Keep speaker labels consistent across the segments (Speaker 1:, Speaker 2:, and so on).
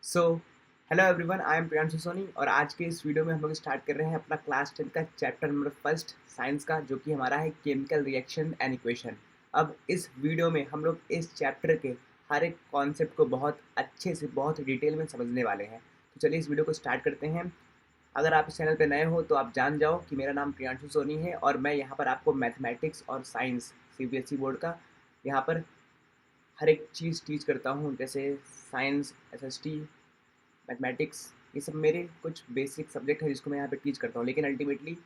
Speaker 1: So hello everyone, I am Priyanshu Soni और आज के इस वीडियो में हम लोग स्टार्ट कर रहे हैं अपना क्लास 10 का चैप्टर नंबर फर्स्ट साइंस का, जो कि हमारा है केमिकल रिएक्शन एंड इक्वेशन। अब इस वीडियो में हम लोग इस चैप्टर के हर एक कॉन्सेप्ट को बहुत अच्छे से बहुत डिटेल में समझने वाले हैं। तो चलिए इस वीडियो को स्टार्ट करते हैं। अगर आप इस चैनल पर नए हो तो आप जान जाओ कि मेरा नाम प्रियांशु सोनी है और मैं यहाँ पर आपको मैथमेटिक्स और साइंस सीबीएसई बोर्ड का यहाँ पर हर एक चीज़ टीच करता हूँ, जैसे साइंस, एसएसटी, मैथमेटिक्स। ये सब मेरे कुछ बेसिक सब्जेक्ट है जिसको मैं यहाँ पे टीच करता हूँ, लेकिन अल्टीमेटली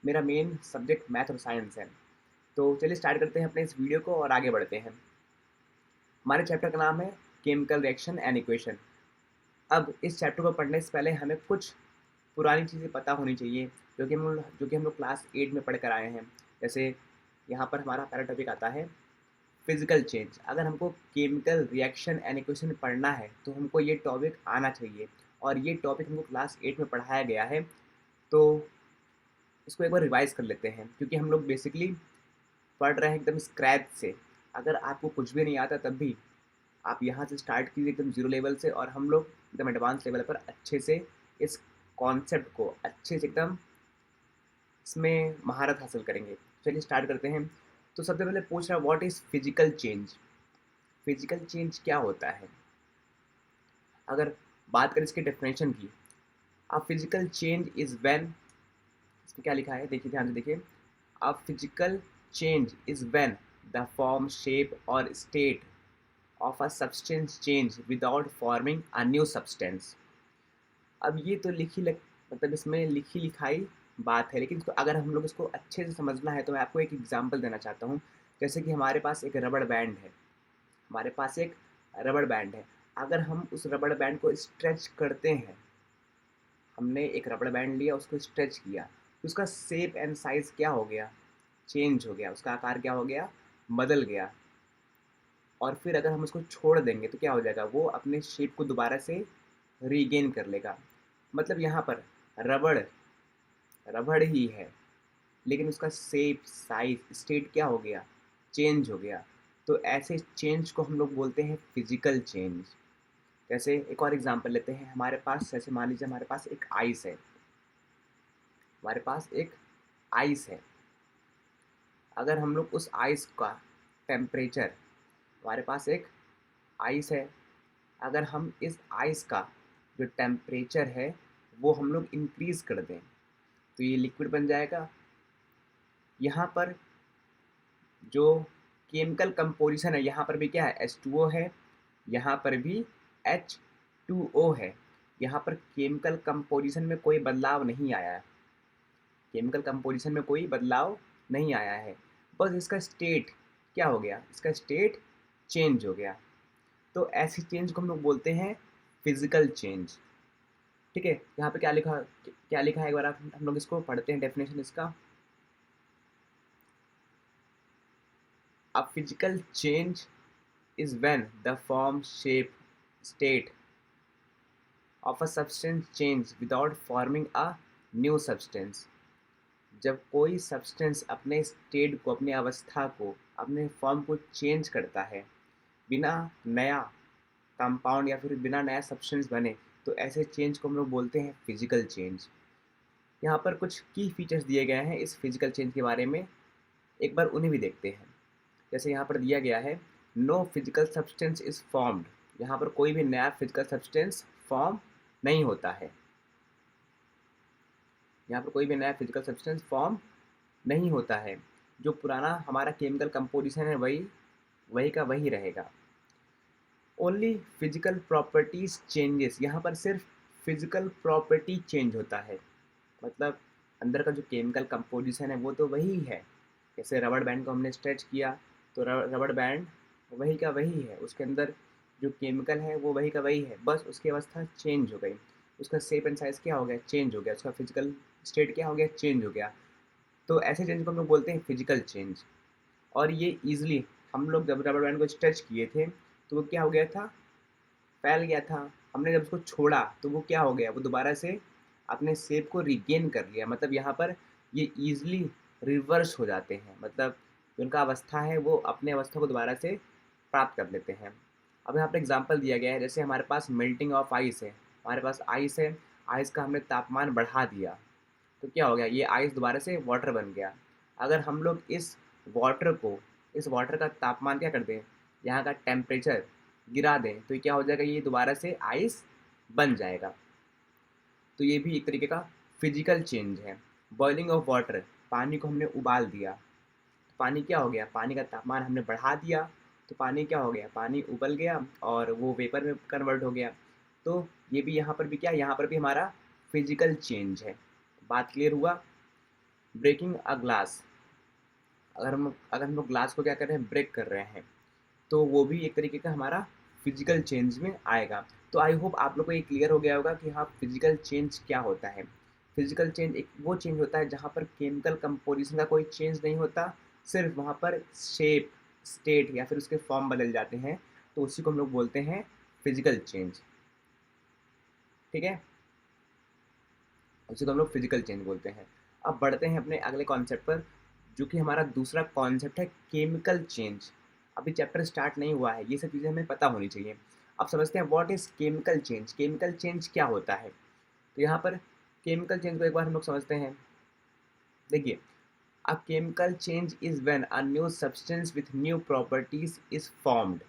Speaker 1: मेरा मेन सब्जेक्ट मैथ और साइंस है। तो चलिए स्टार्ट करते हैं अपने इस वीडियो को और आगे बढ़ते हैं। हमारे चैप्टर का नाम है केमिकल रिएक्शन एंड इक्वेशन। अब इस चैप्टर को पढ़ने से पहले हमें कुछ पुरानी चीज़ें पता होनी चाहिए, जो कि हम लोग क्लास 8 में पढ़ कर आए हैं। जैसे यहाँ पर हमारा पहला टॉपिक आता है फिजिकल चेंज। अगर हमको केमिकल रिएक्शन एंड इक्वेशन पढ़ना है तो हमको ये टॉपिक आना चाहिए, और ये टॉपिक हमको क्लास 8 में पढ़ाया गया है। तो इसको एक बार रिवाइज कर लेते हैं, क्योंकि हम लोग बेसिकली पढ़ रहे हैं एकदम स्क्रैच से। अगर आपको कुछ भी नहीं आता तब भी आप यहाँ से स्टार्ट कीजिए एकदम जीरो लेवल से, और हम लोग एकदम एडवांस लेवल पर अच्छे से इस कॉन्सेप्ट को अच्छे से एकदम इसमें महारत हासिल करेंगे। चलिए स्टार्ट करते हैं। तो सबसे पहले पूछ रहा, what is physical change. Physical change क्या होता है? अगर बात करें इसके डेफिनेशन की, a physical change is when, इसमें क्या लिखा है देखिए, ध्यान से देखिए। A physical change is when the form, shape और state of a substance change without forming a new substance. अब ये तो मतलब इसमें लिखी लिखाई बात है, लेकिन इसको अगर हम लोग इसको अच्छे से समझना है तो मैं आपको एक एग्जांपल देना चाहता हूँ। जैसे कि हमारे पास एक रबड़ बैंड है, हमारे पास एक रबड़ बैंड है। अगर हम उस रबड़ बैंड को स्ट्रेच करते हैं, हमने एक रबड़ बैंड लिया, उसको स्ट्रेच किया, तो उसका शेप एंड साइज़ क्या हो गया? चेंज हो गया, उसका आकार क्या हो गया? बदल गया। और फिर अगर हम उसको छोड़ देंगे तो क्या हो जाएगा? वो अपने शेप को दोबारा से रीगेन कर लेगा। मतलब यहाँ पर रबड़ रबड़ ही है, लेकिन उसका शेप, साइज़, स्टेट क्या हो गया? चेंज हो गया। तो ऐसे चेंज को हम लोग बोलते हैं फिजिकल चेंज। जैसे एक और एग्जांपल लेते हैं। हमारे पास, जैसे मान लीजिए हमारे पास एक आइस है, हमारे पास एक आइस है। अगर हम लोग उस आइस का टेम्परेचर, हमारे पास एक आइस है, अगर हम इस आइस का जो टेम्परेचर है वो हम लोग इंक्रीज़ कर दें तो ये लिक्विड बन जाएगा। यहाँ पर जो केमिकल कंपोजिशन है, यहाँ पर भी क्या है? H2O है, यहाँ पर भी H2O है। यहाँ पर केमिकल कंपोजिशन में कोई बदलाव नहीं आया है, केमिकल कंपोजिशन में कोई बदलाव नहीं आया है, बस इसका स्टेट क्या हो गया? इसका स्टेट चेंज हो गया। तो ऐसी चेंज को हम लोग बोलते हैं फिजिकल चेंज। ठीक है, यहाँ पे क्या लिखा है एक बार हम लोग इसको पढ़ते हैं, डेफिनेशन इसका। अ physical change is when the form, shape, state of a substance change without forming a new substance। जब कोई सब्सटेंस अपने स्टेट को, अपनी अवस्था को, अपने फॉर्म को चेंज करता है बिना नया कंपाउंड या फिर बिना नया सब्सटेंस बने, तो ऐसे चेंज को हम लोग बोलते हैं फिजिकल चेंज। यहाँ पर कुछ की फीचर्स दिए गए हैं इस फिजिकल चेंज के बारे में, एक बार उन्हें भी देखते हैं। जैसे यहाँ पर दिया गया है, no physical substance is formed. यहाँ पर कोई भी नया फिजिकल सब्सटेंस फॉर्म नहीं होता है, यहाँ पर कोई भी नया फिजिकल सब्सटेंस फॉर्म नहीं होता है। जो पुराना हमारा केमिकल कंपोजिशन है वही वही का वही रहेगा। ओनली फिजिकल प्रॉपर्टीज चेंजेस, यहाँ पर सिर्फ फिजिकल प्रॉपर्टी चेंज होता है। मतलब अंदर का जो केमिकल कंपोजिशन है वो तो वही है। जैसे रबड़ बैंड को हमने स्ट्रेच किया तो रबड़ बैंड वही का वही है, उसके अंदर जो केमिकल है वो वही का वही है, बस उसकी अवस्था चेंज हो गई, उसका शेप एंड साइज़ क्या हो गया? चेंज हो गया, उसका फिजिकल स्टेट क्या हो गया? चेंज हो गया। तो ऐसे चेंज को हम लोग बोलते हैं फिजिकल चेंज। और ये ईजिली, हम लोग जब रबड़ बैंड को स्ट्रेच किए थे तो वो क्या हो गया था? फैल गया था। हमने जब उसको छोड़ा तो वो क्या हो गया? वो दोबारा से अपने शेप को रिगेन कर लिया। मतलब यहाँ पर ये ईज़िली रिवर्स हो जाते हैं, मतलब जो उनका अवस्था है वो अपने अवस्था को दोबारा से प्राप्त कर लेते हैं। अब यहाँ पर एग्जांपल दिया गया है, जैसे हमारे पास मेल्टिंग ऑफ आइस है, हमारे पास आइस है, आइस का हमने तापमान बढ़ा दिया, तो क्या हो गया, ये आइस दोबारा से वाटर बन गया। अगर हम लोग वाटर को इस वाटर का तापमान क्या कर दें, यहाँ का टेम्परेचर गिरा दें, तो ये क्या हो जाएगा, ये दोबारा से आइस बन जाएगा। तो ये भी एक तरीके का फिजिकल चेंज है। बॉइलिंग ऑफ वाटर, पानी को हमने उबाल दिया, तो पानी क्या हो गया, पानी का तापमान हमने बढ़ा दिया, तो पानी क्या हो गया, पानी उबल गया और वो वेपर में कन्वर्ट हो गया। तो ये भी यहाँ पर भी क्या, यहाँ पर भी हमारा फिजिकल चेंज है। बात क्लियर हुआ। ब्रेकिंग अ ग्लास, अगर हम लोग ग्लास को क्या कर रहे हैं, ब्रेक कर रहे हैं, तो वो भी एक तरीके का हमारा फिजिकल चेंज में आएगा। तो आई होप आप लोग को ये क्लियर हो गया होगा कि हाँ फिजिकल चेंज क्या होता है। फिजिकल चेंज एक वो चेंज होता है जहाँ पर केमिकल कंपोजिशन का कोई चेंज नहीं होता, सिर्फ वहाँ पर शेप, स्टेट या फिर उसके फॉर्म बदल जाते हैं, तो उसी को हम लोग बोलते हैं फिजिकल चेंज। ठीक है, उसी को हम लोग फिजिकल चेंज बोलते हैं। अब बढ़ते हैं अपने अगले कॉन्सेप्ट पर, जो कि हमारा दूसरा कॉन्सेप्ट है केमिकल चेंज। अभी चैप्टर स्टार्ट नहीं हुआ है, ये सब चीज़ें हमें पता होनी चाहिए। अब समझते हैं what is chemical change, chemical change क्या होता है। तो यहाँ पर केमिकल चेंज को एक बार हम लोग समझते हैं। देखिए, a chemical change is when a new substance with new properties is formed.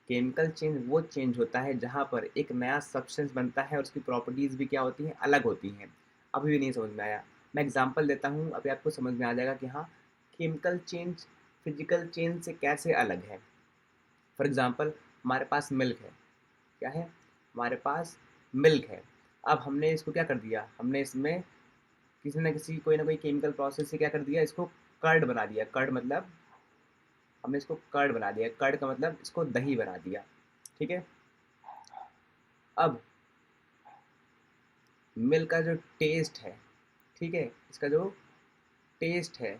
Speaker 1: Chemical change वो चेंज होता है जहाँ पर एक नया सब्सटेंस बनता है और उसकी प्रॉपर्टीज़ भी क्या होती हैं, अलग होती हैं। अभी भी नहीं समझ में आया, मैं एग्जांपल देता हूँ, अभी आपको समझ में आ जाएगा कि हाँ केमिकल चेंज फिजिकल चेंज से कैसे अलग है। फॉर एग्जांपल, हमारे पास मिल्क है, क्या है, हमारे पास मिल्क है। अब हमने इसको क्या कर दिया, हमने इसमें किसी न किसी कोई ना कोई केमिकल प्रोसेस से क्या कर दिया, इसको कर्ड बना दिया। कर्ड मतलब हमने इसको कर्ड बना दिया, कर्ड का मतलब इसको दही बना दिया। ठीक है, अब मिल्क का जो टेस्ट है, ठीक है, इसका जो टेस्ट है,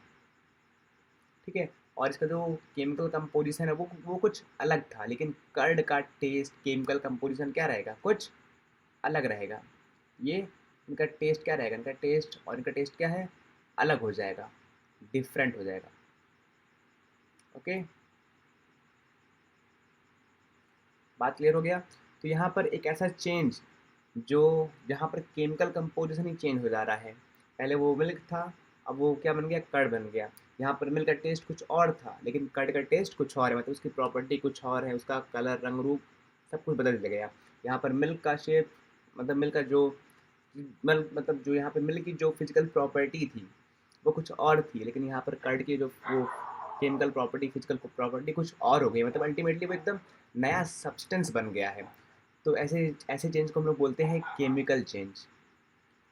Speaker 1: ठीक है, और इसका जो केमिकल कंपोजिशन है वो कुछ अलग था, लेकिन कर्ड का टेस्ट केमिकल कंपोजिशन क्या रहेगा, कुछ अलग रहेगा। ये इनका टेस्ट क्या रहेगा, इनका टेस्ट और इनका टेस्ट क्या है, अलग हो जाएगा, डिफरेंट हो जाएगा। ओके, बात क्लियर हो गया। तो यहाँ पर एक ऐसा चेंज जो जहाँ पर केमिकल कंपोजिशन ही चेंज हो जा रहा है। पहले वो मिल्क था, अब वो क्या बन गया, कर्ड बन गया। यहाँ पर मिल्क का टेस्ट कुछ और था, लेकिन कर्ड का टेस्ट कुछ और है, मतलब उसकी प्रॉपर्टी कुछ और है, उसका कलर, रंग, रूप सब कुछ बदल गया। यहाँ पर मिल्क का शेप, मतलब मिल्क का जो मिल्क मतलब जो यहाँ पर मिल्क की जो फिजिकल प्रॉपर्टी थी वो कुछ और थी, लेकिन यहाँ पर कर्ड की जो वो केमिकल प्रॉपर्टी, फिजिकल प्रॉपर्टी कुछ और हो गई, मतलब अल्टीमेटली वो एकदम नया सब्सटेंस बन गया है। तो ऐसे ऐसे चेंज को हम लोग बोलते हैं केमिकल चेंज।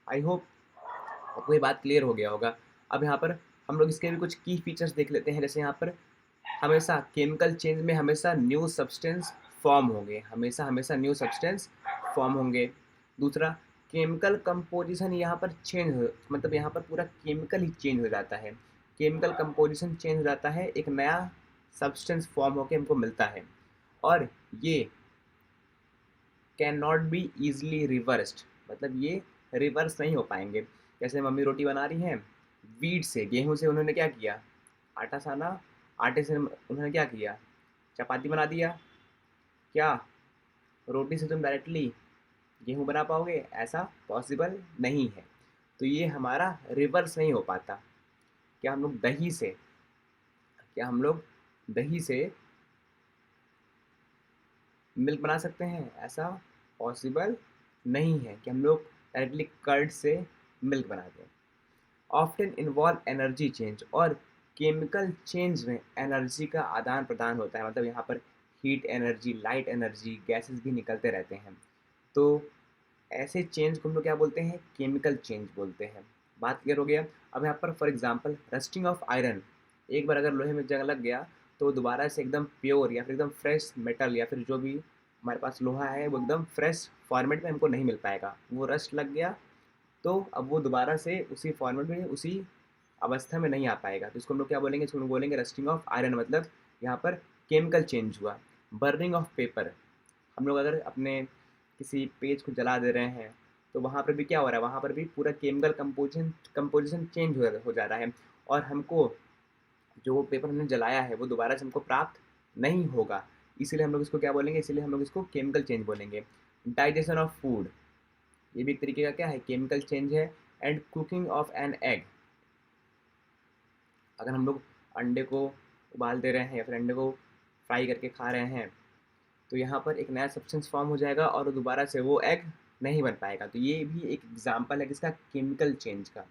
Speaker 1: आई होप आपको ये बात क्लियर हो गया होगा। अब यहाँ पर हम लोग इसके भी कुछ की फीचर्स देख लेते हैं। जैसे यहाँ पर हमेशा केमिकल चेंज में हमेशा न्यू सब्सटेंस फॉर्म होंगे, हमेशा हमेशा न्यू सब्सटेंस फॉर्म होंगे। दूसरा, केमिकल कंपोजिशन यहाँ पर चेंज हो, मतलब यहाँ पर पूरा केमिकल ही चेंज हो जाता है। केमिकल कंपोजिशन चेंज हो जाता है, एक नया सब्सटेंस फॉर्म होकर हमको मिलता है, और ये can not be easily reversed, मतलब ये रिवर्स नहीं हो पाएंगे। जैसे मम्मी रोटी बना रही हैं, वीट से, गेहूं से उन्होंने क्या किया, आटा साना, आटे से उन्होंने क्या किया, चपाती बना दिया। क्या रोटी से तुम डायरेक्टली गेहूं बना पाओगे, ऐसा पॉसिबल नहीं है। तो ये हमारा रिवर्स नहीं हो पाता। क्या हम लोग दही से क्या हम लोग दही से मिल्क बना सकते हैं, ऐसा पॉसिबल नहीं है कि हम लोग डायरेक्टली कर्ड से मिल्क बना दें। ऑफ्टन इन्वॉल्व एनर्जी चेंज, और केमिकल चेंज में एनर्जी का आदान प्रदान होता है, मतलब यहाँ पर heat energy, light energy, gases भी निकलते रहते हैं। तो ऐसे चेंज को हम लोग क्या बोलते हैं, केमिकल चेंज बोलते हैं। बात क्लियर हो गया। अब यहाँ पर for example rusting of iron, एक बार अगर लोहे में जंग लग गया तो दोबारा से एकदम प्योर या फिर एकदम फ्रेश मेटल या फिर जो भी हमारे पास लोहा है वो एकदम फ्रेश फॉर्मेट में हमको नहीं मिल पाएगा। वो रस्ट लग गया तो अब वो दोबारा से उसी फॉर्मेट में, उसी अवस्था में नहीं आ पाएगा। तो इसको हम लोग क्या बोलेंगे, इसको हम लोग बोलेंगे रस्टिंग ऑफ आयरन, मतलब यहाँ पर केमिकल चेंज हुआ। बर्निंग ऑफ पेपर, हम लोग अगर अपने किसी पेज को जला दे रहे हैं तो वहाँ पर भी क्या हो रहा है, वहाँ पर भी पूरा केमिकल कंपोजिशन चेंज हो जा रहा है, और हमको जो पेपर हमने जलाया है वो दोबारा से हमको प्राप्त नहीं होगा। इसीलिए हम लोग इसको क्या बोलेंगे, इसीलिए हम लोग इसको केमिकल चेंज बोलेंगे। डाइजेशन ऑफ फूड, ये भी एक तरीके का क्या है, केमिकल चेंज है। And cooking of an egg, अगर हम लोग अंडे को उबाल दे रहे हैं या फिर अंडे को फ्राई करके खा रहे हैं, तो यहाँ पर एक नया सब्सटेंस फॉर्म हो जाएगा और दोबारा से वो एग नहीं बन पाएगा। तो ये भी एक एग्जाम्पल है किसका, केमिकल चेंज का।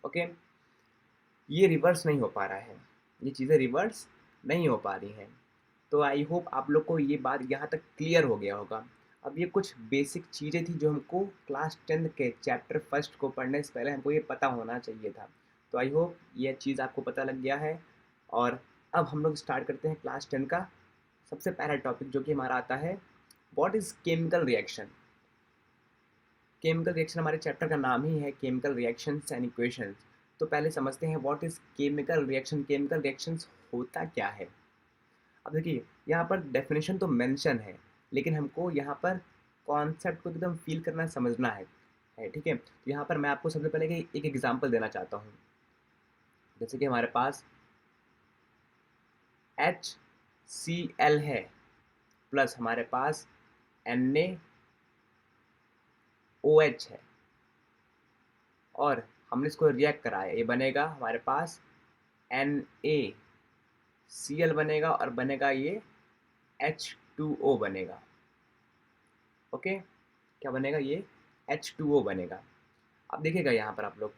Speaker 1: ओके, ये रिवर्स नहीं हो पा रहा है, ये चीज़ें रिवर्स नहीं हो पा रही हैं। तो आई होप आप लोग को ये बात यहाँ तक क्लियर हो गया होगा। अब ये कुछ बेसिक चीज़ें थी जो हमको क्लास 10 के चैप्टर फर्स्ट को पढ़ने से पहले हमको ये पता होना चाहिए था। तो आई होप ये चीज़ आपको पता लग गया है। और अब हम लोग स्टार्ट करते हैं क्लास 10 का सबसे पहला टॉपिक, जो कि हमारा आता है what is chemical reaction. Chemical reaction हमारे चैप्टर का नाम ही है, केमिकल रिएक्शंस एंड इक्वेशंस। तो पहले समझते हैं what is chemical reaction, chemical reactions होता क्या है। अब देखिए यहाँ पर डेफिनेशन तो मेंशन है, लेकिन हमको यहाँ पर कॉन्सेप्ट को एकदम फील करना समझना है ठीक है। तो यहाँ पर मैं आपको सबसे पहले एक एग्जांपल देना चाहता हूँ। जैसे कि हमारे पास HCl है प्लस हमारे पास NaOH है, और हमने इसको रिएक्ट कराया, ये बनेगा हमारे पास NaCl बनेगा और बनेगा ये H2O बनेगा। ओके, क्या बनेगा, ये H2O बनेगा। अब देखिएगा यहाँ पर आप लोग,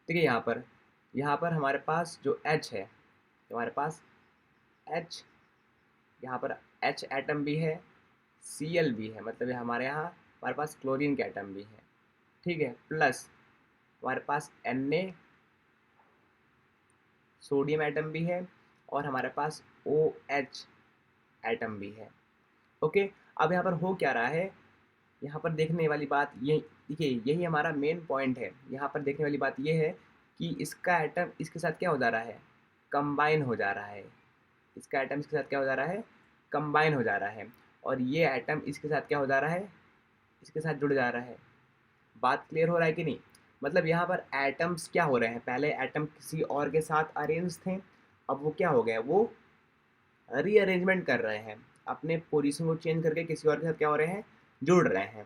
Speaker 1: देखिए यहाँ पर हमारे पास जो H है, हमारे पास H, यहाँ पर H एटम भी है, Cl भी है, मतलब हमारे यहाँ हमारे पास क्लोरीन के एटम भी है, ठीक है। प्लस हमारे पास Na सोडियम एटम भी है और हमारे पास OH एटम भी है। ओके, अब यहाँ पर हो क्या रहा है, यहाँ पर देखने वाली बात ये, देखिए यही हमारा मेन पॉइंट है। यहाँ पर देखने वाली बात ये है कि इसका एटम इसके साथ क्या हो जा रहा है, कंबाइन हो जा रहा है। इसका एटम इसके साथ क्या हो जा रहा है, कंबाइन हो जा रहा है। और ये एटम इसके साथ क्या हो जा रहा है, इसके साथ जुड़ जा रहा है। बात क्लियर हो रहा है कि नहीं। मतलब यहाँ पर एटम्स क्या हो रहे हैं, पहले एटम किसी और के साथ अरेंज थे, अब वो क्या हो गया, वो रीअरेंजमेंट कर रहे हैं, अपने पोजीशन को चेंज करके किसी और के साथ क्या हो रहे हैं, जुड़ रहे हैं।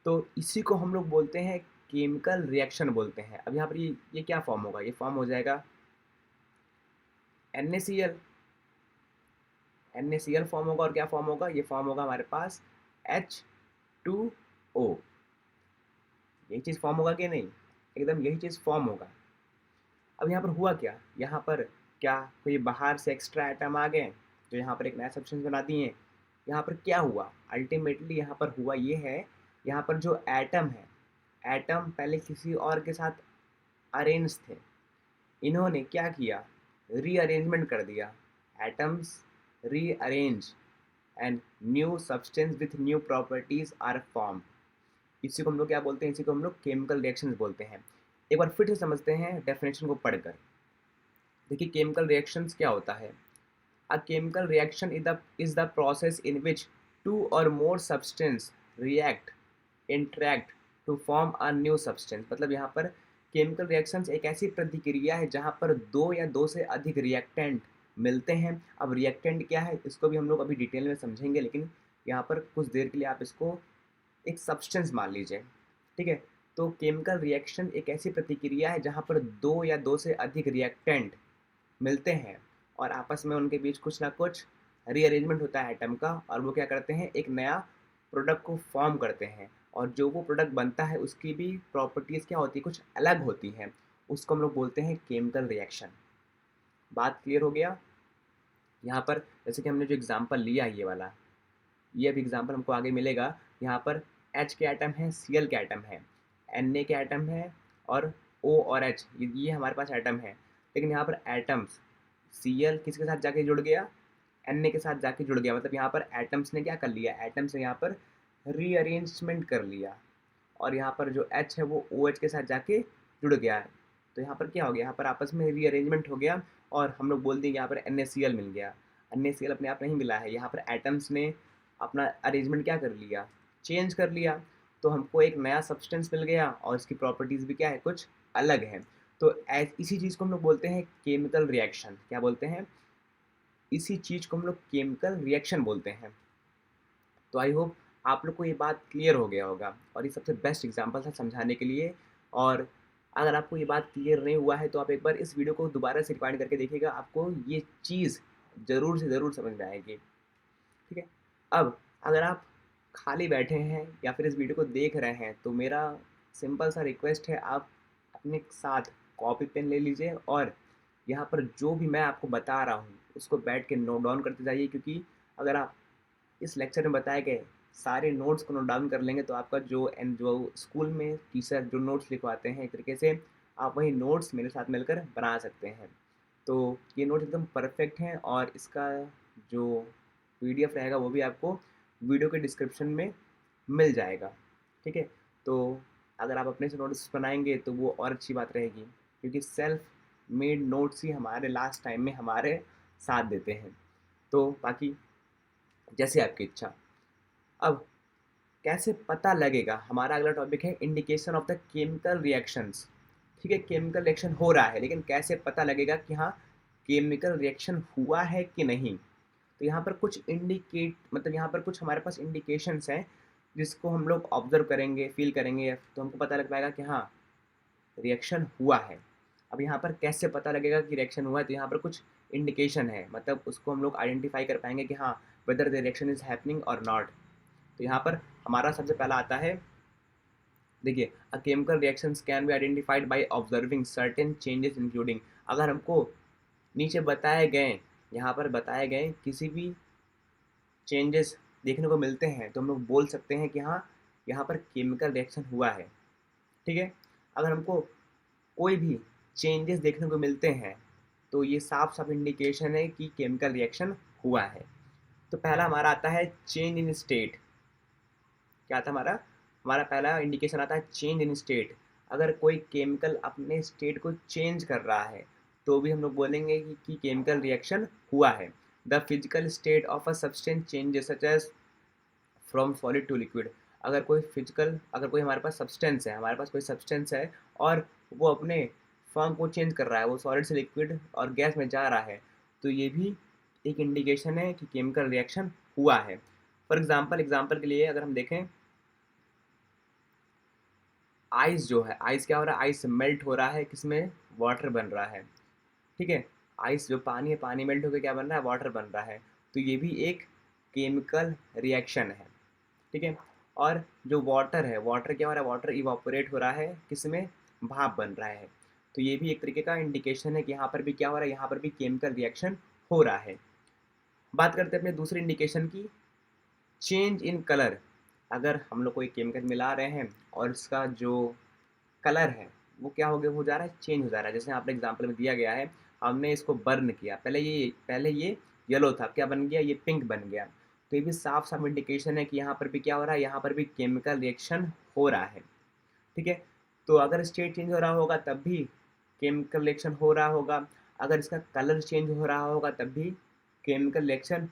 Speaker 1: तो इसी को हम लोग बोलते हैं केमिकल रिएक्शन बोलते हैं। अब यहाँ पर ये क्या फॉर्म होगा, ये फॉर्म हो जाएगा NaCl, NaCl फॉर्म होगा। और क्या फॉर्म होगा, ये फॉर्म होगा हमारे पास H2O। यही चीज़ फॉर्म होगा कि नहीं, एकदम यही चीज़ फॉर्म होगा। अब यहाँ पर हुआ क्या, यहाँ पर क्या कोई बाहर से एक्स्ट्रा एटम आ गए जो यहाँ पर एक नया सब्सटेंस बना दिए। यहाँ पर क्या हुआ, अल्टीमेटली यहाँ पर हुआ ये है, यहाँ पर जो एटम है, एटम पहले किसी और के साथ अरेंज थे, इन्होंने क्या किया, रीअरेंजमेंट कर दिया। Atoms rearrange and new substance with new properties are form. इसी को हम लोग क्या बोलते हैं, इसी को हम लोग केमिकल रिएक्शंस बोलते हैं। एक बार फिर से समझते हैं डेफिनेशन को पढ़कर। देखिए केमिकल रिएक्शंस क्या होता है। A chemical reaction is the process in which two और more substance react interact to form a new substance. मतलब यहाँ पर केमिकल रिएक्शंस एक ऐसी प्रतिक्रिया है जहाँ पर दो या दो से अधिक रिएक्टेंट मिलते हैं। अब रिएक्टेंट क्या है इसको भी हम लोग अभी डिटेल में समझेंगे, लेकिन यहाँ पर कुछ देर के लिए आप इसको एक सब्सटेंस मान लीजिए, ठीक है। तो केमिकल रिएक्शन एक ऐसी प्रतिक्रिया है जहाँ पर दो या दो से अधिक रिएक्टेंट मिलते हैं और आपस में उनके बीच कुछ ना कुछ रीअरेंजमेंट होता है एटम का, और वो क्या करते हैं, एक नया प्रोडक्ट को फॉर्म करते हैं। और जो वो प्रोडक्ट बनता है उसकी भी प्रॉपर्टीज़ क्या होती है, कुछ अलग होती हैं, उसको हम लोग बोलते हैं केमिकल रिएक्शन। बात क्लियर हो गया। यहाँ पर जैसे कि हमने जो एग्जांपल लिया ये वाला, ये अब एग्जांपल हमको आगे मिलेगा। यहाँ पर H के आइटम है, Cl के आइटम है, Na के आइटम है और O और H, ये हमारे पास आइटम है। लेकिन यहाँ पर एटम्स Cl किसके साथ जाके जुड़ गया, Na के साथ जाके जुड़ गया। मतलब यहाँ पर एटम्स ने क्या कर लिया, एटम्स ने यहाँ पर रीअरेंजमेंट कर लिया और यहाँ पर जो H है वो OH के साथ जाके जुड़ गया है। तो यहाँ पर क्या हो गया, यहाँ पर आपस में रीअरेंजमेंट हो गया और हम लोग बोल देंगे यहाँ पर NaCl मिल गया। NaCl अपने आप नहीं मिला है, यहाँ पर एटम्स ने अपना अरेंजमेंट क्या कर लिया, चेंज कर लिया। तो हमको एक नया सब्सटेंस मिल गया और इसकी प्रॉपर्टीज़ भी क्या है, कुछ अलग है। तो इसी चीज़ को हम लोग बोलते हैं केमिकल रिएक्शन। क्या बोलते हैं? इसी चीज़ को हम लोग केमिकल रिएक्शन बोलते हैं। तो आई होप आप लोग को ये बात क्लियर हो गया होगा, और ये सबसे बेस्ट एग्जांपल था समझाने के लिए। और अगर आपको ये बात क्लियर नहीं हुआ है तो आप एक बार इस वीडियो को दोबारा से रिवाइंड करके देखिएगा, आपको ये चीज़ ज़रूर से ज़रूर समझ में आएगी। ठीक है? अब अगर आप खाली बैठे हैं या फिर इस वीडियो को देख रहे हैं तो मेरा सिंपल सा रिक्वेस्ट है, आप अपने साथ कॉपी पेन ले लीजिए और यहाँ पर जो भी मैं आपको बता रहा हूँ उसको बैठ के नोट डाउन करते जाइए, क्योंकि अगर आप इस लेक्चर में बताए गए सारे नोट्स को नोट डाउन कर लेंगे तो आपका जो स्कूल में टीचर जो नोट्स लिखवाते हैं एक तरीके से आप वही नोट्स मेरे साथ मिलकर बना सकते हैं। तो ये नोट्स एकदम परफेक्ट हैं, और इसका जो पीडीएफ रहेगा वो भी आपको वीडियो के डिस्क्रिप्शन में मिल जाएगा। ठीक है? तो अगर आप अपने से नोट्स बनाएंगे तो वो और अच्छी बात रहेगी, क्योंकि सेल्फ मेड नोट्स ही हमारे लास्ट टाइम में हमारे साथ देते हैं। तो बाकी जैसे आपकी इच्छा। अब कैसे पता लगेगा? हमारा अगला टॉपिक है indication of the chemical reactions. ठीक है, केमिकल रिएक्शन हो रहा है लेकिन कैसे पता लगेगा कि हाँ केमिकल रिएक्शन हुआ है कि नहीं? तो यहाँ पर कुछ यहाँ पर कुछ हमारे पास इंडिकेशंस हैं जिसको हम लोग ऑब्जर्व करेंगे, फील करेंगे, तो हमको पता लग पाएगा कि हाँ रिएक्शन हुआ है। अब यहाँ पर कैसे पता लगेगा कि रिएक्शन हुआ है? तो यहाँ पर कुछ इंडिकेशन है, मतलब उसको हम लोग आइडेंटिफाई कर पाएंगे कि हाँ whether the reaction is happening और नॉट। तो यहाँ पर हमारा सबसे पहला आता है, देखिए, a chemical reactions can be identified by observing certain changes including. अगर हमको नीचे बताए गए, यहाँ पर बताए गए किसी भी चेंजेस देखने को मिलते हैं तो हम लोग बोल सकते हैं कि हाँ यहाँ पर केमिकल रिएक्शन हुआ है। ठीक है? अगर हमको कोई भी चेंजेस देखने को मिलते हैं तो ये साफ साफ इंडिकेशन है कि केमिकल रिएक्शन हुआ है। तो पहला हमारा आता है चेंज इन स्टेट। क्या आता है हमारा? हमारा पहला इंडिकेशन आता है चेंज इन स्टेट। अगर कोई केमिकल अपने स्टेट को चेंज कर रहा है तो भी हम लोग बोलेंगे कि केमिकल रिएक्शन हुआ है। The physical state of a substance changes such as from solid to liquid. अगर कोई हमारे पास सब्सटेंस है, हमारे पास कोई सब्सटेंस है और वो अपने फॉर्म को चेंज कर रहा है, वो सॉलिड से लिक्विड और गैस में जा रहा है, तो ये भी एक इंडिकेशन है कि केमिकल रिएक्शन हुआ है। फॉर एग्जाम्पल के लिए अगर हम देखें, आइस जो है, आइस क्या हो रहा है? आइस मेल्ट हो रहा है, किसमें? वाटर बन रहा है। ठीक है? आइस जो पानी है, पानी मेल्ट होकर क्या बन रहा है? वाटर बन रहा है। तो ये भी एक केमिकल रिएक्शन है। ठीक है? और जो वाटर है, वाटर क्या हो रहा है? वाटर इवापोरेट हो रहा है, किसमें? भाप बन रहा है। तो ये भी एक तरीके का इंडिकेशन है कि यहाँ पर भी क्या हो रहा है? यहाँ पर भी केमिकल रिएक्शन हो रहा है। बात करते हैं अपने दूसरे इंडिकेशन की, चेंज इन कलर। अगर हम लोग कोई केमिकल मिला रहे हैं और इसका जो कलर है वो क्या हो जा रहा है? चेंज हो जा रहा है। जैसे आपने एग्जांपल में दिया गया है, हमने इसको बर्न किया, पहले ये येलो था, क्या बन गया? ये पिंक बन गया। तो ये भी साफ साफ इंडिकेशन है कि यहाँ पर भी क्या हो रहा है? यहाँ पर भी केमिकल रिएक्शन हो रहा है। ठीक है? तो अगर स्टेट चेंज हो रहा होगा तब भी केमिकल रिएक्शन हो रहा होगा, अगर इसका कलर चेंज हो रहा होगा तब भी केमिकल रिएक्शन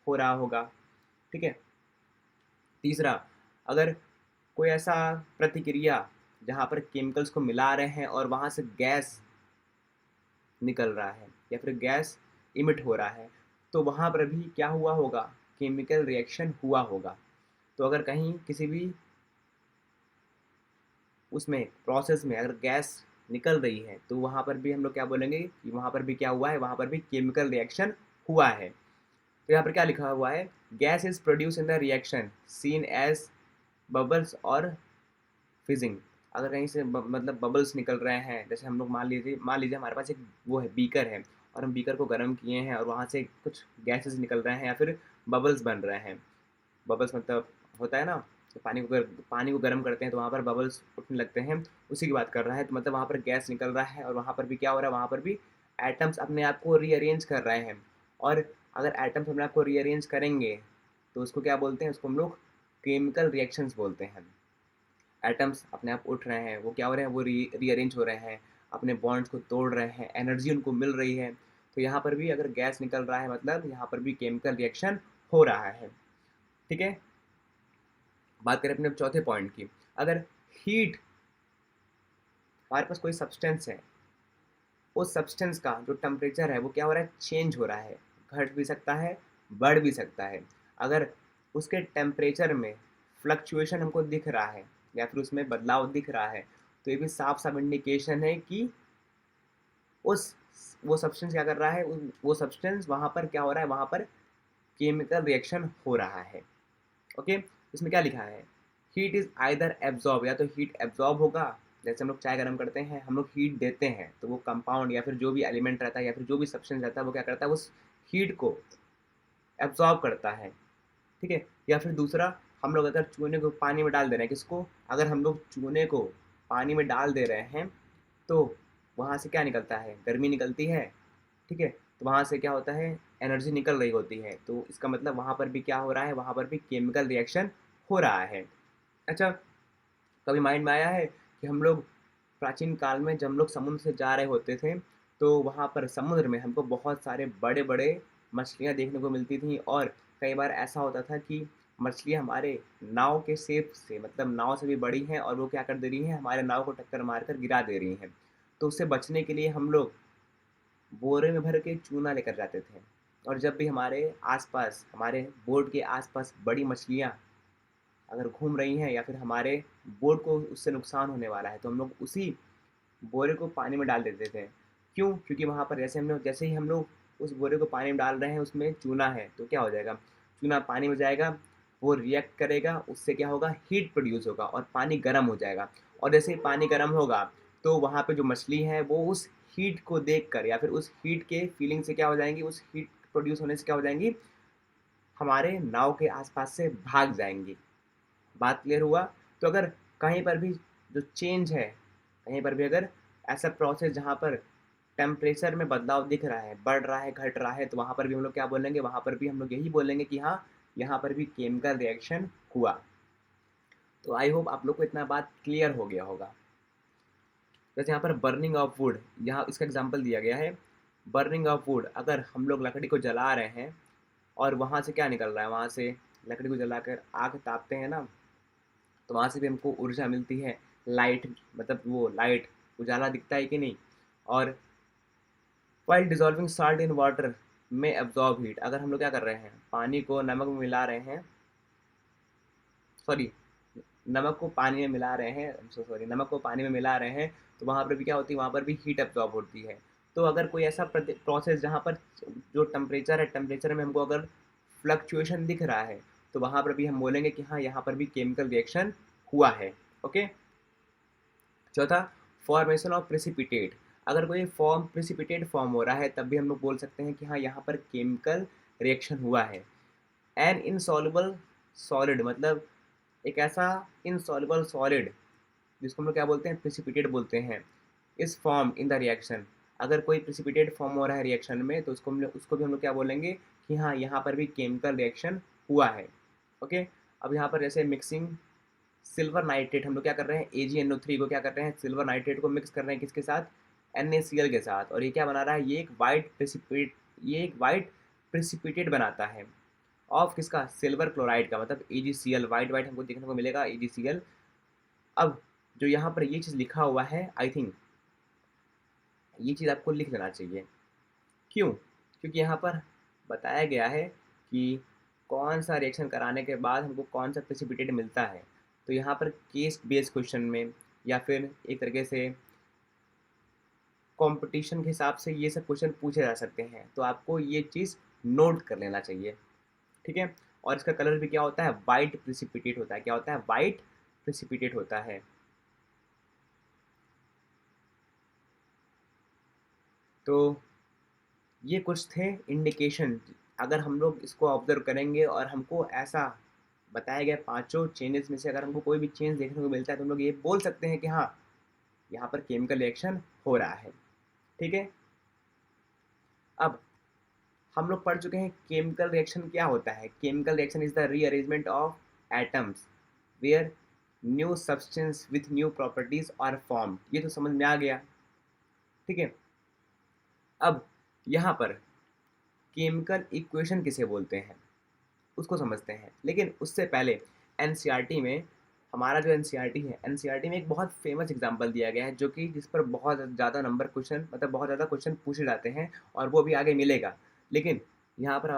Speaker 1: हो रहा होगा। ठीक है? तीसरा, अगर कोई ऐसा प्रतिक्रिया जहाँ पर केमिकल्स को मिला रहे हैं और वहाँ से गैस निकल रहा है या फिर गैस इमिट हो रहा है, तो वहाँ पर भी क्या हुआ होगा? केमिकल रिएक्शन हुआ होगा। तो अगर कहीं किसी भी उसमें प्रोसेस में अगर गैस निकल रही है तो वहाँ पर भी हम लोग क्या बोलेंगे कि वहाँ पर भी क्या हुआ है? वहाँ पर भी केमिकल रिएक्शन हुआ है। तो यहाँ पर क्या लिखा हुआ है? Gas is produce in the reaction seen as bubbles और फिजिंग। अगर कहीं से मतलब बबल्स निकल रहे हैं, जैसे हम लोग मान लीजिए हमारे पास एक वो है, बीकर है, और हम बीकर को गर्म किए हैं और वहाँ से कुछ गैसेस निकल रहे हैं या फिर बबल्स बन रहे हैं। बबल्स मतलब होता है ना, तो पानी को गर्म करते हैं तो वहाँ पर बबल्स उठने लगते हैं, उसी की बात कर रहा है। तो मतलब वहाँ पर गैस निकल रहा है और वहाँ पर भी क्या हो रहा है? वहाँ पर भी एटम्स अपने आप को रीअरेंज कर रहे हैं। और अगर एटम्स अपने आप को रीअरेंज करेंगे तो उसको क्या बोलते हैं? उसको हम लोग केमिकल रिएक्शंस बोलते हैं। एटम्स अपने आप उठ रहे हैं, वो क्या हो रहे हैं? वो रीअरेंज हो रहे हैं, अपने बॉन्ड्स को तोड़ रहे हैं, एनर्जी उनको मिल रही है। तो यहाँ पर भी अगर गैस निकल रहा है मतलब यहाँ पर भी केमिकल रिएक्शन हो रहा है। ठीक है? बात करें अपने चौथे पॉइंट की, अगर हीट हमारे पास कोई सब्सटेंस है, उस सब्सटेंस का जो टेम्परेचर है वो क्या हो रहा है, चेंज हो रहा है, घट भी सकता है, बढ़ भी सकता है। अगर उसके टेम्परेचर में फ्लक्चुएशन हमको दिख रहा है या फिर उसमें बदलाव दिख रहा है, तो ये भी साफ साफ इंडिकेशन है कि उस वो सब्सटेंस क्या कर रहा है, वो सब्सटेंस वहाँ पर क्या हो रहा है, वहाँ पर केमिकल रिएक्शन हो रहा है। ओके, इसमें क्या लिखा है, हीट इज आइदर एब्जॉर्ब, या तो हीट एब्जॉर्ब होगा, जैसे हम लोग चाय गर्म करते हैं, हम लोग हीट देते हैं तो वो कंपाउंड या फिर जो भी एलिमेंट रहता है या फिर जो भी सब्सटेंस रहता है वो क्या करता है, उस हीट को एब्जॉर्ब करता है। ठीक है, या फिर दूसरा, हम लोग अगर चूने को पानी में डाल दे रहे हैं, किसको, अगर हम लोग चूने को पानी में डाल दे रहे हैं तो वहाँ से क्या निकलता है, गर्मी निकलती है। ठीक है, तो वहाँ से क्या होता है, एनर्जी निकल रही होती है, तो इसका मतलब वहाँ पर भी क्या हो रहा है, वहाँ पर भी केमिकल रिएक्शन हो रहा है। अच्छा, कभी माइंड में आया है कि हम लोग प्राचीन काल में जब हम लोग समुद्र से जा रहे होते थे तो वहाँ पर समुद्र में हमको बहुत सारे बड़े बड़े मछलियाँ देखने को मिलती थी, और कई बार ऐसा होता था कि मछलियाँ हमारे नाव के शेप से, मतलब नाव से भी बड़ी हैं, और वो क्या कर दे रही हैं, हमारे नाव को टक्कर मारकर गिरा दे रही हैं। तो उससे बचने के लिए हम लोग बोरे में भर के चूना लेकर जाते थे, और जब भी हमारे आसपास, हमारे बोट के आसपास बड़ी मछलियाँ अगर घूम रही हैं या फिर हमारे बोट को उससे नुकसान होने वाला है, तो हम लोग उसी बोरे को पानी में डाल देते थे। क्यों? क्योंकि वहाँ पर जैसे ही हम लोग उस बोरे को पानी में डाल रहे हैं, उसमें चूना है, तो क्या हो जाएगा, चूना पानी में जाएगा, वो रिएक्ट करेगा, उससे क्या होगा, हीट प्रोड्यूस होगा और पानी गर्म हो जाएगा। और जैसे ही पानी गर्म होगा तो वहाँ पे जो मछली है वो उस हीट को देखकर या फिर उस हीट के फीलिंग से क्या हो जाएंगी, उस हीट प्रोड्यूस होने से क्या हो जाएंगी, हमारे नाव के आसपास से भाग जाएंगी। बात क्लियर हुआ? तो अगर कहीं पर भी जो चेंज है, कहीं पर भी अगर ऐसा प्रोसेस जहाँ पर टेम्परेचर में बदलाव दिख रहा है, बढ़ रहा है, घट रहा है, तो वहाँ पर भी हम लोग क्या बोलेंगे, वहाँ पर भी हम लोग यही बोलेंगे कि हाँ, यहाँ पर भी केमिकल रिएक्शन हुआ। तो आई होप आप लोग को इतना बात क्लियर हो गया होगा। जैसे यहाँ पर बर्निंग ऑफ वुड, यहाँ इसका एग्जाम्पल दिया गया है। बर्निंग ऑफ वुड, अगर हम लोग लकड़ी को जला रहे हैं और वहाँ से क्या निकल रहा है, वहाँ से लकड़ी को जलाकर आग तापते हैं ना, तो वहाँ से भी हमको ऊर्जा मिलती है, लाइट, मतलब वो लाइट, उजाला दिखता है कि नहीं। और while dissolving salt in water में एब्जॉर्ब हीट, अगर हम लोग क्या कर रहे हैं, पानी को नमक में मिला रहे हैं, सॉरी, नमक को पानी में मिला रहे हैं, सॉरी, नमक को पानी में मिला रहे हैं, तो वहाँ पर भी क्या होती है, वहाँ पर भी हीट एब्जॉर्ब होती है। तो अगर कोई ऐसा प्रोसेस जहाँ पर जो टेम्परेचर है, टेम्परेचर में हमको अगर फ्लक्चुएशन दिख रहा है, तो वहाँ पर भी हम बोलेंगे कि हाँ, यहाँ पर भी केमिकल रिएक्शन हुआ है। ओके। चौथा, फॉर्मेशन ऑफ प्रेसिपिटेट, अगर कोई प्रेसिपिटेट फॉर्म हो रहा है तब भी हम लोग बोल सकते हैं कि हाँ, यहाँ पर केमिकल रिएक्शन हुआ है। एन इनसॉल्युबल सॉलिड, मतलब एक ऐसा इनसॉल्युबल सॉलिड जिसको हम लोग क्या बोलते हैं, प्रेसिपिटेट बोलते हैं, इस फॉर्म इन द रिएक्शन, अगर कोई प्रेसिपिटेट फॉर्म हो रहा है रिएक्शन में, तो उसको भी हम लोग क्या बोलेंगे कि हाँ, यहाँ पर भी केमिकल रिएक्शन हुआ है। ओके। अब यहाँ पर जैसे मिक्सिंग सिल्वर नाइट्रेट, हम लोग क्या कर रहे हैं, AgNO3 को क्या कर रहे हैं, सिल्वर नाइट्रेट को मिक्स कर रहे हैं किसके साथ, NaCl के साथ, और ये क्या बना रहा है, ये एक वाइट प्रेसिपिटेट बनाता है ऑफ किसका, सिल्वर क्लोराइड का, मतलब AgCl, वाइट वाइट हमको देखने को मिलेगा AgCl। अब जो यहाँ पर ये चीज़ लिखा हुआ है, आई थिंक ये चीज़ आपको लिख लेना चाहिए। क्यों? क्योंकि यहाँ पर बताया गया है कि कौन सा रिएक्शन कराने के बाद हमको कौन सा प्रेसिपिटेट मिलता है। तो यहाँ पर केस बेस्ड क्वेश्चन में या फिर एक तरीके से कंपटीशन के हिसाब से ये सब क्वेश्चन पूछे जा सकते हैं, तो आपको ये चीज़ नोट कर लेना चाहिए। ठीक है। और इसका कलर भी क्या होता है, वाइट प्रेसिपिटेट होता है। क्या होता है, वाइट प्रेसिपिटेट होता है। तो ये कुछ थे इंडिकेशन, अगर हम लोग इसको ऑब्जर्व करेंगे और हमको ऐसा बताया गया पांचों चेंजेस में से अगर हमको कोई भी चेंज देखने को मिलता है, तो हम लोग ये बोल सकते हैं कि हाँ, यहाँ पर केमिकल रिएक्शन हो रहा है। ठीक है। अब हम लोग पढ़ चुके हैं केमिकल रिएक्शन क्या होता है। Chemical reaction is the rearrangement of atoms where new substance with new properties are form, ये तो समझ में आ गया। ठीक है। अब यहाँ पर केमिकल इक्वेशन किसे बोलते हैं उसको समझते हैं, लेकिन उससे पहले एनसीईआरटी में हमारा जो एनसीईआरटी है, एनसीईआरटी में एक बहुत फेमस एग्जांपल दिया गया है जो कि जिस पर बहुत ज़्यादा नंबर क्वेश्चन मतलब बहुत ज़्यादा क्वेश्चन पूछे जाते हैं और वो भी आगे मिलेगा। लेकिन यहाँ पर मैं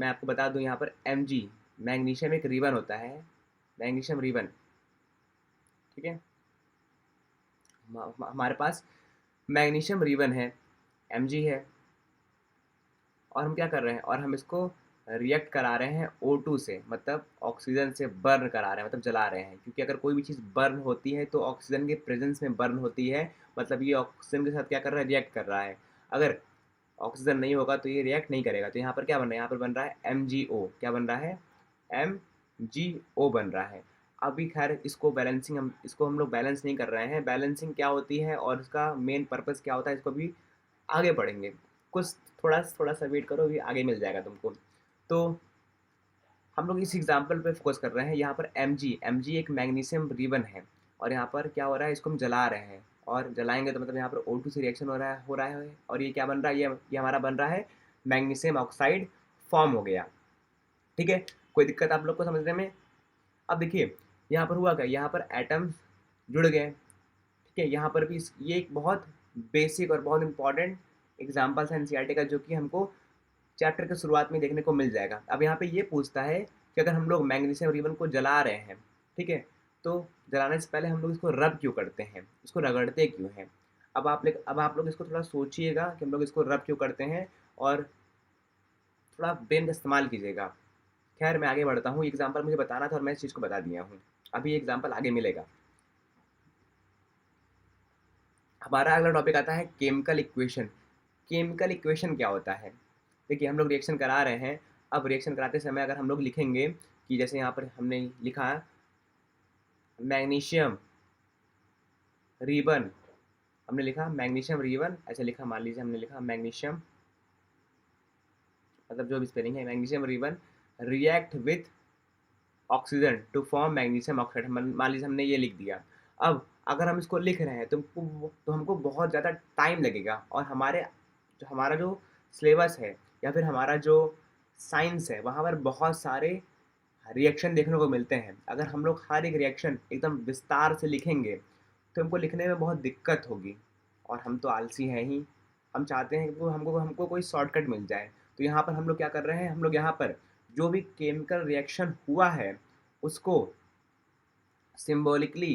Speaker 1: आपको बता दूँ, यहाँ पर Mg मैग्नीशियम एक रिबन होता है, मैग्नीशियम रिबन, ठीक है। हमारे पास मैग्नीशियम रिबन है, Mg है, और हम क्या कर रहे हैं, और हम इसको रिएक्ट करा रहे हैं O2 से, मतलब ऑक्सीजन से बर्न करा रहे हैं, मतलब जला रहे हैं, क्योंकि अगर कोई भी चीज़ बर्न होती है तो ऑक्सीजन के प्रेजेंस में बर्न होती है, मतलब ये ऑक्सीजन के साथ क्या कर रहा है, रिएक्ट कर रहा है। अगर ऑक्सीजन नहीं होगा तो ये रिएक्ट नहीं करेगा। तो यहाँ पर क्या बन रहा है, यहाँ पर बन रहा है MgO, क्या बन रहा है, MgO बन रहा है। अभी खैर इसको हम लोग बैलेंस नहीं कर रहे हैं, बैलेंसिंग क्या होती है और इसका मेन पर्पस क्या होता है, इसको भी आगे पढ़ेंगे। कुछ थोड़ा थोड़ा सा वेट करो, अभी आगे मिल जाएगा तुमको। तो हम लोग इस एग्जाम्पल पे फोकस कर रहे हैं। यहाँ पर Mg एक मैग्नीशियम रिबन है, और यहाँ पर क्या हो रहा है, इसको हम जला रहे हैं, और जलाएंगे तो मतलब यहाँ पर O2 से रिएक्शन हो रहा है, और ये क्या बन रहा है, ये हमारा बन रहा है मैग्नीशियम ऑक्साइड फॉर्म हो गया। ठीक है, कोई दिक्कत आप लोग को समझने में? अब देखिए यहाँ पर हुआ क्या, यहाँ पर एटम्स जुड़ गए। ठीक है, यहाँ पर भी ये एक बहुत बेसिक और बहुत इंपॉर्टेंट एग्जाम्पल है एनसीईआरटी का, जो कि हमको चैप्टर के शुरुआत में देखने को मिल जाएगा। अब यहाँ पे ये पूछता है कि अगर हम लोग मैग्नीशियम रिबन को जला रहे हैं, ठीक है, तो जलाने से पहले हम लोग इसको रब क्यों करते हैं, इसको रगड़ते क्यों हैं? अब आप लोग इसको थोड़ा सोचिएगा कि हम लोग इसको रब क्यों करते हैं, और थोड़ा ब्रेन का इस्तेमाल कीजिएगा। खैर मैं आगे बढ़ता हूँ, एग्जाम्पल मुझे बताना था और मैं इस चीज़ को बता दिया हूँ। अभी एग्जाम्पल आगे मिलेगा। हमारा अगला टॉपिक आता है केमिकल इक्वेशन। केमिकल इक्वेशन क्या होता है? देखिए हम लोग रिएक्शन करा रहे हैं। अब रिएक्शन कराते समय अगर हम लोग लिखेंगे कि जैसे यहाँ पर हमने लिखा मैग्नीशियम रिबन, हमने लिखा मैग्नीशियम रिबन, ऐसे लिखा, मान लीजिए हमने लिखा मैग्नीशियम, मतलब जो भी स्पेलिंग है, magnesium ribbon react with oxygen to form magnesium oxide, मान लीजिए हमने ये लिख दिया। अब अगर हम इसको लिख रहे हैं तो हमको बहुत ज़्यादा टाइम लगेगा, और हमारा जो सिलेबस है या फिर हमारा जो साइंस है, वहाँ पर बहुत सारे रिएक्शन देखने को मिलते हैं। अगर हम लोग हर एक रिएक्शन एकदम विस्तार से लिखेंगे तो हमको लिखने में बहुत दिक्कत होगी, और हम तो आलसी हैं ही। हम चाहते हैं कि हमको हमको कोई शॉर्टकट मिल जाए। तो यहाँ पर हम लोग क्या कर रहे हैं, हम लोग यहाँ पर जो भी केमिकल रिएक्शन हुआ है उसको सिम्बॉलिकली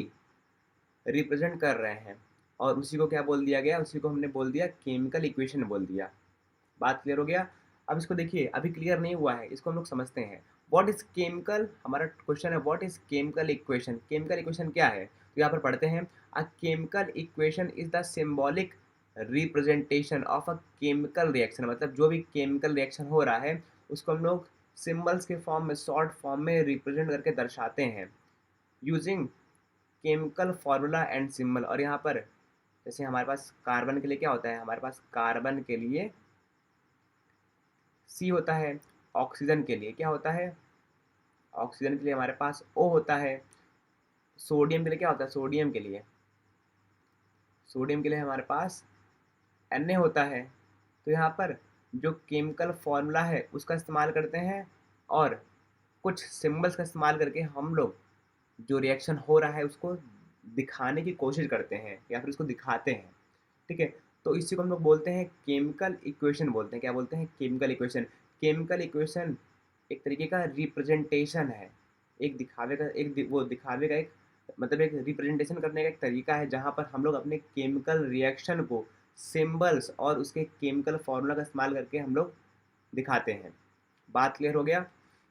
Speaker 1: रिप्रेजेंट कर रहे हैं, और उसी को क्या बोल दिया गया, उसी को हमने बोल दिया केमिकल इक्वेशन बोल दिया। बात क्लियर हो गया? अब इसको देखिए, अभी क्लियर नहीं हुआ है, इसको हम लोग समझते हैं। व्हाट इज केमिकल, हमारा क्वेश्चन है what is chemical equation. Chemical equation क्या है, तो यहाँ पर पढ़ते हैं, a chemical equation is the symbolic representation of a chemical reaction, मतलब जो भी केमिकल रिएक्शन हो रहा है उसको हम लोग सिंबल्स के फॉर्म में, शॉर्ट फॉर्म में रिप्रेजेंट करके दर्शाते हैं using chemical formula and symbol. और यहाँ पर जैसे हमारे पास कार्बन के लिए क्या होता है, हमारे पास कार्बन के लिए सी होता है, ऑक्सीजन के लिए क्या होता है, ऑक्सीजन के लिए हमारे पास ओ होता है, सोडियम के लिए क्या होता है, सोडियम के लिए हमारे पास Na होता है। तो यहाँ पर जो केमिकल फॉर्मूला है उसका इस्तेमाल करते हैं, और कुछ सिंबल्स का इस्तेमाल करके हम लोग जो रिएक्शन हो रहा है उसको दिखाने की कोशिश करते हैं या फिर उसको दिखाते हैं। ठीक है, तो इसी को हम लोग बोलते हैं केमिकल इक्वेशन बोलते हैं। क्या बोलते हैं, केमिकल इक्वेशन। केमिकल इक्वेशन एक तरीके का रिप्रेजेंटेशन है, एक दिखावे का वो दिखावे का एक मतलब एक रिप्रेजेंटेशन करने का एक तरीका है, जहाँ पर हम लोग अपने केमिकल रिएक्शन को सिंबल्स और उसके केमिकल फार्मूला का इस्तेमाल करके हम लोग दिखाते हैं। बात क्लियर हो गया?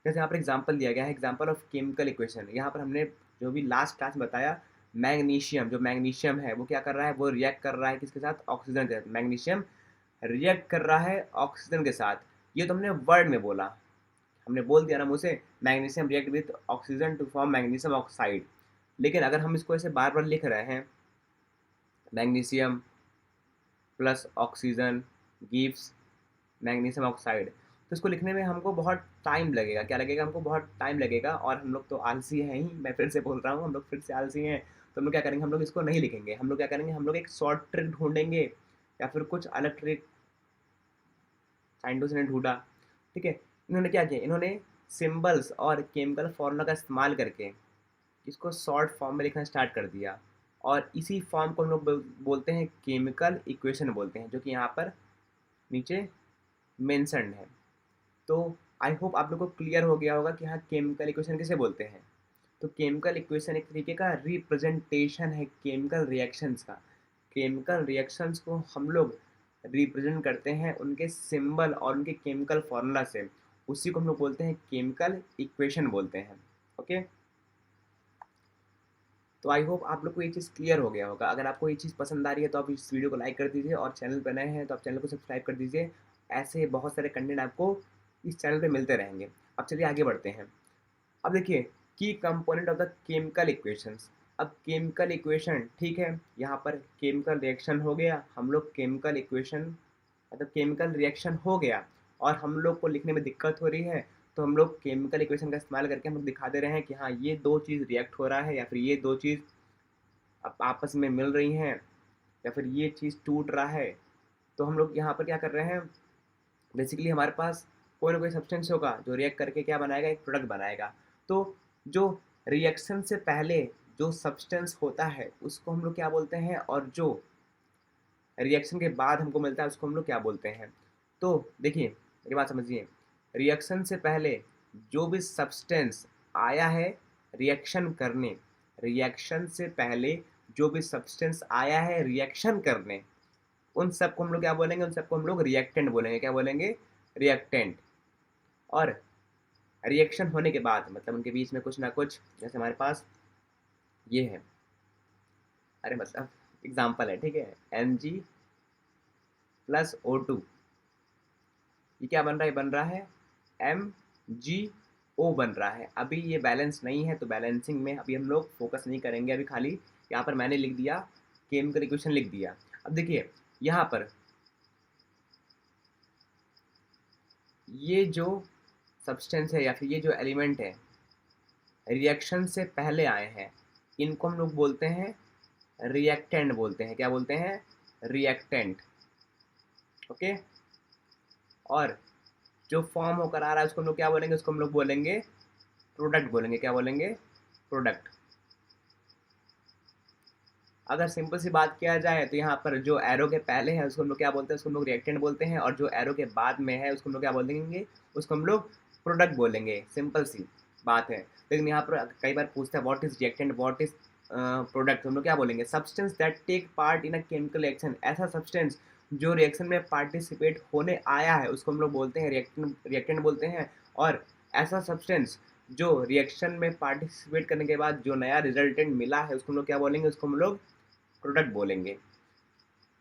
Speaker 1: जैसे यहाँ पर एग्जांपल दिया गया है, एग्जांपल ऑफ केमिकल इक्वेशन। यहाँ पर हमने जो भी लास्ट क्लास में बताया, मैग्नीशियम है वो क्या कर रहा है, वो रिएक्ट कर रहा है किसके साथ, ऑक्सीजन के साथ। मैग्नीशियम रिएक्ट कर रहा है ऑक्सीजन के साथ, ये तो हमने वर्ड में बोला, हमने बोल दिया ना मुँह से, magnesium react with oxygen to form magnesium oxide. लेकिन अगर हम इसको ऐसे बार बार लिख रहे हैं, magnesium plus oxygen gives magnesium oxide, तो इसको लिखने में हमको बहुत टाइम लगेगा। क्या लगेगा, हमको बहुत टाइम लगेगा, और हम लोग तो आलसी हैं ही, मैं फिर से बोल रहा हूँ, हम लोग फिर से आलसी हैं। तो हम लोग क्या करेंगे, हम लोग इसको नहीं लिखेंगे, हम लोग क्या करेंगे, हम लोग एक शॉर्ट ट्रिक ढूंढेंगे, या फिर कुछ अलग ट्रिक साइंटिस्ट ने ढूंढा। ठीक है, इन्होंने क्या किया, इन्होंने सिंबल्स और केमिकल फॉर्मूला का इस्तेमाल करके इसको शॉर्ट फॉर्म में लिखना स्टार्ट कर दिया, और इसी फॉर्म को हम लोग बोलते हैं केमिकल इक्वेशन बोलते हैं, जो कि यहाँ पर नीचे मेंशन्ड है। तो आई होप आप लोग को क्लियर हो गया होगा कि हाँ केमिकल इक्वेशन किसे बोलते हैं। तो केमिकल इक्वेशन एक तरीके का रिप्रेजेंटेशन है केमिकल रिएक्शंस का। केमिकल रिएक्शंस को हम लोग रिप्रेजेंट करते हैं उनके सिंबल और उनके केमिकल फॉर्मूला से, उसी को हम लोग बोलते हैं केमिकल इक्वेशन बोलते हैं। ओके, तो आई होप आप लोग को ये चीज़ क्लियर हो गया होगा। अगर आपको ये चीज़ पसंद आ रही है तो आप इस वीडियो को लाइक कर दीजिए, और चैनल पर नए हैं तो आप चैनल को सब्सक्राइब कर दीजिए। ऐसे बहुत सारे कंटेंट आपको इस चैनल पे मिलते रहेंगे। अब चलिए आगे बढ़ते हैं। अब देखिए की component of the chemical equations. अब केमिकल इक्वेशन, ठीक है, यहाँ पर केमिकल रिएक्शन हो गया, हम लोग केमिकल इक्वेशन मतलब केमिकल रिएक्शन हो गया और हम लोग को लिखने में दिक्कत हो रही है, तो हम लोग केमिकल इक्वेशन का इस्तेमाल करके हम लोग दिखा दे रहे हैं कि हाँ ये दो चीज़ रिएक्ट हो रहा है, या फिर ये दो चीज़ आपस में मिल रही हैं, या फिर ये चीज़ टूट रहा है। तो हम लोग यहाँ पर क्या कर रहे हैं, बेसिकली हमारे पास कोई ना कोई सब्सटेंस होगा जो रिएक्ट करके क्या बनाएगा, एक प्रोडक्ट बनाएगा। तो जो रिएक्शन से पहले जो सब्सटेंस होता है उसको हम लोग क्या बोलते हैं, और जो रिएक्शन के बाद हमको मिलता है उसको हम लोग क्या बोलते हैं। तो देखिए मेरी बात समझिए, रिएक्शन से पहले जो भी सब्सटेंस आया है रिएक्शन करने, रिएक्शन से पहले जो भी सब्सटेंस आया है रिएक्शन करने, उन सबको हम लोग क्या बोलेंगे, उन सबको हम लोग रिएक्टेंट बोलेंगे। क्या बोलेंगे, रिएक्टेंट। और रिएक्शन होने के बाद मतलब उनके बीच में कुछ ना कुछ, जैसे हमारे पास ये है, अरे मतलब एग्जाम्पल है, ठीक है, Mg+O2, ये क्या बन रहा है, बन रहा है MgO बन रहा है। अभी ये बैलेंस नहीं है तो बैलेंसिंग में अभी हम लोग फोकस नहीं करेंगे। अभी खाली यहाँ पर मैंने लिख दिया, केमिकल इक्वेशन लिख दिया। अब देखिए यहाँ पर ये जो सब्सटेंस है या फिर ये जो एलिमेंट है रिएक्शन से पहले आए हैं, इनको हम लोग बोलते हैं रिएक्टेंट बोलते हैं। क्या बोलते हैं, रिएक्टेंट। ओके, और जो फॉर्म होकर आ रहा है उसको हम लोग क्या बोलेंगे, उसको हम लोग बोलेंगे प्रोडक्ट बोलेंगे। क्या बोलेंगे, प्रोडक्ट। अगर सिंपल सी बात किया जाए तो यहाँ पर जो एरो के पहले है उसको हम लोग क्या बोलते हैं, उसको हम लोग रिएक्टेंट बोलते हैं, और जो एरो के बाद में है उसको हम लोग क्या बोलेंगे, उसको हम लोग प्रोडक्ट बोलेंगे। सिंपल सी बात है। लेकिन यहाँ पर कई बार पूछता है what is reactant, what is product, हम लोग क्या बोलेंगे, substance that take part in a chemical reaction. ऐसा सब्सटेंस जो रिएक्शन में पार्टिसिपेट होने आया है उसको हम लोग बोलते हैं रिएक्टेंट बोलते हैं। और ऐसा सब्सटेंस जो रिएक्शन में पार्टिसिपेट करने के बाद जो नया रिजल्टेंट मिला है उसको हम लोग क्या बोलेंगे, उसको हम लोग प्रोडक्ट बोलेंगे।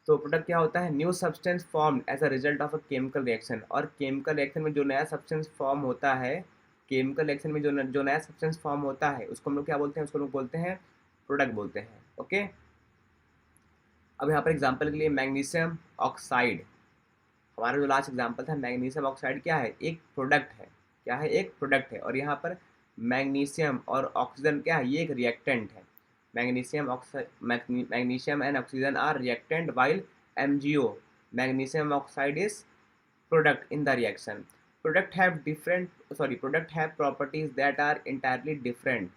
Speaker 1: तो प्रोडक्ट क्या होता है, new substance form as a result of a chemical reaction. और केमिकल रिएक्शन में जो नया सब्सटेंस फॉर्म होता है, केमिकल रिएक्शन में जो नया सब्सटेंस फॉर्म होता है उसको हम लोग क्या बोलते हैं, उसको लोग बोलते हैं प्रोडक्ट बोलते हैं। ओके, अब यहाँ पर एग्जांपल के लिए मैग्नीशियम ऑक्साइड, हमारा जो लास्ट एग्जांपल था, मैग्नीशियम ऑक्साइड क्या है, एक प्रोडक्ट है। क्या है, एक प्रोडक्ट है। और यहाँ पर मैग्नीशियम और ऑक्सीजन क्या है, ये एक रिएक्टेंट है। Magnesium and oxygen are reactant while MgO, magnesium oxide, is product in the reaction. Product have properties that are entirely different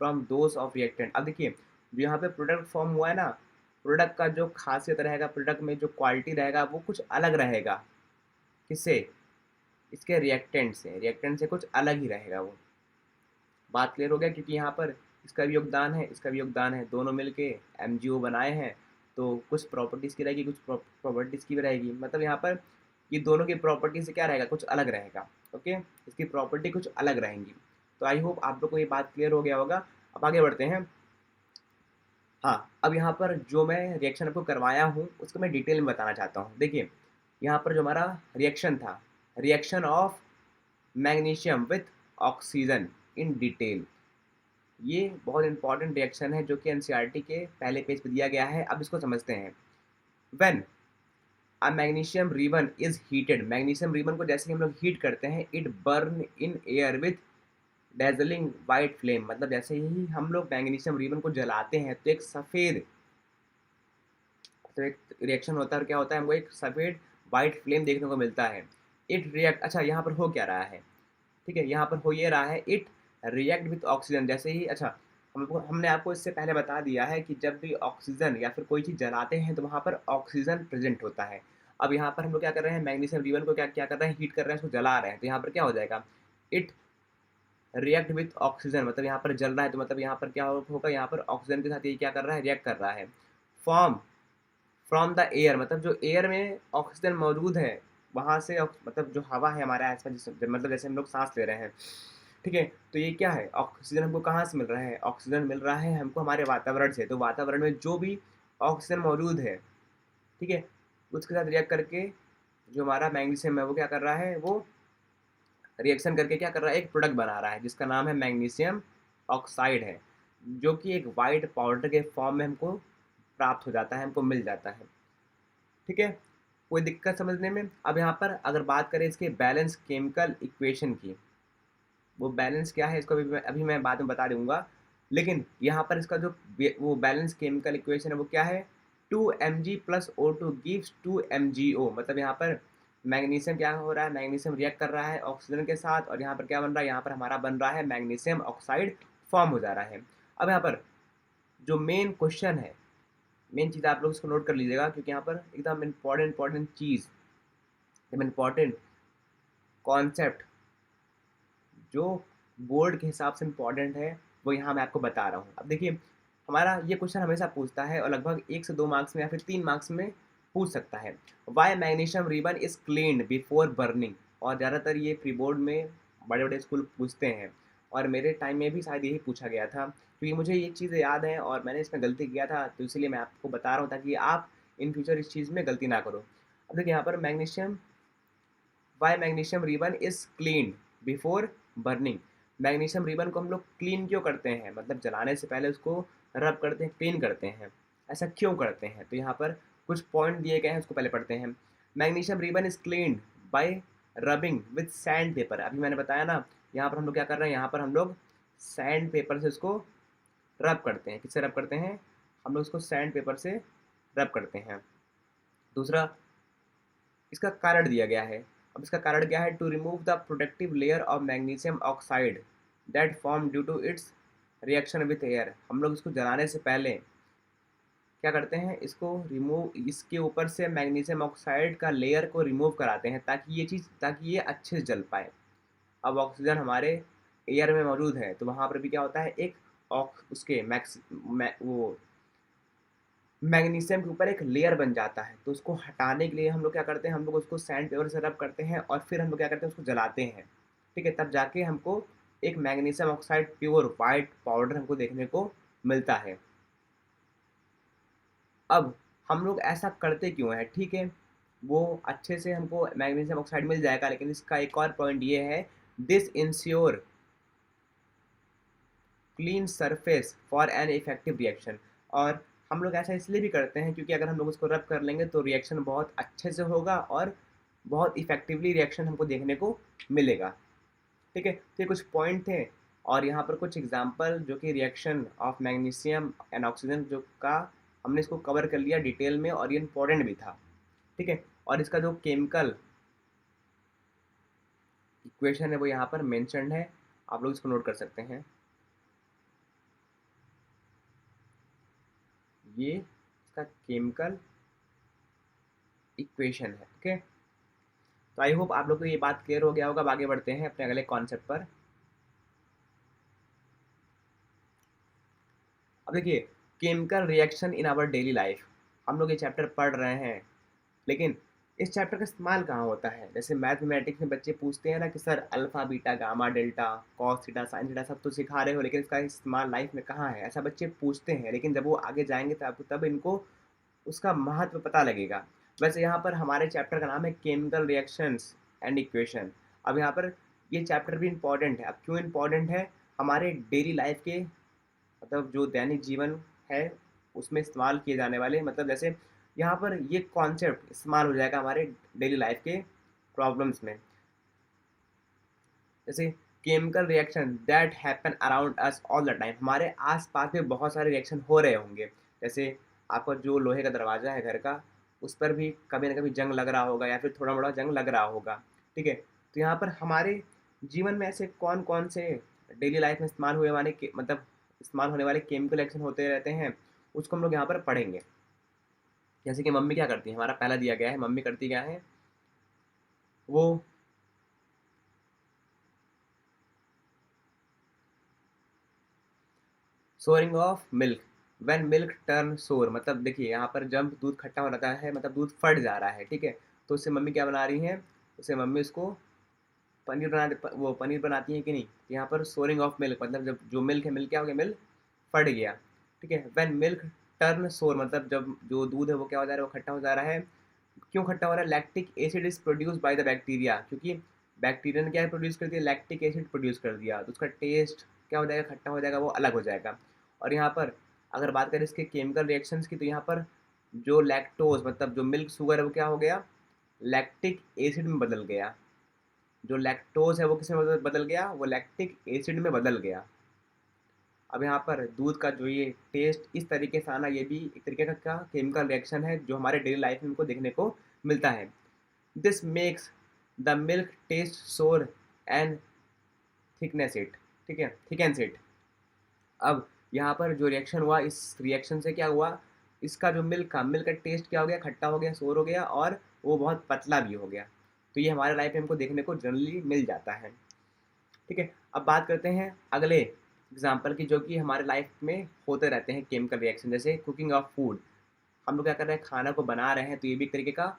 Speaker 1: from those of reactant. अब देखिए जो यहाँ पे प्रोडक्ट फॉर्म हुआ है ना, प्रोडक्ट का जो खासियत रहेगा, प्रोडक्ट में जो क्वालिटी रहेगा वो कुछ अलग रहेगा। किससे, इसके रिएक्टेंट से कुछ अलग ही रहेगा वो। बात क्लियर हो गया, क्योंकि यहाँ पर इसका भी योगदान है, इसका भी योगदान है, दोनों मिलके MgO बनाए हैं। तो कुछ प्रॉपर्टीज़ की रहेगी, कुछ प्रॉपर्टीज़ की भी रहेगी। मतलब यहाँ पर ये दोनों की प्रॉपर्टी से क्या रहेगा, कुछ अलग रहेगा। ओके, इसकी प्रॉपर्टी कुछ अलग रहेंगी। तो आई होप आप लोग को ये बात क्लियर हो गया होगा। अब आगे बढ़ते हैं। हाँ, अब यहाँ पर जो मैं रिएक्शन आपको करवाया हूँ उसको मैं डिटेल में बताना चाहता हूँ। देखिए यहाँ पर जो हमारा रिएक्शन था, reaction of magnesium with oxygen in detail, ये बहुत इंपॉर्टेंट रिएक्शन है जो कि एनसीईआरटी के पहले पेज पे दिया गया है। अब इसको समझते हैं। When a magnesium ribbon is heated, magnesium ribbon को जैसे हम लोग हीट करते हैं, it burn in air with dazzling white flame. मतलब जैसे ही हम लोग मैग्नीशियम रिबन को जलाते हैं तो एक सफ़ेद, तो एक रिएक्शन होता है, और क्या होता है, हमको एक सफ़ेद वाइट फ्लेम देखने को मिलता है। इट रिएक्ट, अच्छा यहाँ पर हो क्या रहा है, ठीक है, यहाँ पर हो ये रहा है, इट रिएक्ट विथ ऑक्सीजन। जैसे ही, अच्छा हमने आपको इससे पहले बता दिया है कि जब भी ऑक्सीजन या फिर कोई चीज़ जलाते हैं तो वहाँ पर ऑक्सीजन प्रेजेंट होता है। अब यहाँ पर हम लोग क्या कर रहे हैं, मैग्नीशियम रिबन को क्या क्या कर रहे हैं, हीट कर रहे हैं, उसको जला रहे हैं। तो यहाँ पर क्या हो जाएगा, इट रिएक्ट विथ ऑक्सीजन, मतलब यहाँ पर जल रहा है तो मतलब यहाँ पर क्या होगा, यहाँ पर ऑक्सीजन के साथ ये क्या कर रहा है, रिएक्ट कर रहा है। फॉर्म फ्रॉम द एयर, मतलब जो एयर में ऑक्सीजन मौजूद है वहाँ से मतलब जो हवा है हमारे आसपास, मतलब जैसे हम लोग सांस ले रहे हैं, ठीक है। तो ये क्या है, ऑक्सीजन हमको कहाँ से मिल रहा है, ऑक्सीजन मिल रहा है हमको हमारे वातावरण से। तो वातावरण में जो भी ऑक्सीजन मौजूद है, ठीक है, उसके साथ रिएक्ट करके जो हमारा मैग्नीशियम है वो क्या कर रहा है, वो रिएक्शन करके क्या कर रहा है, एक प्रोडक्ट बना रहा है जिसका नाम है मैग्नीशियम ऑक्साइड है, जो कि एक वाइट पाउडर के फॉर्म में हमको प्राप्त हो जाता है, हमको मिल जाता है, ठीक है। कोई दिक्कत समझने में। अब यहाँ पर अगर बात करें इसके बैलेंस केमिकल इक्वेशन की, वो बैलेंस क्या है इसको अभी मैं बाद में बता दूंगा। लेकिन यहाँ पर इसका जो वो बैलेंस केमिकल इक्वेशन है वो क्या है, 2 Mg plus O2 gives 2 MgO। मतलब यहाँ पर मैग्नीशियम क्या हो रहा है, मैग्नीशियम रिएक्ट कर रहा है ऑक्सीजन के साथ, और यहाँ पर क्या बन रहा है, यहाँ पर हमारा बन रहा है मैग्नीशियम ऑक्साइड फॉर्म हो जा रहा है। अब यहाँ पर जो मेन क्वेश्चन है, मेन चीज़ आप लोग इसको नोट कर लीजिएगा, क्योंकि यहाँ पर एकदम इम्पॉर्टेंट चीज़, एकदम इम्पॉर्टेंट कॉन्सेप्ट जो बोर्ड के हिसाब से इम्पॉर्टेंट है, वो यहाँ मैं आपको बता रहा हूँ। अब देखिए, हमारा ये क्वेश्चन हमेशा पूछता है और लगभग 1 से 2 मार्क्स में या फिर 3 मार्क्स में पूछ सकता है। Why magnesium ribbon is cleaned before burning. और ज़्यादातर ये प्री बोर्ड में बड़े बड़े स्कूल पूछते हैं, और मेरे टाइम में भी शायद यही पूछा गया था, क्योंकि मुझे ये चीज़ें याद हैं और मैंने इसमें गलती किया था, तो इसलिए मैं आपको बता रहा हूँ ताकि आप इन फ्यूचर इस चीज़ में गलती ना करो। अब देखिए यहाँ पर magnesium, why magnesium ribbon is clean before burning. Magnesium ribbon को हम लोग क्लीन क्यों करते हैं, मतलब जलाने से पहले उसको रब करते हैं, क्लीन करते हैं। ऐसा क्यों करते हैं, तो यहाँ पर कुछ पॉइंट दिए गए हैं, उसको पहले पढ़ते हैं। Magnesium ribbon is clean bye rubbing with sand paper. अभी मैंने बताया ना, यहाँ पर हम लोग क्या कर रहे हैं, यहाँ पर हम लोग सैंड पेपर से उसको रब करते हैं। किससे रब करते हैं, हम लोग उसको सैंड पेपर से रब करते हैं। दूसरा, इसका कारण दिया गया है। अब इसका कारण क्या है, to remove the protective layer of magnesium oxide that form due to its reaction with air. हम लोग इसको जलाने से पहले क्या करते हैं, इसको रिमूव, इसके ऊपर से मैग्नीशियम ऑक्साइड का लेयर को रिमूव कराते हैं, ताकि ये अच्छे से जल पाए। अब ऑक्सीजन हमारे एयर में मौजूद है, तो वहाँ पर भी क्या होता है, एक उसके वो मैग्नीशियम के ऊपर एक लेयर बन जाता है। तो उसको हटाने के लिए हम लोग क्या करते हैं, हम लोग उसको सैंड पेपर से रब करते हैं, और फिर हम लोग क्या करते हैं, उसको जलाते हैं, ठीक है। तब जाके हमको एक magnesium oxide pure white powder हमको देखने को मिलता है। अब हम लोग ऐसा करते क्यों हैं, ठीक है, वो अच्छे से हमको मैग्नीशियम ऑक्साइड मिल जाएगा, लेकिन इसका एक और पॉइंट ये है, this ensure clean surface for an effective reaction. और हम लोग ऐसा इसलिए भी करते हैं क्योंकि अगर हम लोग उसको रब कर लेंगे तो रिएक्शन बहुत अच्छे से होगा और बहुत इफेक्टिवली रिएक्शन हमको देखने को मिलेगा, ठीक है। तो ये कुछ पॉइंट थे, और यहाँ पर कुछ एग्जांपल जो कि reaction of magnesium and oxygen जो का हमने इसको कवर कर लिया डिटेल में, और ये इंपॉर्टेंट भी था, ठीक है। और इसका जो केमिकल इक्वेशन है वो यहाँ पर मेंशन्ड है, आप लोग इसको नोट कर सकते हैं। ये इसका केमिकल इक्वेशन है, ओके। तो आई होप आप लोग को ये बात क्लियर हो गया होगा। अब आगे बढ़ते हैं अपने अगले कॉन्सेप्ट पर। अब देखिए, chemical reaction in our daily life, हम लोग ये चैप्टर पढ़ रहे हैं, लेकिन इस चैप्टर का इस्तेमाल कहाँ होता है। जैसे मैथमेटिक्स में बच्चे पूछते हैं ना कि sir alpha beta gamma delta cos theta sine theta सब तो सिखा रहे हो, लेकिन इसका इस्तेमाल लाइफ में कहाँ है, ऐसा बच्चे पूछते हैं। लेकिन जब वो आगे जाएंगे तब इनको उसका महत्व पता लगेगा। वैसे यहाँ पर हमारे चैप्टर का नाम है केमिकल रिएक्शंस एंड इक्वेशन। अब यहाँ पर ये चैप्टर भी इम्पॉर्टेंट है। अब क्यों इम्पॉर्टेंट है, हमारे डेली लाइफ के, मतलब जो दैनिक जीवन है उसमें इस्तेमाल किए जाने वाले, मतलब जैसे यहाँ पर ये कॉन्सेप्ट इस्तेमाल हो जाएगा हमारे डेली लाइफ के प्रॉब्लम्स में। जैसे chemical reaction that happen around us all the time, हमारे आसपास में बहुत सारे रिएक्शन हो रहे होंगे। जैसे आपका जो लोहे का दरवाज़ा है घर का, उस पर भी कभी ना कभी जंग लग रहा होगा, या फिर थोड़ा मोड़ा जंग लग रहा होगा, ठीक है। तो यहाँ पर हमारे जीवन में ऐसे कौन कौन से डेली लाइफ में इस्तेमाल हुए वाले के मतलब इस्तेमाल होने वाले केमिकल रिएक्शन होते रहते हैं, उसको हम लोग यहाँ पर पढ़ेंगे। जैसे कि मम्मी क्या करती है, हमारा पहला दिया गया है, मम्मी करती क्या है, वो souring of milk, when milk turn sour, मतलब देखिए यहाँ पर जब दूध खट्टा हो जाता है मतलब दूध फट जा रहा है, ठीक है। तो उससे मम्मी क्या बना रही हैं, उससे मम्मी उसको वो पनीर बनाती हैं कि नहीं। यहाँ पर सोरिंग ऑफ मिल्क मतलब जब जो मिल्क है, मिल्क क्या हो गया, मिल्क फट गया, ठीक है। व्हेन मिल्क टर्न सोर मतलब जब जो दूध है वो क्या हो जा रहा है, वो खट्टा हो जा रहा है। क्यों खट्टा हो रहा है, lactic acid is produce by the bacteria, क्योंकि बैक्टीरिया ने क्या प्रोड्यूस कर दिया, लैक्टिक एसिड प्रोड्यूस कर दिया, तो उसका टेस्ट क्या हो जाएगा, खट्टा हो जाएगा, वो अलग हो जाएगा। और यहाँ पर अगर बात करें इसके केमिकल रिएक्शंस की, तो यहाँ पर जो लैक्टोज मतलब जो मिल्क शुगर है वो क्या हो गया, लैक्टिक एसिड में बदल गया। जो लैक्टोज है वो किस में बदल गया, वो लैक्टिक एसिड में बदल गया। अब यहाँ पर दूध का जो ये टेस्ट इस तरीके से आना, ये भी एक तरीके का केमिकल रिएक्शन है जो हमारे डेली लाइफ में हमको देखने को मिलता है। This makes the milk taste sour and thickness it, ठीक है, थिकनेस इट। अब यहाँ पर जो रिएक्शन हुआ, इस रिएक्शन से क्या हुआ, इसका जो मिल्क का टेस्ट क्या हो गया, खट्टा हो गया, सोर हो गया, और वो बहुत पतला भी हो गया। तो ये हमारे लाइफ में हमको देखने को जनरली मिल जाता है, ठीक है। अब बात करते हैं अगले एग्जाम्पल की, जो कि हमारे लाइफ में होते रहते हैं केमिकल रिएक्शन, जैसे कुकिंग ऑफ फूड। हम लोग क्या कर रहे हैं, खाना को बना रहे हैं, तो ये भी एक तरीके का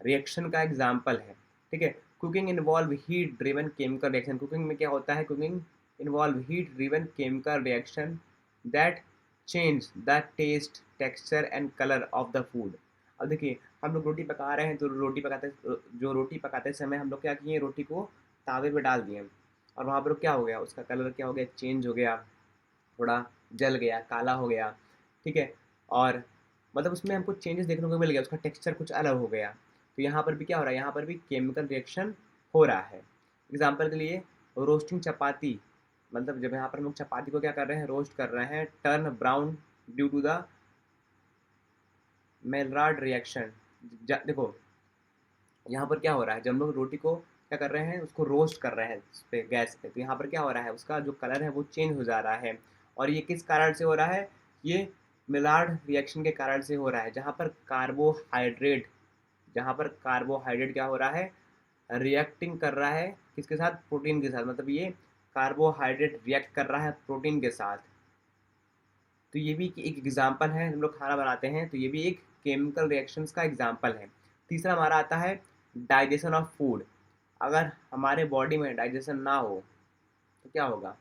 Speaker 1: रिएक्शन का एग्जाम्पल है, ठीक है। Cooking involve heat driven chemical reaction, cooking में क्या होता है, cooking involve heat driven chemical reaction that change the taste texture and colour of the food. अब देखिए हम लोग रोटी पका रहे हैं, तो रोटी पकाते समय हम लोग क्या किए, रोटी को तावे पे डाल दिए, और वहाँ पर क्या हो गया, उसका कलर क्या हो गया, चेंज हो गया, थोड़ा जल गया, काला हो गया, ठीक है। और मतलब उसमें हमको चेंजेस देखने को मिल गया, उसका टेक्सचर कुछ अलग हो गया। तो यहाँ पर भी क्या हो रहा है, यहाँ पर भी केमिकल रिएक्शन हो रहा है। एग्जाम्पल के लिए रोस्टिंग चपाती, मतलब जब यहाँ पर हम लोग चपाती को क्या कर रहे हैं, रोस्ट कर रहे हैं, turn brown due to the Maillard reaction. देखो यहाँ पर क्या हो रहा है, जब हम लोग रोटी को क्या कर रहे हैं, उसको रोस्ट कर रहे हैं उस पे गैस पे, तो यहाँ पर क्या हो रहा है, उसका जो कलर है वो चेंज हो जा रहा है। और ये किस कारण से हो रहा है, ये मिलार्ड रिएक्शन के कारण से हो रहा है, जहाँ पर कार्बोहाइड्रेट क्या हो रहा है, रिएक्टिंग कर रहा है किसके साथ, प्रोटीन के साथ, मतलब ये कार्बोहाइड्रेट रिएक्ट कर रहा है प्रोटीन के साथ। तो ये भी एक एग्जाम्पल है, हम लोग खाना बनाते हैं तो ये भी एक केमिकल रिएक्शंस का एग्जाम्पल है। तीसरा हमारा आता है डाइजेशन ऑफ फूड। अगर हमारे बॉडी में डाइजेशन ना हो तो क्या होगा,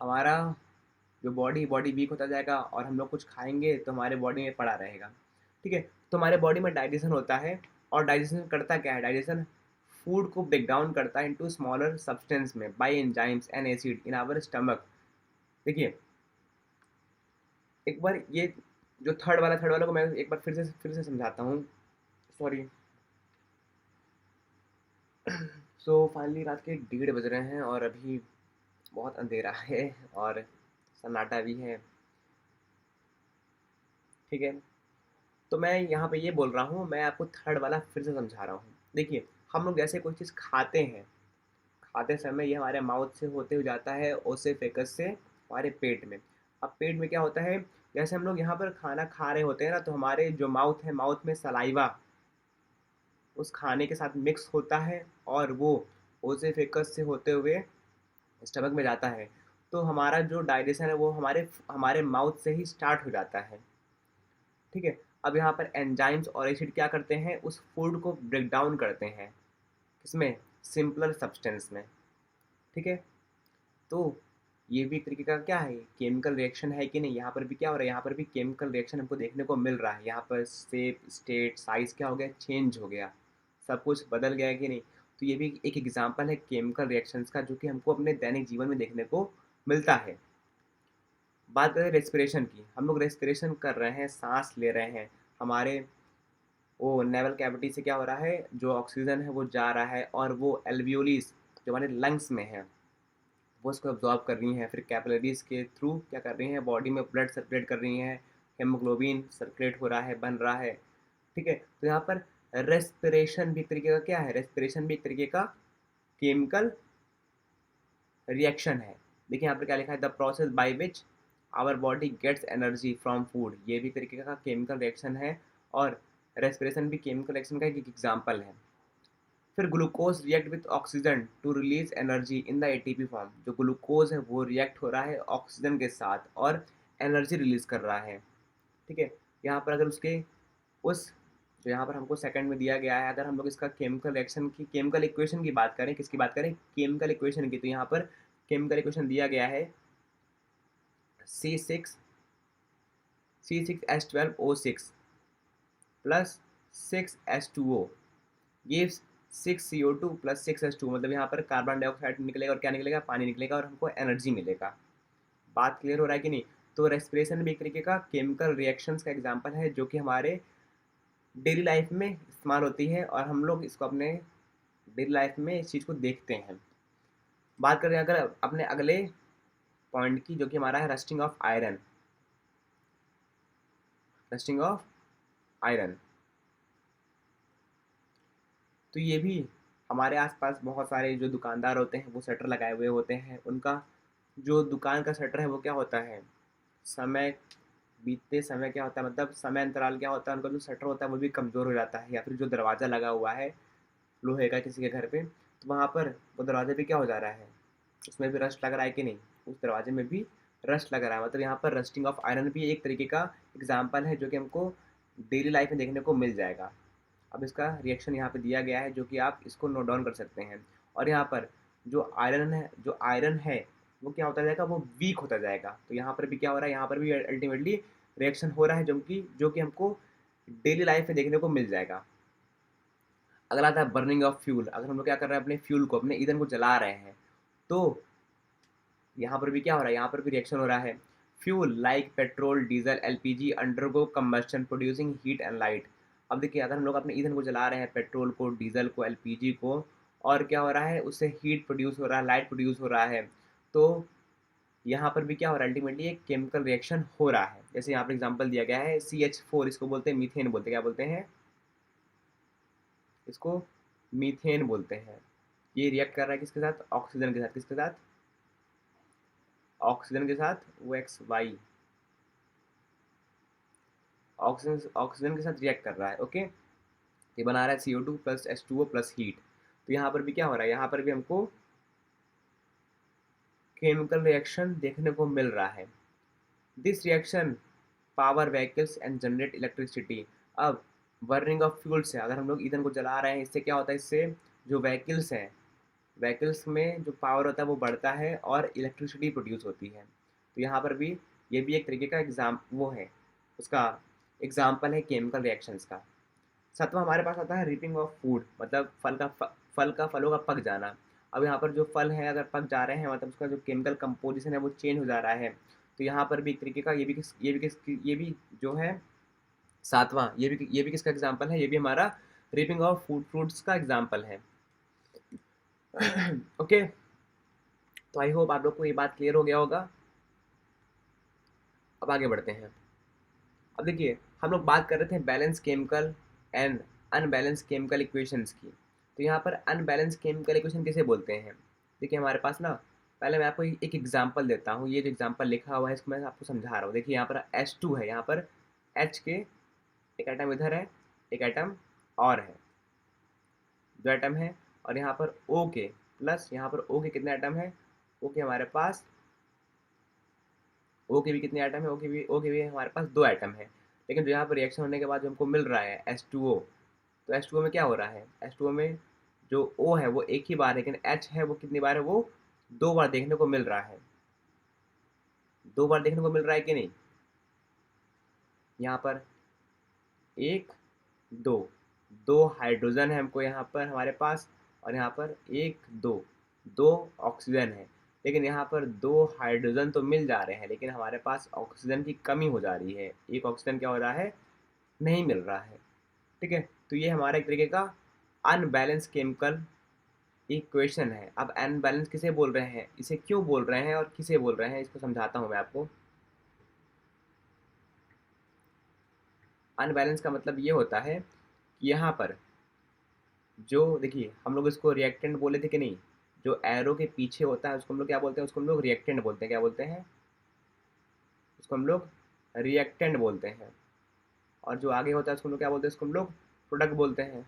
Speaker 1: हमारा जो बॉडी बॉडी वीक होता जाएगा, और हम लोग कुछ खाएंगे तो हमारे बॉडी में पड़ा रहेगा, ठीक है। तो हमारे बॉडी में डाइजेशन होता है, और डाइजेशन करता क्या है, डाइजेशन फूड को ब्रेक डाउन करता है इनटू स्मॉलर सब्सटेंस में by enzymes and acid in our stomach. देखिए एक बार ये जो थर्ड वाला को मैं एक बार फिर से समझाता हूँ, सॉरी। सो फाइनली रात के 1:30 बज रहे हैं, और अभी बहुत अंधेरा है और सन्नाटा भी है, ठीक है। तो मैं यहाँ पे ये बोल रहा हूँ, मैं आपको थर्ड वाला फिर से समझा रहा हूँ। देखिए हम लोग जैसे कोई चीज़ खाते हैं, खाते समय ये हमारे माउथ से होते हुए जाता है ओसेफेकस से हमारे पेट में। अब पेट में क्या होता है, जैसे हम लोग यहाँ पर खाना खा रहे होते हैं ना, तो हमारे जो माउथ है, माउथ में सलाइवा उस खाने के साथ मिक्स होता है, और वो ओसेफेकस से होते हुए स्टमक में जाता है। तो हमारा जो डाइजेशन है वो हमारे हमारे माउथ से ही स्टार्ट हो जाता है, ठीक है। अब यहाँ पर एंजाइम्स और एसिड क्या करते हैं, उस फूड को ब्रेक डाउन करते हैं, किसमें, सिंपलर सब्सटेंस में, ठीक है। तो ये भी एक तरीके का क्या है, केमिकल रिएक्शन है कि नहीं। यहाँ पर भी क्या हो रहा है, यहाँ पर भी केमिकल रिएक्शन हमको देखने को मिल रहा है। यहाँ पर शेप स्टेट साइज क्या हो गया, चेंज हो गया, सब कुछ बदल गया है कि नहीं। तो ये भी एक एग्जाम्पल है केमिकल रिएक्शंस का, जो कि हमको अपने दैनिक जीवन में देखने को मिलता है। बात करें रेस्पिरेशन की, हम लोग रेस्पिरेशन कर रहे हैं, सांस ले रहे हैं, हमारे वो नेवल कैविटी से क्या हो रहा है, जो ऑक्सीजन है वो जा रहा है, और वो एल्वियोलिस जो हमारे लंग्स में है वो उसको अब्जॉर्ब कर रही हैं, फिर कैपिलरीज के थ्रू क्या कर रही हैं, बॉडी में ब्लड सर्कुलेट कर रही हैं, हेमोग्लोबिन सर्कुलेट हो रहा है, बन रहा है, ठीक है। तो यहाँ पर रेस्पिरेशन भी एक तरीके का क्या है, रेस्पिरेशन भी एक तरीके का केमिकल रिएक्शन है। देखिए यहाँ पर क्या लिखा है, the process by which our body gets energy from food, ये भी तरीके का केमिकल रिएक्शन है। और रेस्पिरेशन भी केमिकल रिएक्शन का एक एग्जाम्पल है। फिर glucose react with oxygen to release energy in the ATP form, जो ग्लूकोज है वो रिएक्ट हो रहा है ऑक्सीजन के साथ और एनर्जी रिलीज कर रहा है। ठीक है, यहाँ पर अगर उसके उस जो यहाँ पर हमको सेकंड में दिया गया है, अगर हम लोग इसका केमिकल रिएक्शन की केमिकल इक्वेशन की बात करें, किसकी बात करें, केमिकल इक्वेशन की, तो यहाँ पर केमिकल इक्वेशन दिया गया है C6H12O6 plus 6H2O gives 6CO2 plus 6H2, मतलब यहाँ पर कार्बन डाइऑक्साइड निकलेगा और क्या निकलेगा, पानी निकलेगा और हमको एनर्जी मिलेगा। बात क्लियर हो रहा है कि नहीं? तो रेस्पिरेशन भी एक तरीके का केमिकल रिएक्शंस का एग्जांपल है जो कि हमारे डेली लाइफ में इस्तेमाल होती है और हम लोग इसको अपने डेली लाइफ में इस चीज़ को देखते हैं। बात करें अगर अपने अगले पॉइंट की, जो कि हमारा है rusting of iron. Rusting of iron, तो ये भी हमारे आसपास बहुत सारे जो दुकानदार होते हैं वो शटर लगाए हुए होते हैं। उनका जो दुकान का शटर है वो क्या होता है, समय बीतते समय क्या होता है, मतलब समय अंतराल क्या होता है, उनका जो शटर होता है वो भी कमज़ोर हो जाता है। या फिर जो दरवाज़ा लगा हुआ है लोहे का किसी के घर पे, तो वहाँ पर वो दरवाजे पे क्या हो जा रहा है, उसमें भी रस्ट लग रहा है कि नहीं, उस दरवाजे में भी रस्ट लग रहा है। मतलब यहाँ पर रस्टिंग ऑफ आयरन भी एक तरीके का एग्जाम्पल है जो कि हमको डेली लाइफ में देखने को मिल जाएगा। अब इसका रिएक्शन यहाँ पे दिया गया है जो कि आप इसको नोट डाउन कर सकते हैं। और यहाँ पर जो आयरन है वो क्या होता जाएगा, वो वीक होता जाएगा। तो यहाँ पर भी क्या हो रहा है, यहाँ पर भी अल्टीमेटली रिएक्शन हो रहा है जो कि हमको डेली लाइफ में देखने को मिल जाएगा। अगला आता है बर्निंग ऑफ फ्यूल। अगर हम लोग क्या कर रहे हैं, अपने फ्यूल को, अपने ईंधन को जला रहे हैं, तो यहाँ पर भी क्या हो रहा है, यहाँ पर भी रिएक्शन हो रहा है। Fuel like petrol, diesel, LPG undergo combustion producing heat and light. अब देखिए अगर हम लोग अपने ईंधन को जला रहे हैं, पेट्रोल को, डीजल को, एलपीजी को, और क्या हो रहा है, उससे हीट प्रोड्यूस हो रहा है, लाइट प्रोड्यूस हो रहा है, तो यहाँ पर भी क्या हो रहा है, अल्टीमेटली एक केमिकल रिएक्शन हो रहा है। जैसे यहाँ पर एग्जाम्पल दिया गया है CH4, इसको बोलते हैं मीथेन, बोलते हैं क्या बोलते हैं, इसको मीथेन बोलते हैं। ये रिएक्ट कर रहा है किसके साथ, ऑक्सीजन के साथ। किसके साथ, ऑक्सीजन के साथ, वो XY ऑक्सीजन के साथ रिएक्ट कर रहा है। ओके, ये बना रहा है CO2 plus H2O plus heat. तो यहाँ पर भी क्या हो रहा है, यहाँ पर भी हमको केमिकल रिएक्शन देखने को मिल रहा है। This reaction power vehicles and generate electricity. अब बर्निंग ऑफ फ्यूल से, अगर हम लोग ईंधन को जला रहे हैं, इससे क्या होता है, इससे जो व्हीकल्स हैं, व्हीकल्स में जो पावर होता है वो बढ़ता है और इलेक्ट्रिसिटी प्रोड्यूस होती है। तो यहाँ पर भी ये भी एक तरीके का वो है, उसका एग्जाम्पल है केमिकल रिएक्शंस का। सातवां हमारे पास आता है रीपिंग ऑफ फूड, मतलब फलों का पक जाना। अब यहाँ पर जो फल है अगर पक जा रहे हैं, मतलब उसका जो केमिकल कंपोजिशन है वो चेंज हो जा रहा है। तो यहाँ पर भी एक तरीके का ये भी जो है सातवां, ये भी किसका एग्जाम्पल है, ये भी हमारा रीपिंग ऑफ फ्रूट्स का एग्जाम्पल है। ओके, तो आई होप आप लोग को ये बात क्लियर हो गया होगा। अब आगे बढ़ते हैं। अब देखिए हम लोग बात कर रहे थे balance chemical and unbalance chemical equations की। तो यहाँ पर अनबैलेंस केमिकल इक्वेशन किसे बोलते हैं, देखिए हमारे पास ना, पहले मैं आपको एक एग्जांपल देता हूँ। ये जो एग्जांपल लिखा हुआ है इसको मैं आपको समझा रहा हूँ। देखिए यहाँ पर H2 है, यहाँ पर H के एक एटम इधर है, एक एटम और है, दो एटम है। और यहाँ पर O के प्लस, यहाँ पर O के कितने एटम है, O के हमारे पास, O के भी कितने एटम है, O के भी हमारे पास दो एटम है। लेकिन जो यहाँ पर रिएक्शन होने के बाद जो हमको मिल रहा है H2O, तो H2O में क्या हो रहा है, H2O में जो O है वो एक ही बार है, लेकिन H है वो कितनी बार है, वो दो बार देखने को मिल रहा है। दो बार देखने को मिल रहा है कि नहीं, यहाँ पर एक, दो, दो हाइड्रोजन है हमको यहाँ पर हमारे पास, और यहाँ पर एक, दो, दो ऑक्सीजन है। लेकिन यहाँ पर दो हाइड्रोजन तो मिल जा रहे हैं, लेकिन हमारे पास ऑक्सीजन की कमी हो जा रही है, एक ऑक्सीजन क्या हो रहा है, नहीं मिल रहा है। ठीक है, तो ये हमारा एक तरीके का अनबैलेंस केमिकल इक्वेशन है। अब अनबैलेंस किसे बोल रहे हैं, इसे क्यों बोल रहे हैं और किसे बोल रहे हैं, इसको समझाता हूँ मैं आपको। अनबैलेंस का मतलब ये होता है कि यहाँ पर जो, देखिए हम लोग इसको रिएक्टेंट बोले थे कि नहीं, जो एरो के पीछे होता है उसको हम लोग क्या बोलते हैं, उसको हम लोग रिएक्टेंट बोलते हैं। क्या बोलते हैं, उसको हम लोग रिएक्टेंट बोलते हैं। और जो आगे होता है उसको हम लोग क्या बोलते हैं, उसको हम लोग प्रोडक्ट बोलते हैं।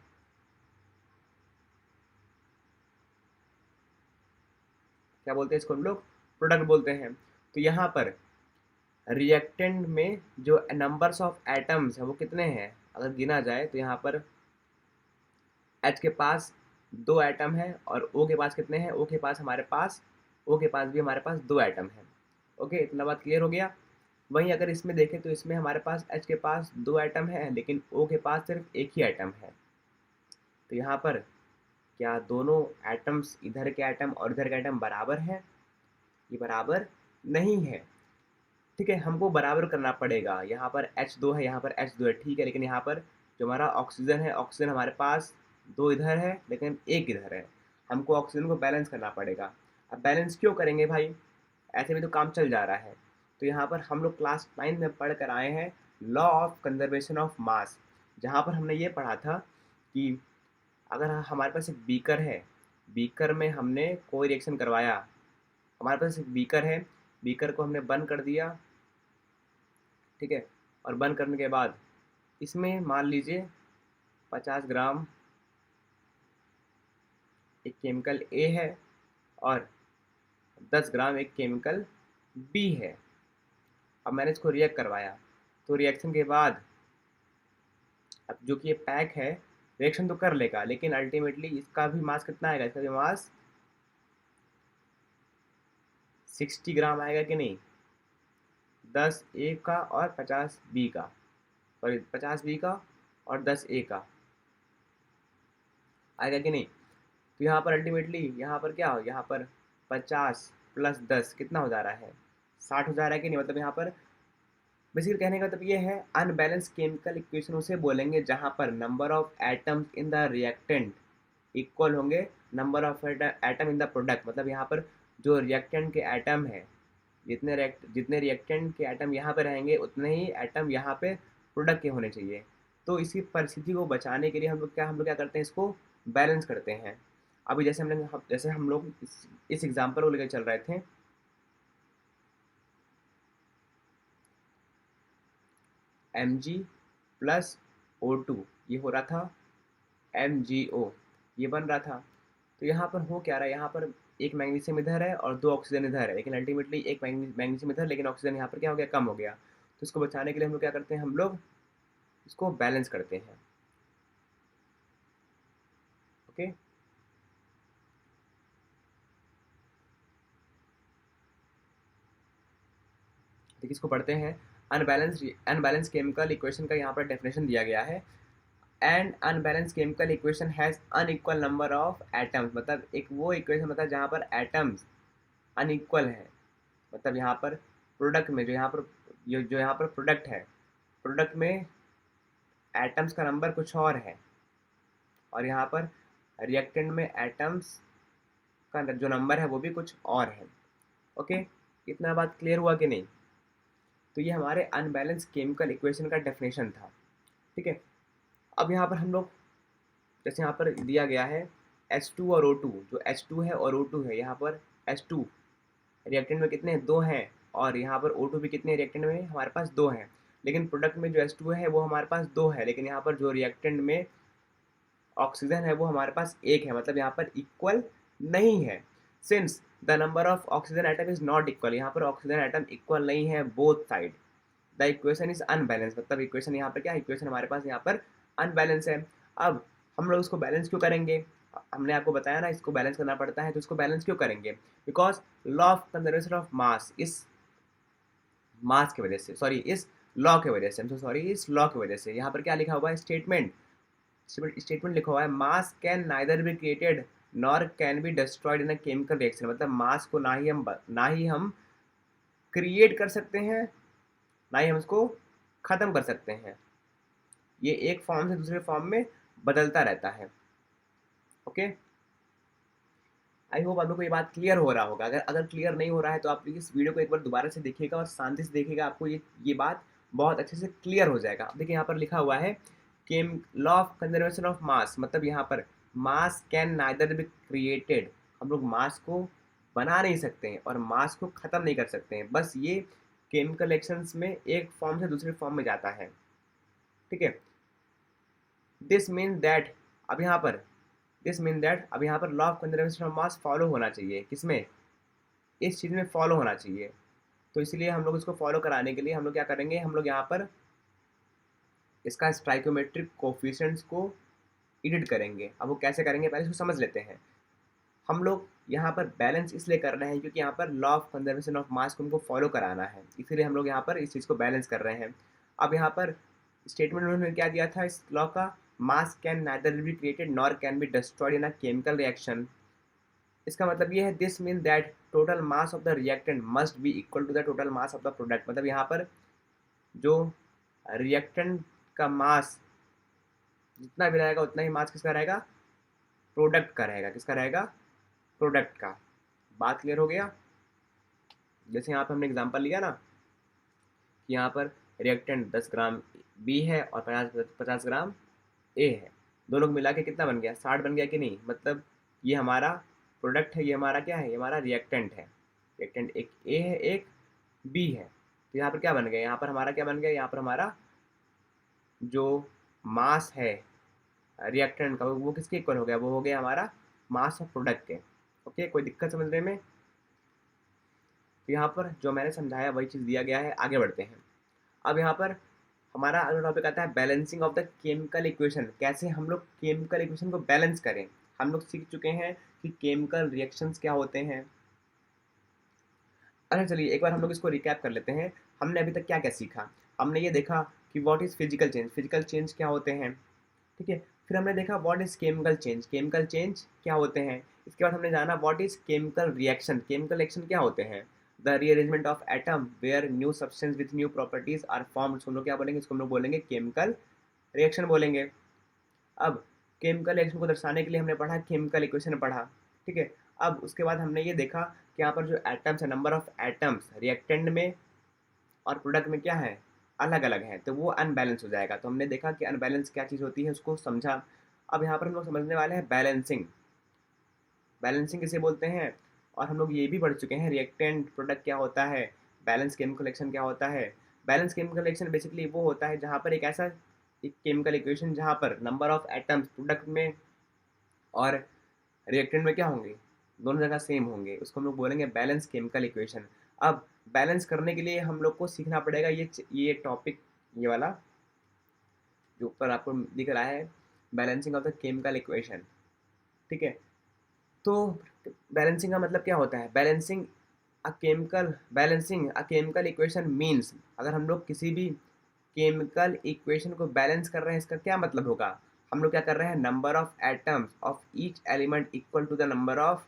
Speaker 1: क्या बोलते हैं, इसको हम लोग प्रोडक्ट बोलते हैं। तो यहाँ पर रिएक्टेंट में जो नंबर्स ऑफ एटम्स है वो कितने हैं, अगर गिना जाए तो यहाँ पर H के पास 2 एटम है और O के पास कितने हैं, O के पास हमारे पास O के पास भी हमारे पास 2 एटम है। ओके, इतना बात क्लियर हो गया। वहीं अगर इसमें देखें तो इसमें हमारे पास H के पास 2 एटम है लेकिन O के पास सिर्फ एक ही एटम है। तो यहाँ पर क्या दोनों एटम्स, इधर के एटम और इधर के एटम बराबर हैं? ये बराबर नहीं है। ठीक है, हमको बराबर करना पड़ेगा। यहाँ पर H2 है, यहाँ पर H2 है, ठीक है, लेकिन यहाँ पर जो हमारा ऑक्सीजन है, ऑक्सीजन हमारे पास 2 इधर है लेकिन 1 इधर है। हमको ऑक्सीजन को बैलेंस करना पड़ेगा। अब बैलेंस क्यों करेंगे भाई, ऐसे भी तो काम चल जा रहा है। तो यहाँ पर हम लोग क्लास 9 में पढ़ कर आए हैं लॉ ऑफ कंजर्वेशन ऑफ मास, जहाँ पर हमने ये पढ़ा था कि अगर हमारे पास एक बीकर है, बीकर में हमने कोई रिएक्शन करवाया, हमारे पास एक बीकर है, बीकर को हमने बंद कर दिया, ठीक है, और बंद करने के बाद इसमें मान लीजिए 50 ग्राम एक केमिकल ए है और 10 ग्राम एक केमिकल बी है। अब मैंने इसको रिएक्ट करवाया, तो रिएक्शन के बाद अब जो कि ये पैक है रिएक्शन तो कर लेगा, लेकिन अल्टीमेटली इसका भी मास कितना आएगा, इसका भी मास 60 ग्राम आएगा कि नहीं, 10 ए का और 50 बी का, सॉरी 50 बी का और 10 ए का आएगा कि नहीं। तो यहाँ पर अल्टीमेटली यहाँ पर क्या हो, यहाँ पर 50 प्लस 10 कितना हो जा रहा है, 60 हो जा रहा है कि नहीं। मतलब यहाँ पर बेसिकली कहने का मतलब ये है, अनबैलेंस केमिकल इक्वेशन उसे बोलेंगे जहाँ पर number of atoms in the reactant equal होंगे number of atom in the product. मतलब यहाँ पर जो रिएक्टेंट के एटम है, जितने रिएक्टेंट के एटम यहाँ पे रहेंगे उतने ही एटम यहाँ पे प्रोडक्ट के होने चाहिए। तो इसी परिस्थिति को बचाने के लिए हम लोग क्या करते हैं, इसको बैलेंस करते हैं। अभी जैसे हम लोग इस एग्जाम्पल को लेकर चल रहे थे, Mg प्लस O2 ये हो रहा था MgO, ये बन रहा था। तो यहाँ पर हो क्या रहा है, यहाँ पर एक मैग्नीशियम इधर है और 2 ऑक्सीजन इधर है, लेकिन अल्टीमेटली एक मैग्नीशियम इधर, लेकिन ऑक्सीजन यहाँ पर क्या हो गया, कम हो गया। तो इसको बचाने के लिए हम लोग क्या करते हैं, हम लोग इसको बैलेंस करते हैं। ओके, देखिए इसको पढ़ते हैं। अनबैलेंस केमिकल इक्वेशन का यहाँ पर डेफिनेशन दिया गया है। And unbalance chemical equation has unequal number of atoms. मतलब एक वो इक्वेशन मतलब जहाँ पर एटम्स अनइक्वल है। मतलब यहाँ पर प्रोडक्ट में जो यहाँ पर प्रोडक्ट है, प्रोडक्ट में एटम्स का नंबर कुछ और है और यहाँ पर रिएक्टेंट में एटम्स का जो नंबर है वो भी कुछ और है। ओके, इतना बात क्लियर हुआ कि नहीं। तो ये हमारे अनबैलेंस केमिकल इक्वेशन का डेफिनेशन था। ठीक है, अब यहाँ पर हम लोग जैसे यहाँ पर दिया गया है H2 और O2, जो H2 है और O2 है, यहाँ पर H2 रिएक्टेंट में कितने, 2 हैं, और यहाँ पर O2 भी कितने रिएक्टेंट में हमारे पास 2 हैं। लेकिन प्रोडक्ट में जो H2 है वो हमारे पास 2 है, लेकिन यहाँ पर जो रिएक्टेंट में ऑक्सीजन है वो हमारे पास 1 है। मतलब यहाँ पर इक्वल नहीं है। Since the number of oxygen atom is not equal, यहाँ पर ऑक्सीजन एटम इक्वल नहीं है both side, the equation is unbalance. मतलब इक्वेशन यहाँ पर क्या, इक्वेशन हमारे पास यहाँ पर अनबैलेंस है। अब हम लोग इसको बैलेंस क्यों करेंगे, हमने आपको बताया ना इसको बैलेंस करना पड़ता है। तो इसको बैलेंस क्यों करेंगे, because law of conservation of मास, इस मास की वजह से, सॉरी इस लॉ की वजह से, इस लॉ की वजह से यहाँ पर क्या लिखा हुआ है, स्टेटमेंट लिखा हुआ है, मास can neither be created nor can be destroyed in a chemical reaction. मतलब मास को ना ही हम क्रिएट कर सकते हैं, ना ही हम उसको ख़त्म कर सकते हैं। ये एक फॉर्म से दूसरे फॉर्म में बदलता रहता है। ओके, आई होप आप लोग को ये बात क्लियर हो रहा होगा। अगर क्लियर नहीं हो रहा है तो आप इस वीडियो को एक बार दोबारा से देखिएगा और शांति से देखिएगा, आपको ये बात बहुत अच्छे से क्लियर हो जाएगा। देखिए यहाँ पर लिखा हुआ है लॉ ऑफ कंजर्वेशन ऑफ मास, मतलब यहाँ पर मास कैन नाइदर बी क्रिएटेड, हम लोग मास को बना नहीं सकते हैं और मास को ख़त्म नहीं कर सकते हैं। बस ये केमिकल रिएक्शंस में एक फॉर्म से दूसरे फॉर्म में जाता है, ठीक है। दिस मीन दैट अब यहाँ पर अब यहाँ पर law of conservation of mass follow होना चाहिए। किसमें? इस चीज़ में फॉलो होना चाहिए। तो इसलिए हम लोग इसको फॉलो कराने के लिए हम लोग क्या करेंगे, हम लोग यहाँ पर इसका स्टाइकोमेट्रिक कोफिशिएंट्स को एडिट करेंगे। अब वो कैसे करेंगे पहले इसको समझ लेते हैं। हम लोग यहाँ पर बैलेंस इसलिए कर रहे हैं क्योंकि यहाँ पर लॉ ऑफ कंजर्वेशन ऑफ मास को हमको फॉलो कराना है, इसीलिए हम लोग यहाँ पर इस चीज़ को बैलेंस कर रहे हैं। अब यहाँ पर स्टेटमेंट उन्होंने क्या दिया था इस लॉ का, mass can neither be created nor can be destroyed in a chemical reaction. इसका मतलब ये है this mean that total mass of the reactant must be equal to the total mass of the product. मतलब यहाँ पर जो reactant का मास जितना भी रहेगा उतना ही मास किसका रहेगा, प्रोडक्ट का रहेगा। किसका रहेगा? प्रोडक्ट का। बात क्लियर हो गया? जैसे यहाँ पर हमने एग्जांपल लिया ना कि यहाँ पर रिएक्टेंट 10 ग्राम बी है और 50 ग्राम ए है, दोनों को मिला के कितना बन गया, 60 बन गया कि नहीं। मतलब ये हमारा प्रोडक्ट है, ये हमारा क्या है, ये हमारा रिएक्टेंट है। रिएक्टेंट एक ए है एक बी है। तो यहाँ पर क्या बन गया, यहाँ पर हमारा क्या बन गया, यहाँ पर हमारा जो मास है रिएक्टेंट का वो किसके इक्वल हो गया, वो हो गया हमारा मास ऑफ प्रोडक्ट के। ओके, कोई दिक्कत समझने में? तो यहाँ पर जो मैंने समझाया वही चीज़ दिया गया है। आगे बढ़ते हैं। अब यहाँ पर हमारा अगला टॉपिक आता है balancing of the chemical equation. कैसे हम लोग केमिकल इक्वेशन को बैलेंस करें। हम लोग सीख चुके हैं कि केमिकल रिएक्शंस क्या होते हैं। अच्छा चलिए एक बार हम लोग इसको रिकैप कर लेते हैं। हमने अभी तक क्या क्या सीखा। हमने ये देखा कि what is physical change, physical change क्या होते हैं, ठीक है। फिर हमने देखा what is chemical change, chemical change क्या होते हैं। इसके बाद हमने जाना what is chemical reaction, chemical reaction क्या होते हैं। The rearrangement of atom where new substance with new properties are formed. हम लोग क्या बोलेंगे, इसको हम लोग बोलेंगे केमिकल रिएक्शन बोलेंगे। अब केमिकल रिएक्शन को दर्शाने के लिए हमने पढ़ा केमिकल इक्वेशन पढ़ा, ठीक है। अब उसके बाद हमने ये देखा कि यहाँ पर जो एटम्स है, नंबर ऑफ एटम्स रिएक्टेंट में और प्रोडक्ट में क्या है, अलग अलग है, तो वो अनबैलेंस हो जाएगा। तो हमने देखा कि अनबैलेंस क्या चीज़ होती है, उसको समझा। अब यहाँ पर हम लोग समझने वाले हैं बैलेंसिंग। बैलेंसिंग किसे बोलते हैं, और हम लोग ये भी पढ़ चुके हैं रिएक्टेंट प्रोडक्ट क्या होता है, बैलेंस केमिकल रिएक्शन क्या होता है। बैलेंस केमिकल रिएक्शन बेसिकली वो होता है जहाँ पर एक ऐसा एक केमिकल इक्वेशन जहाँ पर नंबर ऑफ एटम्स प्रोडक्ट में और रिएक्टेंट में क्या होंगे, दोनों जगह सेम होंगे, उसको हम लोग बोलेंगे बैलेंस केमिकल इक्वेशन। अब बैलेंस करने के लिए हम लोग को सीखना पड़ेगा ये टॉपिक, ये वाला जो ऊपर आपको दिख रहा है, balancing of the chemical equation, ठीक है। तो बैलेंसिंग का मतलब क्या होता है, balancing a chemical equation means, अगर हम लोग किसी भी केमिकल इक्वेशन को बैलेंस कर रहे हैं इसका क्या मतलब होगा, हम लोग क्या कर रहे हैं, number of atoms of each element equal to the number of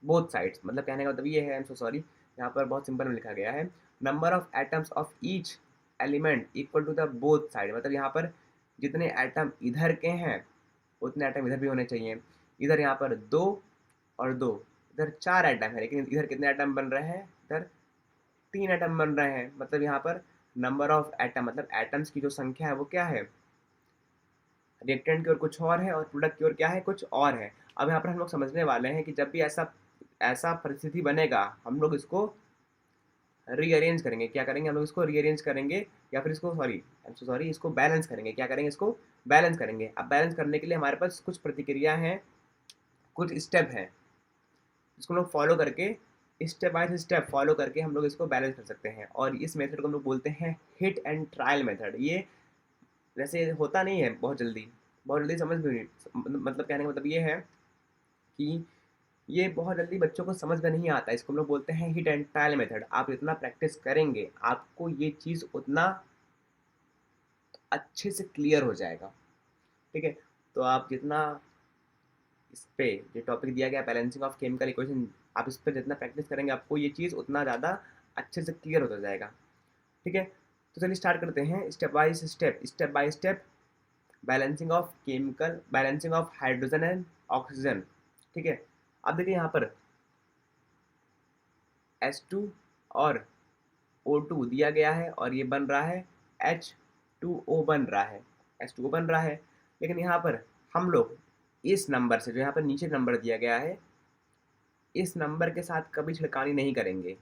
Speaker 1: both sides. मतलब कहने का मतलब ये है, आई एम सो सॉरी, यहाँ पर बहुत सिंपल में लिखा गया है, number of atoms of each element equal to the both side. मतलब यहाँ पर जितने एटम इधर के हैं उतने एटम इधर भी होने चाहिए। इधर यहाँ पर 2 और 2, इधर 4 एटम है, लेकिन इधर कितने एटम बन रहे हैं, इधर 3 एटम बन रहे हैं। मतलब यहाँ पर नंबर ऑफ एटम मतलब एटम्स की जो संख्या है वो क्या है, रिएक्टेंट की ओर कुछ और है और प्रोडक्ट की ओर क्या है, कुछ और है। अब यहाँ पर हम लोग समझने वाले हैं कि जब भी ऐसा ऐसा परिस्थिति बनेगा हम लोग इसको रीअरेंज करेंगे। क्या करेंगे, हम लोग इसको रीअरेंज करेंगे या फिर इसको सॉरी इसको बैलेंस करेंगे। क्या करेंगे, इसको बैलेंस करेंगे। अब बैलेंस करने के लिए हमारे पास कुछ प्रतिक्रिया हैं, कुछ स्टेप हैं, इसको हम लोग फॉलो करके स्टेप बाय स्टेप फॉलो करके हम लोग इसको बैलेंस कर सकते हैं। और इस मेथड को हम लोग बोलते हैं हिट एंड ट्रायल मेथड। ये वैसे होता नहीं है बहुत जल्दी समझ भी नहीं, मतलब कहने का मतलब ये है कि ये बहुत जल्दी बच्चों को समझ में नहीं आता। इसको हम लोग बोलते हैं हिट एंड ट्रायल मेथड। आप जितना प्रैक्टिस करेंगे आपको ये चीज़ उतना अच्छे से क्लियर हो जाएगा, ठीक है। तो आप जितना इस पे जो टॉपिक दिया गया बैलेंसिंग ऑफ केमिकल इक्वेशन, आप इस पर जितना प्रैक्टिस करेंगे आपको ये चीज़ उतना ज़्यादा अच्छे से क्लियर होता जाएगा, ठीक है। तो चलिए स्टार्ट करते हैं step by step balancing of hydrogen and oxygen, ठीक है। अब देखिए यहाँ पर H2 और O2 दिया गया है और ये बन रहा है H2O बन रहा है, H2O बन रहा है। लेकिन यहाँ पर हम लोग इस नंबर से, जो यहाँ पर नीचे नंबर दिया गया है, इस नंबर के साथ कभी छिड़कानी नहीं करेंगे,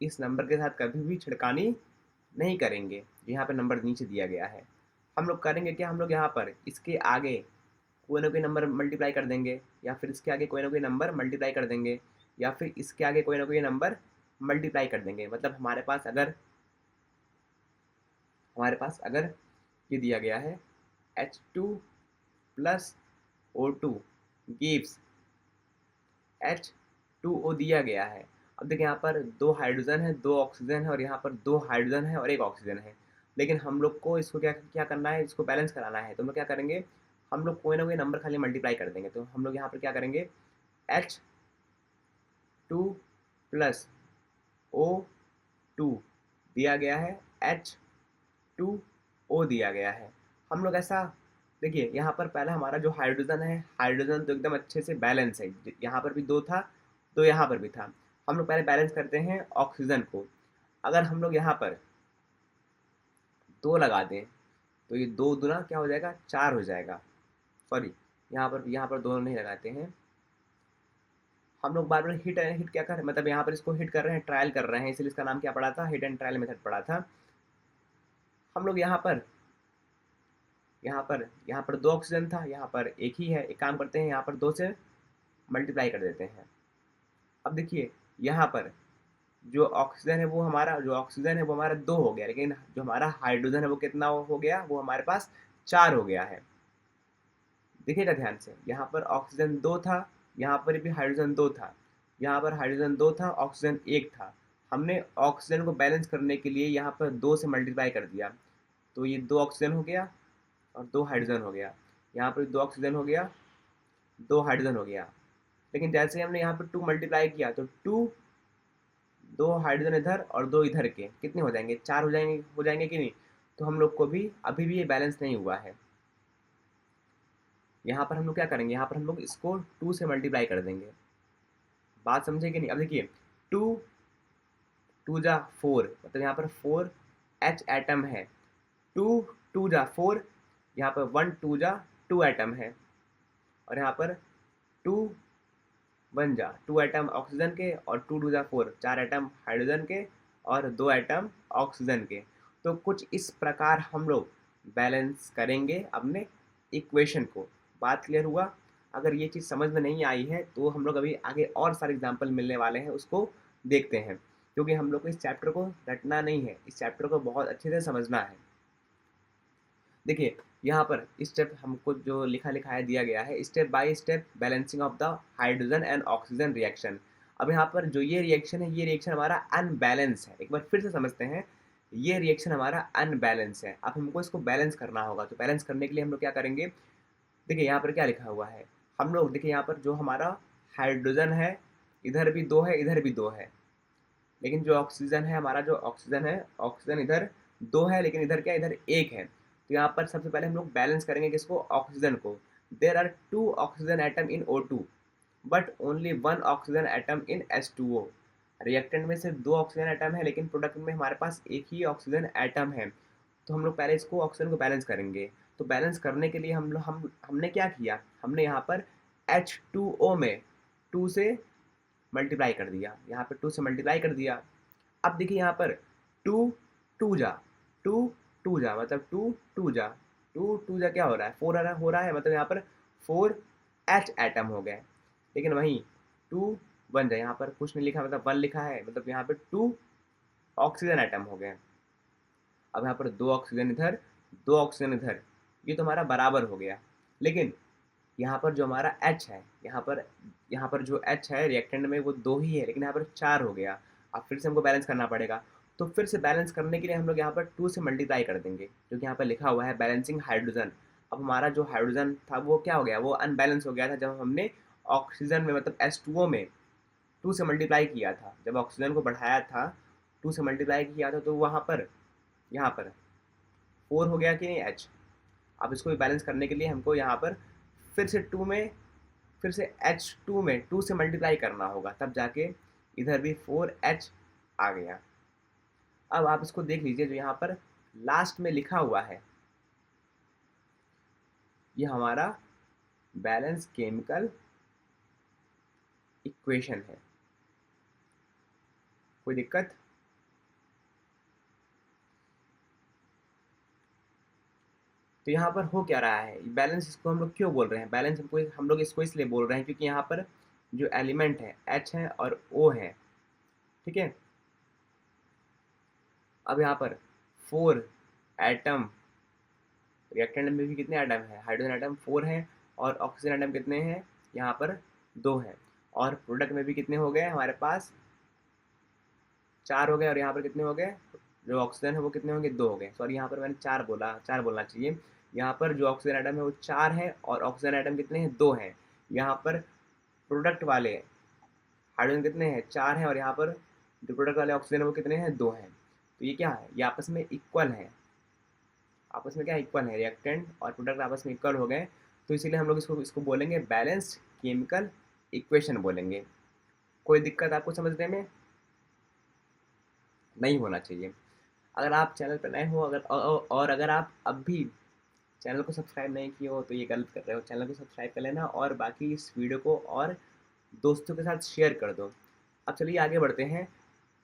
Speaker 1: इस नंबर के साथ कभी भी छिड़कानी नहीं करेंगे। यहाँ पे नंबर नीचे दिया गया है। हम लोग करेंगे क्या, हम लोग यहाँ पर इसके आगे कोई ना कोई नंबर मल्टीप्लाई कर देंगे, या फिर इसके आगे कोई ना कोई नंबर मल्टीप्लाई कर देंगे, या फिर इसके आगे कोई ना कोई नंबर मल्टीप्लाई कर देंगे। मतलब हमारे पास अगर ये दिया गया है H2 plus O2 gives H2O दिया गया है। अब देखिए यहाँ पर 2 हाइड्रोजन है, 2 ऑक्सीजन है, और यहाँ पर 2 हाइड्रोजन है और 1 ऑक्सीजन है। लेकिन हम लोग को इसको क्या क्या करना है, इसको बैलेंस कराना है। तो हम लोग क्या करेंगे, हम लोग कोई ना कोई नंबर खाली मल्टीप्लाई कर देंगे। तो हम लोग यहाँ पर क्या करेंगे, H2 प्लस O2 दिया गया है, H2O दिया गया है। हम लोग ऐसा देखिए, यहाँ पर पहला हमारा जो हाइड्रोजन है, हाइड्रोजन तो एकदम अच्छे से बैलेंस है। यहाँ पर भी 2 था, तो यहाँ पर भी था। हम लोग पहले बैलेंस करते हैं ऑक्सीजन को। अगर हम लोग यहाँ पर 2 लगा दें तो ये 2 दूना क्या हो जाएगा, 4 हो जाएगा। सॉरी, यहाँ पर 2 नहीं लगाते हैं। हम लोग बार बार हिट हिट क्या कर रहे हैं, मतलब यहाँ पर इसको हिट कर रहे हैं, ट्रायल कर रहे हैं, इसलिए इसका नाम क्या पड़ा था, हिट एंड ट्रायल मेथड पड़ा था। हम लोग यहाँ पर 2 ऑक्सीजन था, यहाँ पर एक ही है। एक काम करते हैं, यहाँ पर 2 से मल्टीप्लाई कर देते हैं। अब देखिए यहाँ पर जो ऑक्सीजन है वो हमारा 2 हो गया, लेकिन जो हमारा हाइड्रोजन है वो कितना हो गया, वो हमारे पास 4 हो गया है। देखिएगा ध्यान से, यहाँ पर ऑक्सीजन 2 था, यहाँ पर भी हाइड्रोजन 2 था, यहाँ पर हाइड्रोजन 2 था, ऑक्सीजन 1 था। हमने ऑक्सीजन को बैलेंस करने के लिए यहाँ पर 2 से मल्टीप्लाई कर दिया, तो ये 2 ऑक्सीजन हो गया और 2 हाइड्रोजन हो गया। यहाँ पर 2 ऑक्सीजन हो गया, 2 हाइड्रोजन हो गया। लेकिन जैसे हमने यहाँ पर 2 मल्टीप्लाई किया तो 2 हाइड्रोजन इधर और 2 इधर के कितने हो जाएंगे, 4 हो जाएंगे कि नहीं। तो हम लोग को भी अभी भी ये बैलेंस नहीं हुआ है। यहाँ पर हम लोग क्या करेंगे, यहाँ पर हम लोग इसको 2 से मल्टीप्लाई कर देंगे। बात समझे कि नहीं। अब देखिए 2 2 जा 4, मतलब यहाँ पर 4 H एटम है। 2 2 जा 4, यहाँ पर 1 2 जा 2 एटम है, और यहाँ पर 2 1 जा 2 एटम ऑक्सीजन के, और 2 2 जा 4 4 एटम हाइड्रोजन के, और 2 एटम ऑक्सीजन के। तो कुछ इस प्रकार हम लोग बैलेंस करेंगे अपने इक्वेशन को। बात क्लियर हुआ। अगर ये चीज़ समझ में नहीं आई है तो हम लोग अभी आगे और सारे एग्जाम्पल मिलने वाले हैं, उसको देखते हैं, क्योंकि हम लोग को इस चैप्टर को रटना नहीं है, इस चैप्टर को बहुत अच्छे से समझना है। देखिए यहाँ पर स्टेप हमको जो लिखा दिया गया है, step by step balancing of the hydrogen and oxygen reaction. अब यहाँ पर जो ये रिएक्शन है, ये रिएक्शन हमारा अनबैलेंस है। एक बार फिर से समझते हैं, ये रिएक्शन हमारा अनबैलेंस है। अब हमको इसको बैलेंस करना होगा। तो बैलेंस करने के लिए हम लोग क्या करेंगे, देखिए यहाँ पर क्या लिखा हुआ है। हम लोग देखिए यहाँ पर जो हमारा हाइड्रोजन है, इधर भी 2 है, इधर भी 2 है, लेकिन जो ऑक्सीजन है, हमारा जो ऑक्सीजन है, ऑक्सीजन इधर 2 है, लेकिन इधर क्या, इधर 1 है। तो यहाँ पर सबसे पहले हम लोग बैलेंस करेंगे किसको, ऑक्सीजन को। There are 2 oxygen atom in O2 but only 1 oxygen atom in H2O। Reactant में सिर्फ 2 ऑक्सीजन एटम है, लेकिन प्रोडक्ट में हमारे पास एक ही ऑक्सीजन एटम है। तो हम लोग पहले इसको ऑक्सीजन को बैलेंस करेंगे। तो बैलेंस करने के लिए हमने क्या किया, हमने यहाँ पर H2O में 2 से मल्टीप्लाई कर दिया, यहाँ पर 2 से मल्टीप्लाई कर दिया। अब देखिए यहाँ पर 2 2 जा 2 2 जा, मतलब 2 2 जा 2 2 जा क्या हो रहा है, 4 हो रहा है, मतलब यहाँ पर 4 H एटम हो गए। लेकिन वहीं 2 1 जा, यहाँ पर कुछ नहीं लिखा, मतलब 1 लिखा है, मतलब यहाँ पर 2 ऑक्सीजन एटम हो गए। अब यहाँ पर 2 ऑक्सीजन इधर, 2 ऑक्सीजन इधर, ये तो हमारा बराबर हो गया। लेकिन यहाँ पर जो हमारा H है, यहाँ पर जो H है रिएक्टेंट में, वो 2 ही है, लेकिन यहाँ पर 4 हो गया। अब फिर से हमको बैलेंस करना पड़ेगा। तो फिर से बैलेंस करने के लिए हम लोग यहाँ पर 2 से मल्टीप्लाई कर देंगे, जो कि यहाँ पर लिखा हुआ है बैलेंसिंग हाइड्रोजन। अब हमारा जो हाइड्रोजन था वो क्या हो गया, वो अनबैलेंस हो गया था जब हमने ऑक्सीजन में, मतलब H2O में 2 से मल्टीप्लाई किया था। जब ऑक्सीजन को बढ़ाया था, 2 से मल्टीप्लाई किया था, तो वहाँ पर यहाँ पर 4 हो गया कि नहीं H। अब इसको भी बैलेंस करने के लिए हमको यहाँ पर फिर से 2 में, फिर से H2 में 2 से मल्टीप्लाई करना होगा, तब जाके इधर भी 4H आ गया। अब आप इसको देख लीजिए, जो यहाँ पर लास्ट में लिखा हुआ है, ये हमारा बैलेंस केमिकल इक्वेशन है। कोई दिक्कत? तो यहाँ पर हो क्या रहा है, बैलेंस इसको हम लोग क्यों बोल रहे हैं, बैलेंस हम लोग इसको इसलिए बोल रहे हैं क्योंकि यहाँ पर जो एलिमेंट है H है और O है, ठीक है। अब यहाँ पर 4 एटम, रिएक्टेंट में भी कितने एटम है, हाइड्रोजन एटम 4 है और ऑक्सीजन एटम कितने हैं, यहाँ पर 2 है। और प्रोडक्ट में भी कितने हो गए हमारे पास, 4 हो गए। और यहाँ पर कितने हो गए, जो ऑक्सीजन है वो कितने होंगे, 2 हो गए। सॉरी, यहाँ पर मैंने 4 बोला, 4 बोलना चाहिए। यहाँ पर जो ऑक्सीजन एटम है वो 4 है और ऑक्सीजन एटम कितने हैं, 2 हैं। यहाँ पर प्रोडक्ट वाले हाइड्रोजन कितने हैं, 4 हैं और यहाँ पर जो प्रोडक्ट वाले ऑक्सीजन है वो कितने हैं, 2 हैं। तो ये क्या है, ये आपस में इक्वल है, आपस में क्या इक्वल है, रिएक्टेंट और प्रोडक्ट आपस में इक्वल हो गए। तो इसीलिए हम लोग इसको इसको बोलेंगे बैलेंस्ड केमिकल इक्वेशन बोलेंगे। कोई दिक्कत आपको समझने में नहीं होना चाहिए। अगर आप चैनल पर नए हो, और अगर आप अब भी चैनल को सब्सक्राइब नहीं किए हो तो ये गलत कर रहे हो, चैनल को सब्सक्राइब कर लेना और बाकी इस वीडियो को और दोस्तों के साथ शेयर कर दो। अब चलिए आगे बढ़ते हैं।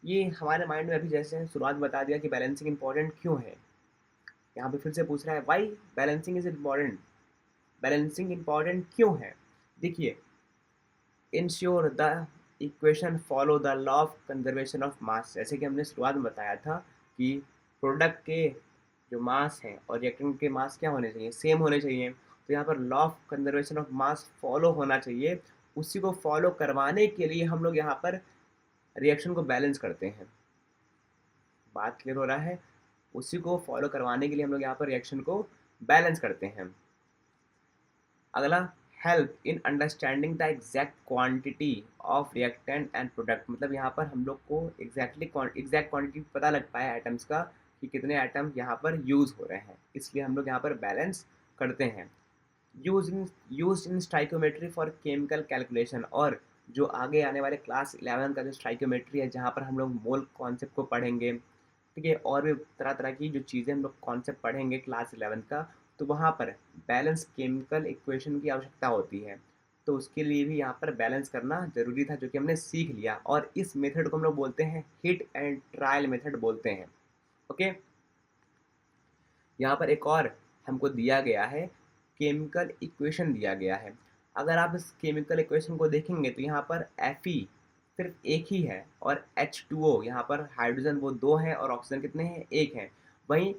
Speaker 1: ये हमारे माइंड में अभी जैसे शुरुआत बता दिया कि बैलेंसिंग इंपॉर्टेंट क्यों है, यहाँ पे फिर से पूछ रहा है why balancing is important, balancing important क्यों है। देखिए, ensure the equation follow the law of conservation of mass, जैसे कि हमने शुरुआत में बताया था कि प्रोडक्ट के जो मास हैं और रिएक्टेंट के मास क्या होने चाहिए, सेम होने चाहिए। तो यहाँ पर law of conservation of mass follow होना चाहिए। उसी को फॉलो करवाने के लिए हम लोग यहाँ पर रिएक्शन को बैलेंस करते हैं। बात क्लियर हो रहा है, उसी को फॉलो करवाने के लिए हम लोग यहाँ पर रिएक्शन को बैलेंस करते हैं। अगला, help in understanding the exact quantity of reactant and product, मतलब यहाँ पर हम लोग को एग्जैक्ट क्वांटिटी पता लग पाए एटम्स का कि कितने एटम यहाँ पर यूज़ हो रहे हैं, इसलिए हम लोग यहाँ पर बैलेंस करते हैं। Use in stoichiometry for chemical calculation, और जो आगे आने वाले क्लास 11 का जो स्टाइकोमेट्री है जहाँ पर हम लोग मोल कॉन्सेप्ट को पढ़ेंगे, ठीक है, और भी तरह तरह की जो चीज़ें हम लोग कॉन्सेप्ट पढ़ेंगे क्लास 11 का, तो वहाँ पर बैलेंस केमिकल इक्वेशन की आवश्यकता होती है। तो उसके लिए भी यहाँ पर बैलेंस करना ज़रूरी था, जो कि हमने सीख लिया। और इस मेथड को हम लोग बोलते हैं हिट एंड ट्रायल मेथड बोलते हैं। ओके, यहाँ पर एक और हमको दिया गया है, केमिकल इक्वेशन दिया गया है। अगर आप इस केमिकल इक्वेशन को देखेंगे तो यहाँ पर Fe सिर्फ एक ही है और H2O, यहाँ पर हाइड्रोजन वो 2 हैं और ऑक्सीजन कितने हैं, 1 है। वहीं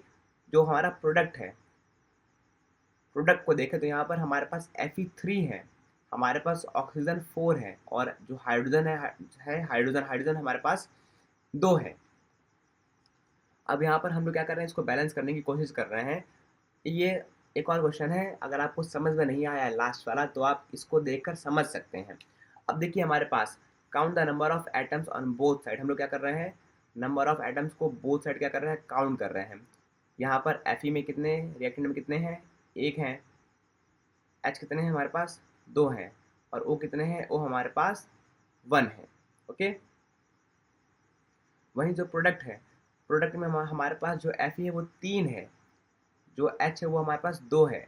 Speaker 1: जो हमारा प्रोडक्ट है, प्रोडक्ट को देखें तो यहाँ पर हमारे पास Fe3 है, हमारे पास ऑक्सीजन 4 है और जो हाइड्रोजन है हाइड्रोजन हमारे पास 2 है। अब यहाँ पर हम लोग क्या कर रहे हैं, इसको बैलेंस करने की कोशिश कर रहे हैं। ये एक और क्वेश्चन है, अगर आपको समझ में नहीं आया है लास्ट वाला तो आप इसको देखकर समझ सकते हैं। अब देखिए हमारे पास count the number of atoms on both side, हम लोग क्या कर रहे हैं, नंबर ऑफ एटम्स को बोथ साइड क्या कर रहे हैं, काउंट कर रहे हैं। यहाँ पर Fe में कितने, रिएक्टेंट में कितने हैं, 1 हैं। H कितने हैं हमारे पास, 2 हैं। और O कितने हैं, O हमारे पास 1 है। ओके, वहीं जो प्रोडक्ट है, प्रोडक्ट में हमारे पास जो Fe है वो 3 है, जो H है वो हमारे पास 2 है।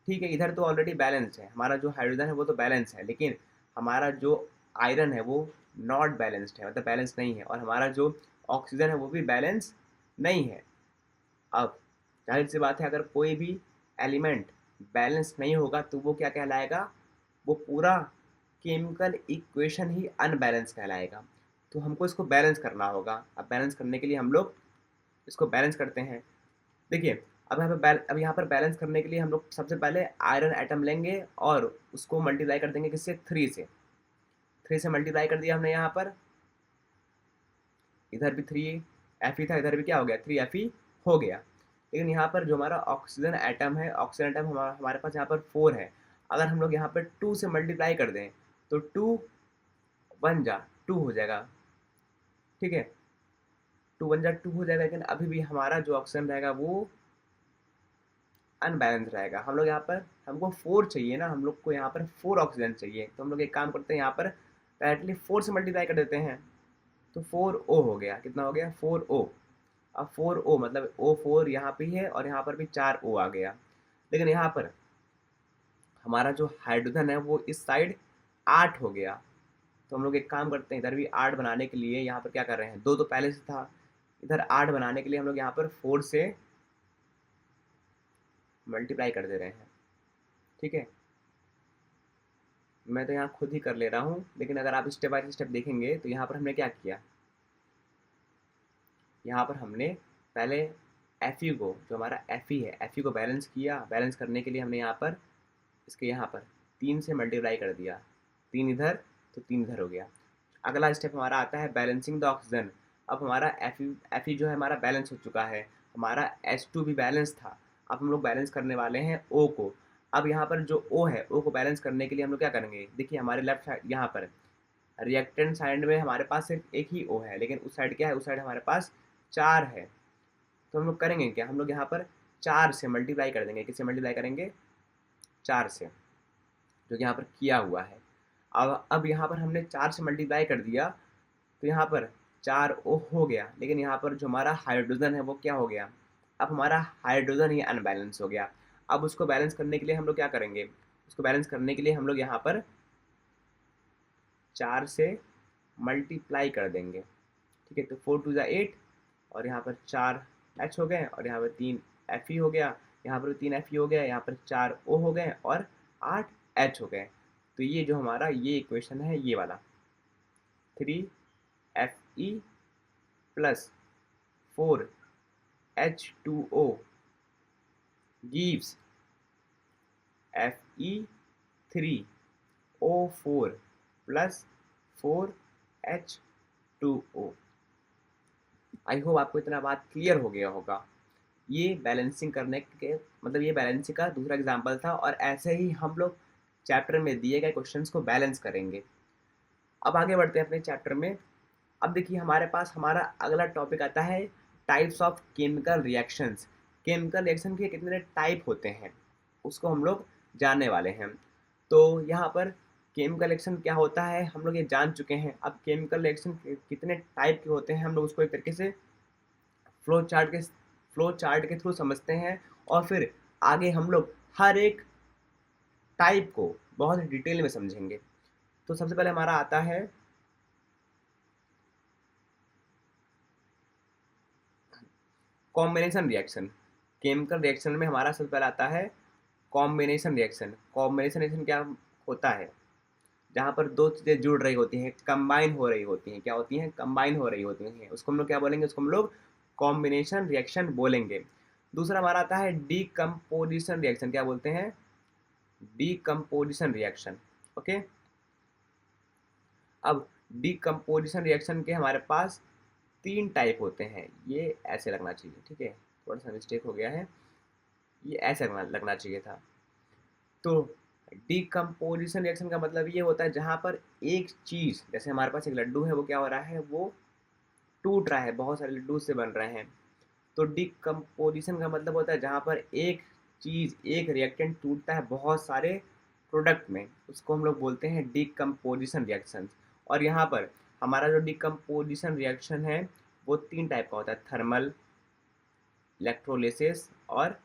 Speaker 1: ठीक है, इधर तो ऑलरेडी बैलेंस है, हमारा जो हाइड्रोजन है वो तो बैलेंस है, लेकिन हमारा जो आयरन है वो नॉट बैलेंस्ड है, मतलब बैलेंस नहीं है। और हमारा जो ऑक्सीजन है वो भी बैलेंस नहीं है। अब जाहिर सी बात है, अगर कोई भी एलिमेंट बैलेंस नहीं होगा तो वो क्या कहलाएगा, वो पूरा केमिकल इक्वेशन ही अनबैलेंस कहलाएगा। तो हमको इसको बैलेंस करना होगा। अब बैलेंस करने के लिए हम लोग इसको बैलेंस करते हैं। देखिए, अब यहाँ पर बैलेंस करने के लिए हम लोग सबसे पहले आयरन एटम लेंगे और उसको मल्टीप्लाई कर देंगे किससे, 3 से। 3 से मल्टीप्लाई कर दिया हमने, यहाँ पर इधर भी 3 Fe था, इधर भी क्या हो गया, 3 Fe हो गया। लेकिन यहाँ पर जो हमारा ऑक्सीजन एटम है, ऑक्सीजन एटम हमारे पास यहाँ पर 4 है। अगर हम लोग यहाँ पर 2 से मल्टीप्लाई कर दें तो 2 1 जा 2 हो जाएगा, ठीक है, 2 1 जा 2 हो जाएगा। लेकिन अभी भी हमारा जो ऑक्सीजन रहेगा वो अनबैलेंस रहेगा। हम लोग यहाँ पर, हमको 4 चाहिए ना, हम लोग को यहाँ पर 4 ऑक्सीजन चाहिए। तो हम लोग एक काम करते हैं, यहाँ पर डायरेक्टली 4 से मल्टीप्लाई कर देते हैं। तो 4O हो गया, कितना हो गया, 4O। अब 4O मतलब O4 यहाँ पे है और यहाँ पर भी 4O आ गया। लेकिन यहाँ पर हमारा जो हाइड्रोजन है वो इस साइड 8 हो गया। तो हम लोग एक काम करते हैं, इधर भी 8 बनाने के लिए यहाँ पर क्या कर रहे हैं, 2 तो पहले से था, इधर 8 बनाने के लिए हम लोग यहाँ पर 4 से मल्टीप्लाई कर दे रहे हैं। ठीक है, मैं तो यहाँ खुद ही कर ले रहा हूँ, लेकिन अगर आप स्टेप बाय स्टेप देखेंगे तो यहाँ पर हमने क्या किया, यहाँ पर हमने पहले एफ ई को, जो हमारा एफ ई है, एफ ई को बैलेंस किया। बैलेंस करने के लिए हमने यहाँ पर इसके यहाँ पर 3 से मल्टीप्लाई कर दिया, 3 इधर तो 3 इधर हो गया। अगला स्टेप हमारा आता है बैलेंसिंग द ऑक्सीजन। अब हमारा एफ ई जो है हमारा बैलेंस हो चुका है, हमारा H2 भी बैलेंस था। अब हम लोग बैलेंस करने वाले हैं O को। अब यहाँ पर जो O है, O को बैलेंस करने के लिए हम लोग क्या करेंगे, देखिए हमारे लेफ्ट साइड यहाँ पर रिएक्टेंट साइड में हमारे पास सिर्फ एक ही O है, लेकिन उस साइड क्या है, उस साइड हमारे पास 4 है। तो हम लोग करेंगे क्या, हम लोग यहाँ पर 4 से मल्टीप्लाई कर देंगे। किससे मल्टीप्लाई करेंगे, 4 से, जो कि यहाँ पर किया हुआ है। अब यहाँ पर हमने 4 से मल्टीप्लाई कर दिया, तो यहाँ पर 4O हो गया, लेकिन यहाँ पर जो हमारा हाइड्रोजन है वो क्या हो गया, अब हमारा हाइड्रोजन ही अनबैलेंस हो गया। अब उसको बैलेंस करने के लिए हम लोग क्या करेंगे, उसको बैलेंस करने के लिए हम लोग यहाँ पर 4 से मल्टीप्लाई कर देंगे। ठीक है, तो 4 2 8, और यहाँ पर 4 H हो गए, और यहाँ पर 3 Fe हो गया, यहाँ पर 3 Fe हो गया, यहाँ पर 4 O हो गए, और 8 H हो गए। तो ये जो हमारा ये इक्वेशन है, ये वाला 3Fe plus 4H2O gives Fe3O4 plus 4H2O। I hope आपको इतना बात क्लियर हो गया होगा। ये बैलेंसिंग करने के मतलब ये बैलेंसिंग का दूसरा एग्जांपल था, और ऐसे ही हम लोग चैप्टर में दिए गए क्वेश्चंस को बैलेंस करेंगे। अब आगे बढ़ते हैं अपने चैप्टर में। अब देखिए हमारे पास हमारा अगला टॉपिक आता है types of chemical reactions. Chemical reaction के कितने टाइप होते हैं उसको हम लोग जानने वाले हैं। तो यहाँ पर केमिकल रिएक्शन क्या होता है हम लोग ये जान चुके हैं। अब केमिकल रिएक्शन कितने टाइप के होते हैं हम लोग उसको एक तरीके से फ्लो चार्ट के थ्रू समझते हैं, और फिर आगे हम लोग हर एक टाइप को बहुत डिटेल में समझेंगे। तो सबसे पहले हमारा आता है कॉम्बिनेशन रिएक्शन। केमिकल रिएक्शन में हमारा सबसे पहले आता है कॉम्बिनेशन रिएक्शन। कॉम्बिनेशन रिएक्शन क्या होता है, जहाँ पर दो चीज़ें जुड़ रही होती हैं, कंबाइन हो रही होती हैं। क्या होती हैं, कंबाइन हो रही होती हैं, उसको हम लोग क्या बोलेंगे, उसको हम लोग कॉम्बिनेशन रिएक्शन बोलेंगे। दूसरा हमारा आता है डीकम्पोजिशन रिएक्शन। क्या बोलते हैं, डीकम्पोजिशन रिएक्शन। ओके, अब डीकम्पोजिशन रिएक्शन के हमारे पास 3 टाइप होते हैं। ये ऐसे लगना चाहिए, ठीक है, थोड़ा सा मिस्टेक हो गया है, ये ऐसे लगना चाहिए था। तो डीकम्पोजिशन रिएक्शन का मतलब ये होता है जहाँ पर एक चीज़, जैसे हमारे पास एक लड्डू है, वो क्या हो रहा है, वो टूट रहा है, बहुत सारे लड्डू से बन रहे हैं। तो डीकम्पोजिशन का मतलब होता है जहाँ पर एक चीज़, एक रिएक्टेंट टूटता है बहुत सारे प्रोडक्ट में, उसको हम लोग बोलते हैं डीकम्पोजिशन रिएक्शन। और यहाँ पर हमारा जो डीकम्पोजिशन रिएक्शन है वो 3 टाइप का होता है, थर्मल, इलेक्ट्रोलिसिस और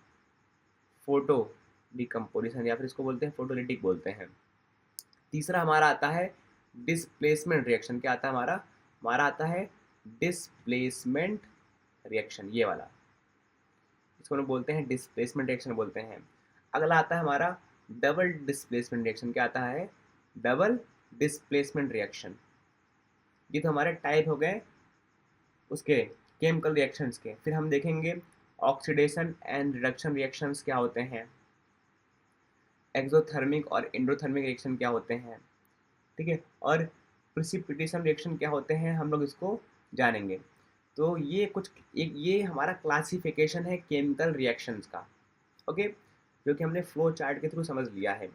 Speaker 1: फोटो डीकम्पोजिशन, या फिर इसको बोलते हैं फोटोलिटिक बोलते हैं। तीसरा हमारा आता है डिस्प्लेसमेंट रिएक्शन। क्या आता है हमारा, हमारा आता है डिस्प्लेसमेंट रिएक्शन, ये वाला, इसको हम बोलते हैं डिस्प्लेसमेंट रिएक्शन बोलते हैं। अगला आता है हमारा डबल डिस्प्लेसमेंट रिएक्शन। क्या आता है, डबल डिस्प्लेसमेंट रिएक्शन। ये तो हमारे टाइप हो गए उसके केमिकल रिएक्शंस के। फिर हम देखेंगे ऑक्सीडेशन एंड रिडक्शन रिएक्शंस क्या होते हैं, एक्सोथर्मिक और एंडोथर्मिक रिएक्शन क्या होते हैं, ठीक है, और प्रिसिपिटेशन रिएक्शन क्या होते हैं, हम लोग इसको जानेंगे। तो ये कुछ एक ये हमारा क्लासिफिकेशन है केमिकल रिएक्शंस का, ओके, जो कि हमने फ्लो चार्ट के थ्रू समझ लिया है।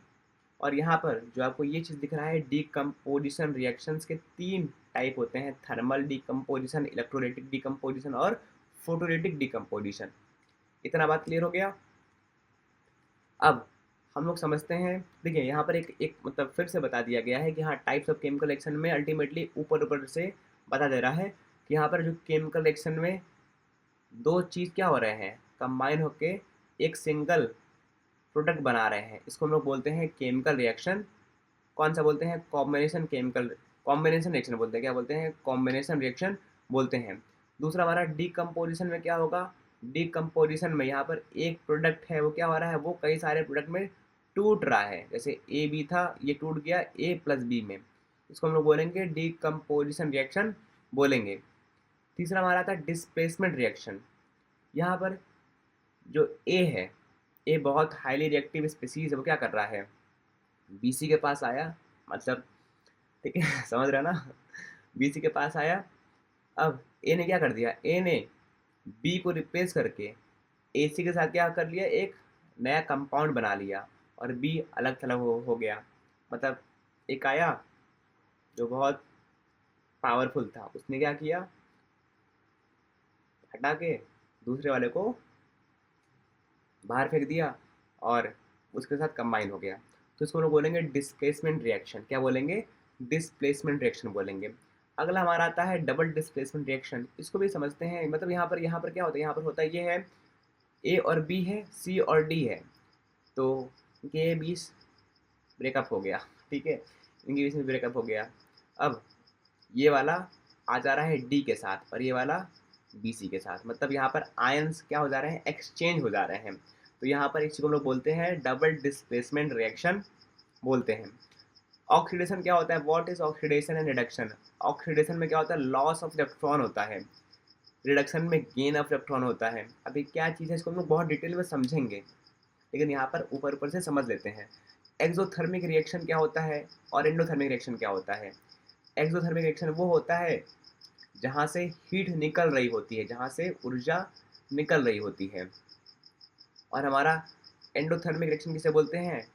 Speaker 1: और यहाँ पर जो आपको ये चीज़ दिख रहा है, डीकम्पोजिशन रिएक्शंस के 3 टाइप होते हैं, थर्मल डीकम्पोजिशन, इलेक्ट्रोलाइटिक डीकम्पोजिशन और फोटोलिटिक डीकम्पोजिशन। इतना बात क्लियर हो गया। अब हम लोग समझते हैं, देखिए यहाँ पर एक मतलब फिर से बता दिया गया है कि हाँ, टाइप्स ऑफ केमिकल रिएक्शन में अल्टीमेटली ऊपर से बता दे रहा है कि यहाँ पर जो केमिकल रिएक्शन में 2 चीज़ क्या हो रहे हैं, कंबाइन होके एक सिंगल प्रोडक्ट बना रहे हैं, इसको हम लोग बोलते हैं केमिकल रिएक्शन। कौन सा बोलते हैं, कॉम्बिनेशन केमिकल कॉम्बिनेशन रिएक्शन बोलते हैं। क्या बोलते हैं? कॉम्बिनेशन रिएक्शन बोलते हैं। दूसरा हमारा डीकम्पोजिशन में क्या होगा? डीकम्पोजिशन में यहाँ पर एक प्रोडक्ट है वो क्या हो रहा है, वो कई सारे प्रोडक्ट में टूट रहा है। जैसे ए बी था, ये टूट गया ए प्लस बी में, इसको हम लोग बोलेंगे डीकम्पोजिशन रिएक्शन बोलेंगे। तीसरा हमारा था डिस्प्लेसमेंट रिएक्शन। यहाँ पर जो ए है, ए बहुत हाईली रिएक्टिव स्पीसीज है, वो क्या कर रहा है, बीसी के पास आया, मतलब ठीक है समझ रहे हो ना, बीसी के पास आया। अब ए ने क्या कर दिया, ए ने बी को रिप्लेस करके एसी के साथ क्या कर लिया, एक नया कंपाउंड बना लिया और बी अलग थलग हो गया। मतलब एक आया जो बहुत पावरफुल था, उसने क्या किया, हटा के दूसरे वाले को बाहर फेंक दिया और उसके साथ कंबाइन हो गया। तो इसको हम लोग बोलेंगे डिस्प्लेसमेंट रिएक्शन। क्या बोलेंगे? डिस्प्लेसमेंट रिएक्शन बोलेंगे। अगला हमारा आता है डबल डिस्प्लेसमेंट रिएक्शन। इसको भी समझते हैं। मतलब यहाँ पर क्या होता है, यहाँ पर होता है, ये है ए और बी है, सी और डी है, तो इनके बीच ब्रेकअप हो गया, ठीक है, इनके बीच में ब्रेकअप हो गया। अब ये वाला आ जा रहा है डी के साथ और ये वाला बी सी के साथ, मतलब यहाँ पर आयंस क्या हो जा रहे हैं, एक्सचेंज हो जा रहे हैं। तो यहाँ पर इसी को हम लोग बोलते हैं डबल डिस्प्लेसमेंट रिएक्शन बोलते हैं। ऑक्सीडेशन क्या होता है? What is oxidation and reduction? Oxidation में क्या होता है, लॉस ऑफ इलेक्ट्रॉन होता है। रिडक्शन में गेन ऑफ इलेक्ट्रॉन होता है। अभी क्या चीज़ है, इसको हम लोग बहुत डिटेल में समझेंगे, लेकिन यहाँ पर ऊपर ऊपर से समझ लेते हैं। एक्सोथर्मिक रिएक्शन क्या होता है और एंडोथर्मिक रिएक्शन क्या होता है? एक्सोथर्मिक रिएक्शन वो होता है जहाँ से हीट निकल रही होती है, जहाँ से ऊर्जा निकल रही होती है। और हमारा एंडोथर्मिक रिएक्शन किसे बोलते हैं?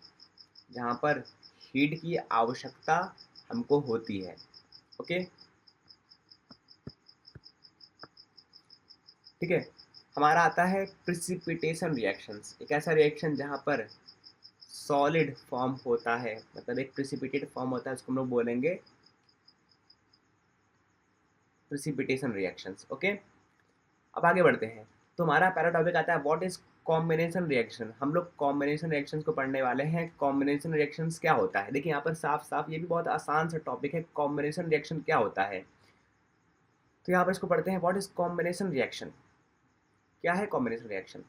Speaker 1: जहाँ पर हीट की आवश्यकता हमको होती है। ओके, ठीक है। हमारा आता है प्रिसिपिटेशन रिएक्शंस। एक ऐसा रिएक्शन जहाँ पर सॉलिड फॉर्म होता है, मतलब एक प्रिसिपिटेट फॉर्म होता है, उसको हम लोग बोलेंगे प्रिसिपिटेशन रिएक्शंस। ओके, अब आगे बढ़ते हैं। तो हमारा पहला टॉपिक आता है व्हाट इज कॉम्बिनेशन रिएक्शन। हम लोग कॉम्बिनेशन रिएक्शंस को पढ़ने वाले हैं। कॉम्बिनेशन रिएक्शंस क्या होता है? देखिए यहाँ पर साफ साफ, ये भी बहुत आसान सा टॉपिक है, कॉम्बिनेशन रिएक्शन क्या होता है। तो यहाँ पर इसको पढ़ते हैं, व्हाट इज कॉम्बिनेशन रिएक्शन। क्या है कॉम्बिनेशन रिएक्शन?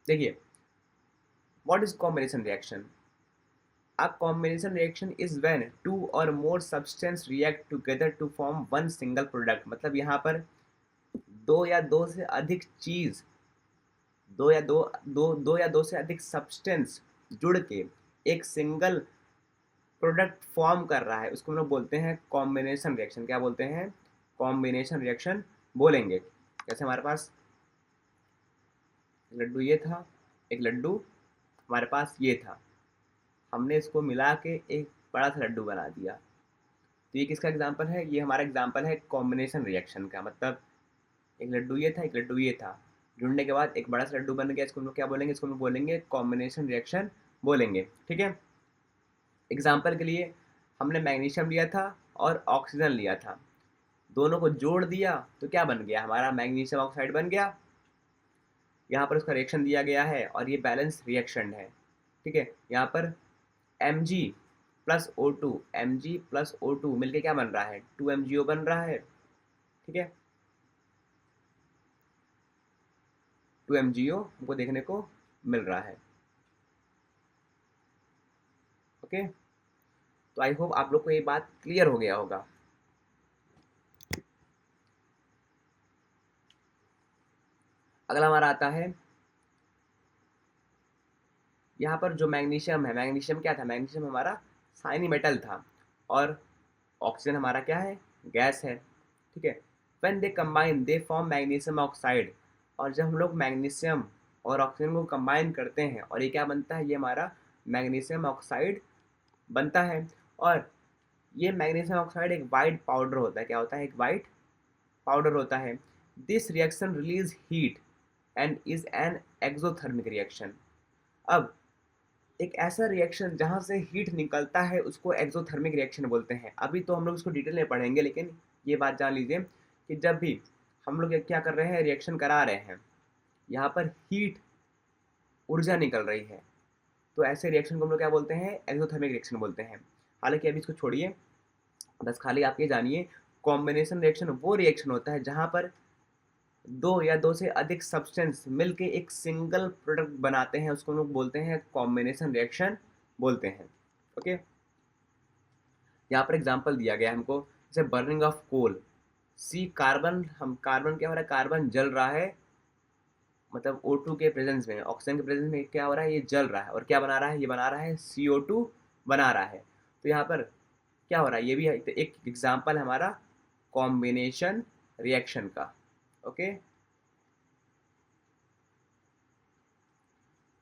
Speaker 1: देखिए, what is combination reaction? A combination reaction is when two or more substance react together to form one single product। मतलब यहाँ पर दो या दो से अधिक चीज, दो या दो से अधिक सब्सटेंस जुड़ के एक सिंगल प्रोडक्ट फॉर्म कर रहा है, उसको हम लोग बोलते हैं कॉम्बिनेशन रिएक्शन। क्या बोलते हैं? कॉम्बिनेशन रिएक्शन बोलेंगे। जैसे हमारे पास लड्डू ये था, एक लड्डू हमारे पास ये था, हमने इसको मिला के एक बड़ा सा लड्डू बना दिया। तो ये किसका एग्जाम्पल है? ये हमारा एग्जाम्पल है कॉम्बिनेशन रिएक्शन का। मतलब एक लड्डू ये था, एक लड्डू ये था, जुड़ने के बाद एक बड़ा सा लड्डू बन गया। इसको हम लोग क्या बोलेंगे? इसको हम लोग बोलेंगे कॉम्बिनेशन रिएक्शन बोलेंगे। ठीक है, एग्जाम्पल के लिए हमने मैग्नीशियम लिया था और ऑक्सीजन लिया था, दोनों को जोड़ दिया तो क्या बन गया? हमारा मैग्नीशियम ऑक्साइड बन गया। यहाँ पर उसका रिएक्शन दिया गया है और ये बैलेंस रिएक्शन है। ठीक है, यहाँ पर Mg plus O2, Mg plus O2 मिलके क्या बन रहा है? 2MgO बन रहा है। ठीक है, 2MgO हमको देखने को मिल रहा है। ओके, तो आई होप आप लोग को ये बात क्लियर हो गया होगा। अगला हमारा आता है, यहाँ पर जो मैग्नीशियम है, मैग्नीशियम क्या था? मैग्नीशियम हमारा साइनी मेटल था और ऑक्सीजन हमारा क्या है? गैस है। ठीक है, when they combine they form magnesium oxide. और जब हम लोग मैग्नीशियम और ऑक्सीजन को कंबाइन करते हैं और ये क्या बनता है? ये हमारा मैग्नीशियम ऑक्साइड बनता है। और ये मैग्नीशियम ऑक्साइड एक वाइट पाउडर होता है। क्या होता है? एक वाइट पाउडर होता है। This reaction release heat and is an exothermic reaction. अब एक ऐसा रिएक्शन जहाँ से हीट निकलता है उसको एक्सोथर्मिक रिएक्शन बोलते हैं। अभी तो हम लोग इसको डिटेल में पढ़ेंगे, लेकिन ये बात जान लीजिए कि जब भी हम लोग क्या कर रहे हैं, रिएक्शन करा रहे हैं, यहाँ पर हीट ऊर्जा निकल रही है, तो ऐसे रिएक्शन को हम लोग क्या बोलते हैं? एक्सोथर्मिक रिएक्शन बोलते हैं। हालांकि अभी इसको छोड़िए, बस खाली आप ये जानिए कॉम्बिनेशन रिएक्शन वो रिएक्शन होता है जहाँ पर दो या दो से अधिक सब्सटेंस मिलके एक सिंगल प्रोडक्ट बनाते हैं, उसको हम लोग बोलते हैं कॉम्बिनेशन रिएक्शन बोलते हैं। ओके, यहाँ पर एग्जांपल दिया गया है हमको, जैसे burning of coal, C carbon, हम कार्बन क्या हो रहा है, कार्बन जल रहा है, मतलब O2 के प्रेजेंस में, ऑक्सीजन के प्रेजेंस में क्या हो रहा है, ये जल रहा है और क्या बना रहा है, ये बना रहा है CO2 बना रहा है। तो यहाँ पर क्या हो रहा है, ये भी एक एग्जांपल है हमारा कॉम्बिनेशन रिएक्शन का। ओके,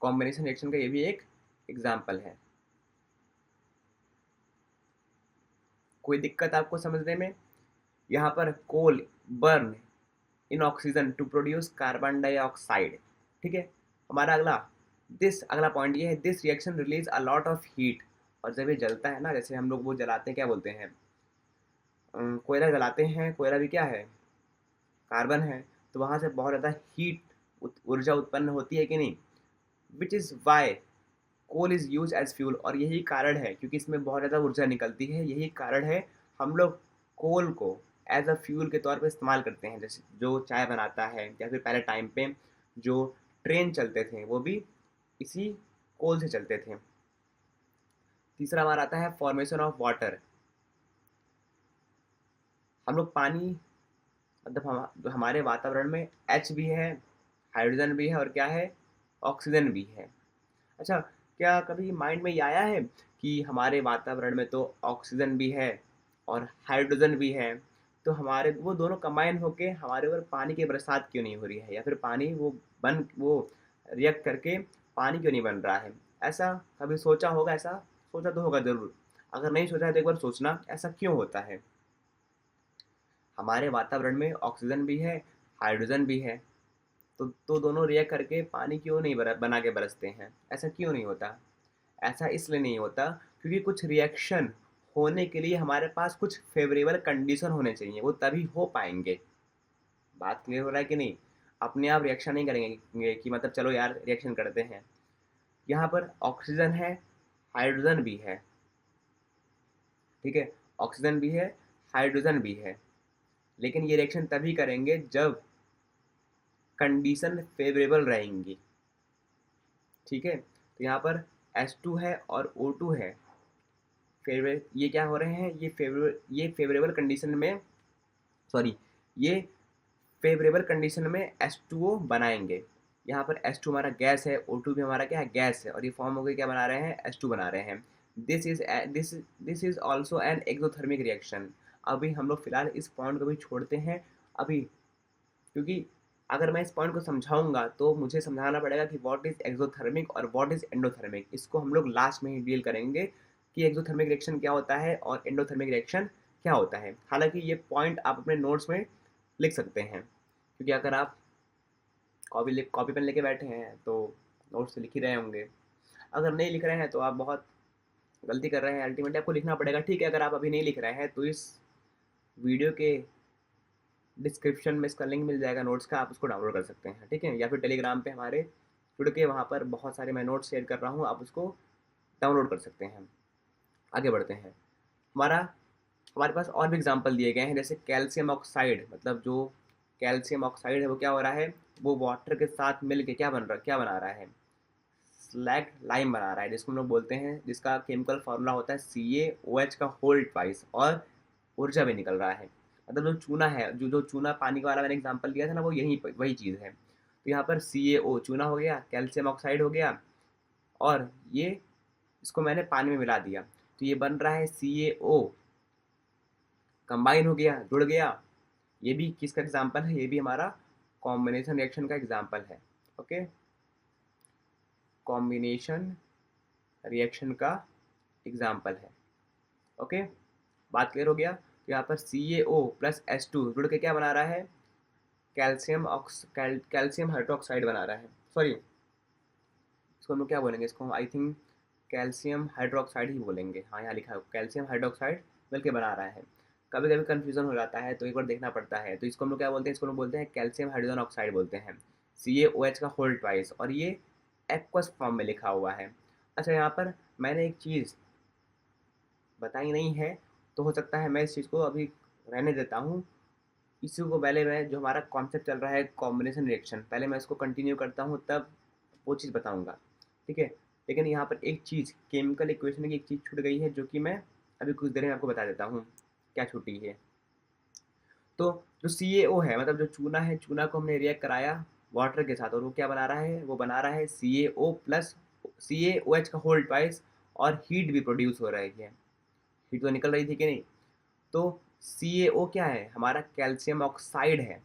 Speaker 1: कॉम्बिनेशन रिएक्शन का ये भी एक एग्जांपल है। कोई दिक्कत आपको समझने में? यहाँ पर coal burn in oxygen to produce carbon dioxide. ठीक है, हमारा अगला पॉइंट ये है, this reaction release a lot of heat. और जब ये जलता है ना, जैसे हम लोग वो जलाते हैं, क्या बोलते हैं, कोयला जलाते हैं, कोयला भी क्या है, कार्बन है, तो वहाँ से बहुत ज़्यादा हीट ऊर्जा उत्पन्न होती है कि नहीं, which is why coal is use as fuel. और यही कारण है, क्योंकि इसमें बहुत ज़्यादा ऊर्जा निकलती है, यही कारण है हम लोग कोल को एज अ फ्यूल के तौर पे इस्तेमाल करते हैं। जैसे जो चाय बनाता है, या फिर पहले टाइम पे जो ट्रेन चलते थे वो भी इसी कोल से चलते थे। तीसरा हमारा आता है फॉर्मेशन ऑफ वाटर। हम लोग पानी, मतलब जो हमारे वातावरण में एच भी है, हाइड्रोजन भी है और क्या है, ऑक्सीजन भी है। अच्छा, क्या कभी माइंड में ये आया है कि हमारे वातावरण में तो ऑक्सीजन भी है और हाइड्रोजन भी है, तो हमारे वो दोनों कंबाइन होके हमारे ऊपर पानी की बरसात क्यों नहीं हो रही है, या फिर पानी वो रिएक्ट करके पानी क्यों नहीं बन रहा है? ऐसा कभी सोचा होगा? ऐसा सोचा तो होगा ज़रूर, अगर नहीं सोचा है तो एक बार सोचना ऐसा क्यों होता है। हमारे वातावरण में ऑक्सीजन भी है, हाइड्रोजन भी है, तो दोनों रिएक्ट करके पानी क्यों नहीं बना के बरसते हैं? ऐसा क्यों नहीं होता? ऐसा इसलिए नहीं होता क्योंकि कुछ रिएक्शन होने के लिए हमारे पास कुछ फेवरेबल कंडीशन होने चाहिए, वो तभी हो पाएंगे। बात क्लियर हो रहा है कि नहीं? अपने आप रिएक्शन नहीं करेंगे कि मतलब चलो यार रिएक्शन करते हैं। यहाँ पर ऑक्सीजन है, हाइड्रोजन भी है, ठीक है, ऑक्सीजन भी है, हाइड्रोजन भी है, लेकिन ये रिएक्शन तभी करेंगे जब कंडीशन फेवरेबल रहेंगी। ठीक है, तो यहाँ पर H2 है और O2 है, फेवरेट, ये क्या हो रहे हैं, ये फेवरेबल कंडीशन में, सॉरी, ये फेवरेबल कंडीशन में H2O बनाएंगे। यहाँ पर H2 हमारा गैस है, O2 भी हमारा क्या है, गैस है, और ये फॉर्म होकर क्या बना रहे हैं, H2 बना रहे हैं। This is also an exothermic reaction. अभी हम लोग फिलहाल इस पॉइंट को भी छोड़ते हैं अभी, क्योंकि अगर मैं इस पॉइंट को समझाऊंगा तो मुझे समझाना पड़ेगा कि व्हाट इज एक्सोथर्मिक और व्हाट इज एंडोथर्मिक। इसको हम लोग लास्ट में ही डील करेंगे कि एक्सोथर्मिक रिएक्शन क्या होता है और एंडोथर्मिक रिएक्शन क्या होता है। हालांकि ये पॉइंट आप अपने नोट्स में लिख सकते हैं, क्योंकि अगर आप कॉपी पेन लेके बैठे हैं तो नोट्स लिख ही रहे होंगे। अगर नहीं लिख रहे हैं तो आप बहुत गलती कर रहे हैं, अल्टीमेटली आपको लिखना पड़ेगा। ठीक है, अगर आप अभी नहीं लिख रहे हैं तो इस वीडियो के डिस्क्रिप्शन में इसका लिंक मिल जाएगा नोट्स का, आप उसको डाउनलोड कर सकते हैं, ठीक है, या फिर टेलीग्राम पे हमारे जुड़ के, वहाँ पर बहुत सारे मैं नोट्स शेयर कर रहा हूँ, आप उसको डाउनलोड कर सकते हैं। आगे बढ़ते हैं। हमारा हमारे पास और भी एग्जांपल दिए गए हैं, जैसे कैल्शियम ऑक्साइड, मतलब जो कैल्शियम ऑक्साइड है वो क्या हो रहा है, वो वाटर के साथ मिल के क्या बना रहा है, स्लैग लाइम बना रहा है, जिसको हम लोग बोलते हैं, जिसका केमिकल फार्मूला होता है CaOH का होल ट्वाइस, और ऊर्जा भी निकल रहा है। मतलब जो चूना है, जो चूना पानी का वाला मैंने एग्जांपल दिया था ना, वो वही चीज़ है। तो यहाँ पर CaO चूना हो गया, कैल्शियम ऑक्साइड हो गया, और ये इसको मैंने पानी में मिला दिया, तो ये बन रहा है CaO, कंबाइन हो गया, जुड़ गया। ये भी किसका एग्जाम्पल है, ये भी हमारा कॉम्बिनेशन रिएक्शन का एग्जाम्पल है। ओके, कॉम्बिनेशन रिएक्शन का एग्जाम्पल है। ओके, बात क्लियर हो गया? तो यहाँ पर CaO प्लस H2 जुड़ के क्या बना रहा है, कैल्शियम हाइड्रोक्साइड बना रहा है। सॉरी, इसको हम लोग क्या बोलेंगे, इसको हम आई थिंक कैल्शियम हाइड्रोक्साइड ही बोलेंगे। हाँ, यहाँ लिखा है कैल्शियम हाइड्रोक्साइड मिलके बना रहा है। कभी कभी कन्फ्यूजन हो जाता है तो एक बार देखना पड़ता है। तो इसको हम लोग क्या बोलते हैं, इसको हम लोग बोलते हैं कैल्शियम हाइड्रोजन ऑक्साइड बोलते हैं, CaOH का होल ट्वाइस, और ये एक्वस फॉर्म में लिखा हुआ है। अच्छा, यहाँ पर मैंने एक चीज़ बताई नहीं है, तो हो सकता है मैं इस चीज़ को अभी रहने देता हूँ। इसी को पहले मैं जो हमारा कॉन्सेप्ट चल रहा है कॉम्बिनेशन रिएक्शन, पहले मैं इसको कंटिन्यू करता हूँ, तब वो चीज़ बताऊँगा, ठीक है। लेकिन यहाँ पर एक चीज़ केमिकल इक्वेशन की एक चीज़ छूट गई है, जो कि मैं अभी कुछ देर में आपको बता देता हूँ क्या छूटी है। तो जो CaO है, मतलब जो चूना है, चूना को हमने रिएक्ट कराया वाटर के साथ, और वो क्या बना रहा है, वो बना रहा है CaO प्लस CaOH का होल ट्वाइस, और हीट भी प्रोड्यूस हो रही है। हीट तो निकल रही थी कि नहीं। तो CaO क्या है, हमारा कैल्शियम ऑक्साइड है,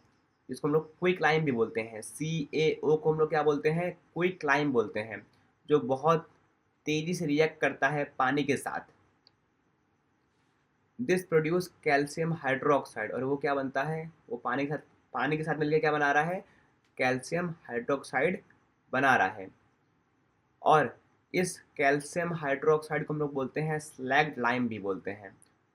Speaker 1: जिसको हम लोग क्विक लाइम भी बोलते हैं। CaO को हम लोग क्या बोलते हैं, क्विक लाइम बोलते हैं, जो बहुत तेज़ी से रिएक्ट करता है पानी के साथ। दिस प्रोड्यूस कैल्शियम हाइड्रोक्साइड, और वो क्या बनता है, वो पानी के साथ मिलकर क्या बना रहा है, कैल्शियम हाइड्रोक्साइड बना रहा है। और इस कैल्शियम हाइड्रोक्साइड को हम लोग बोलते हैं स्लैग्ड लाइम भी बोलते हैं,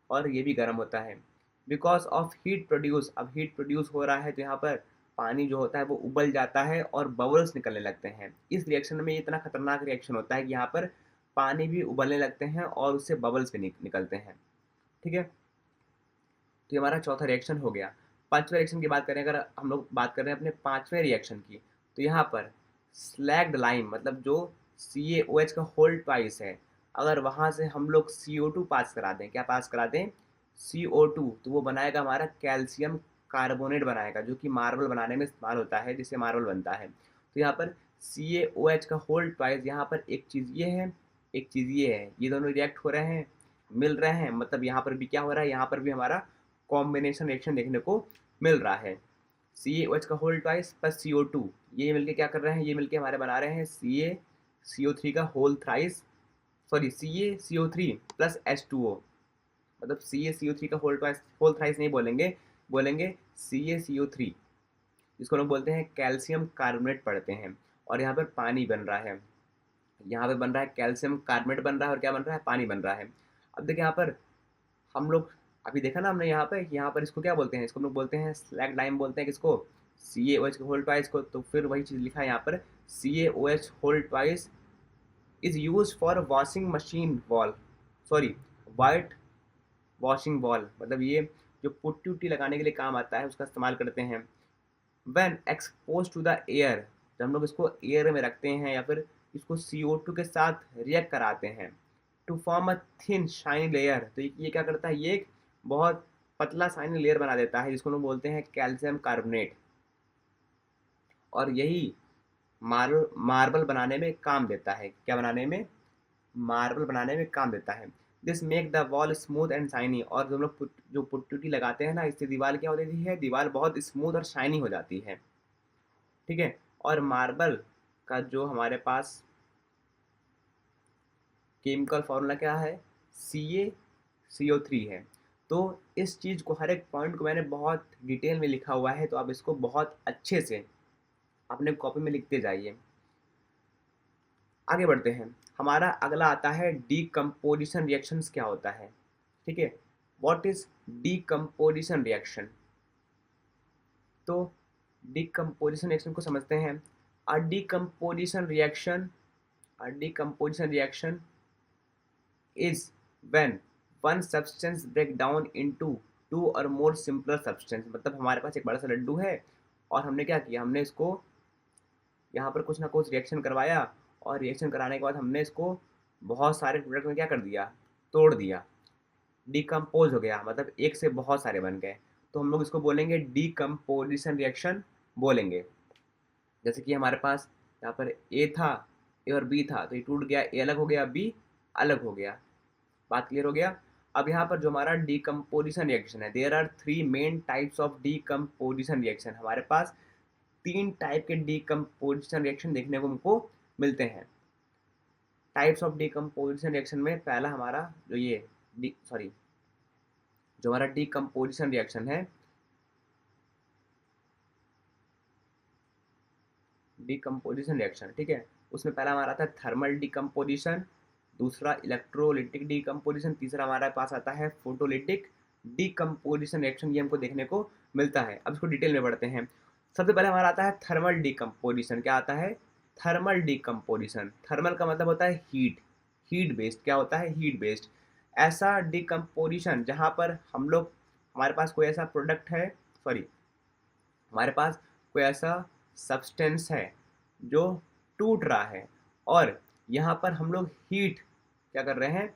Speaker 1: और ये भी गर्म होता है बिकॉज ऑफ हीट प्रोड्यूस। अब हीट प्रोड्यूस हो रहा है, तो यहाँ पर पानी जो होता है वो उबल जाता है और बबल्स निकलने लगते हैं। इस रिएक्शन में ये इतना खतरनाक रिएक्शन होता है कि यहाँ पर पानी भी उबलने लगते हैं और उससे बबल्स भी निकलते हैं, ठीक है। तो ये हमारा चौथा रिएक्शन हो गया। पांचवें रिएक्शन की बात करें, अगर हम लोग बात कर रहे हैं अपने पांचवें रिएक्शन की, तो यहाँ पर स्लैग्ड लाइम, मतलब जो CaOH का होल ट्वाइस है, अगर वहाँ से हम लोग CO2 पास करा दें, क्या पास करा दें, CO2, तो वो बनाएगा हमारा कैल्शियम कार्बोनेट बनाएगा, जो कि मार्बल बनाने में इस्तेमाल होता है, जिससे मार्बल बनता है। तो यहाँ पर CaOH का होल ट्वाइस, यहाँ पर एक चीज़ ये है, एक चीज़ ये है, ये दोनों रिएक्ट हो रहे हैं, मिल रहे हैं, मतलब यहाँ पर भी क्या हो रहा है, यहाँ पर भी हमारा कॉम्बिनेशन रिएक्शन देखने को मिल रहा है। CaOH का होल ट्वाइस प्लस CO2, ये मिलके क्या कर रहे हैं, ये मिलके हमारे बना रहे हैं CaCO3 का whole thrice, sorry CaCO3 plus H2O, मतलब CaCO3 का होल थ्राइस नहीं बोलेंगे, बोलेंगे CaCO3, जिसको लोग बोलते हैं कैल्शियम कार्बोनेट पढ़ते हैं। और यहाँ पर पानी बन रहा है, यहाँ पे बन रहा है कैल्शियम कार्बोनेट बन रहा है, और क्या बन रहा है, पानी बन रहा है। अब देखिए यहाँ पर हम लोग अभी देखा ना हमने, यहाँ पर इसको क्या बोलते हैं, इसको हम लोग बोलते हैं स्लैग लाइम बोलते हैं, किसको, CaOH के होल ट्वाइस को। तो फिर वही चीज़ लिखा है यहाँ पर, CaOH whole twice is use for washing machine wall, sorry, white washing wall, मतलब ये जो पुट्टी उट्टी लगाने के लिए काम आता है, उसका इस्तेमाल करते हैं। When expose to the air, जब हम लोग इसको एयर में रखते हैं, या फिर इसको CO2 के साथ रिएक्ट कराते हैं, to form a thin shiny layer, तो ये क्या करता है, ये एक बहुत पतला शाइनी लेयर बना देता है, जिसको हम लोग बोलते हैं कैल्शियम कार्बोनेट। और यही मार्बल बनाने में काम देता है, क्या बनाने में, मार्बल बनाने में काम देता है। This make the wall smooth and shiny, और जो हम लोग जो पुट्टी लगाते हैं ना, इससे दीवार क्या हो जाती है, दीवार बहुत स्मूथ और शाइनी हो जाती है, ठीक है। और मार्बल का जो हमारे पास केमिकल फार्मूला क्या है, CaCO3 है। तो इस चीज़ को, हर एक पॉइंट को मैंने बहुत डिटेल में लिखा हुआ है, तो आप इसको बहुत अच्छे से अपने कॉपी में लिखते जाइए। आगे बढ़ते हैं, हमारा अगला आता है डीकम्पोजिशन रिएक्शंस क्या होता है, ठीक है। व्हाट इज डीकम्पोजिशन रिएक्शन, तो डीकम्पोजिशन रिएक्शन को समझते हैं। A decomposition reaction, a decomposition reaction is when one substance break down into two or more simpler substance, मतलब हमारे पास एक बड़ा सा लड्डू है, और हमने क्या किया, हमने इसको यहाँ पर कुछ ना कुछ रिएक्शन करवाया, और रिएक्शन कराने के बाद हमने इसको बहुत सारे प्रोडक्ट में क्या कर दिया, तोड़ दिया, डिकम्पोज हो गया, मतलब एक से बहुत सारे बन गए। तो हम लोग इसको बोलेंगे डीकम्पोजिशन रिएक्शन बोलेंगे। जैसे कि हमारे पास यहाँ पर ए था, ए और बी था, तो ये टूट गया, ए अलग हो गया, बी अलग हो गया। बात क्लियर हो गया। अब यहाँ पर जो हमारा डीकम्पोजिशन रिएक्शन है, there are 3 main types of decomposition reaction, हमारे पास 3 टाइप के डीकम्पोजिशन रिएक्शन देखने को हमको मिलते हैं। टाइप्स ऑफ डीकम्पोजिशन रिएक्शन में पहला हमारा जो ये जो हमारा डीकम्पोजिशन रिएक्शन है, डीकम्पोजिशन रिएक्शन, ठीक है, उसमें पहला हमारा आता है थर्मल डीकम्पोजिशन, दूसरा इलेक्ट्रोलिटिक डीकम्पोजिशन, तीसरा हमारे पास आता है फोटोलिटिक डीकम्पोजिशन रिएक्शन। ये हमको देखने को मिलता है। अब इसको डिटेल में बढ़ते हैं। सबसे पहले हमारा आता है थर्मल डीकम्पोजिशन। क्या आता है, थर्मल डीकम्पोजिशन। थर्मल का मतलब होता है हीट, हीट बेस्ड, क्या होता है, हीट बेस्ड। ऐसा डिकम्पोजिशन जहाँ पर हम लोग, हमारे पास कोई ऐसा प्रोडक्ट है, सॉरी, हमारे पास कोई ऐसा सब्सटेंस है जो टूट रहा है, और यहाँ पर हम लोग हीट क्या कर रहे हैं,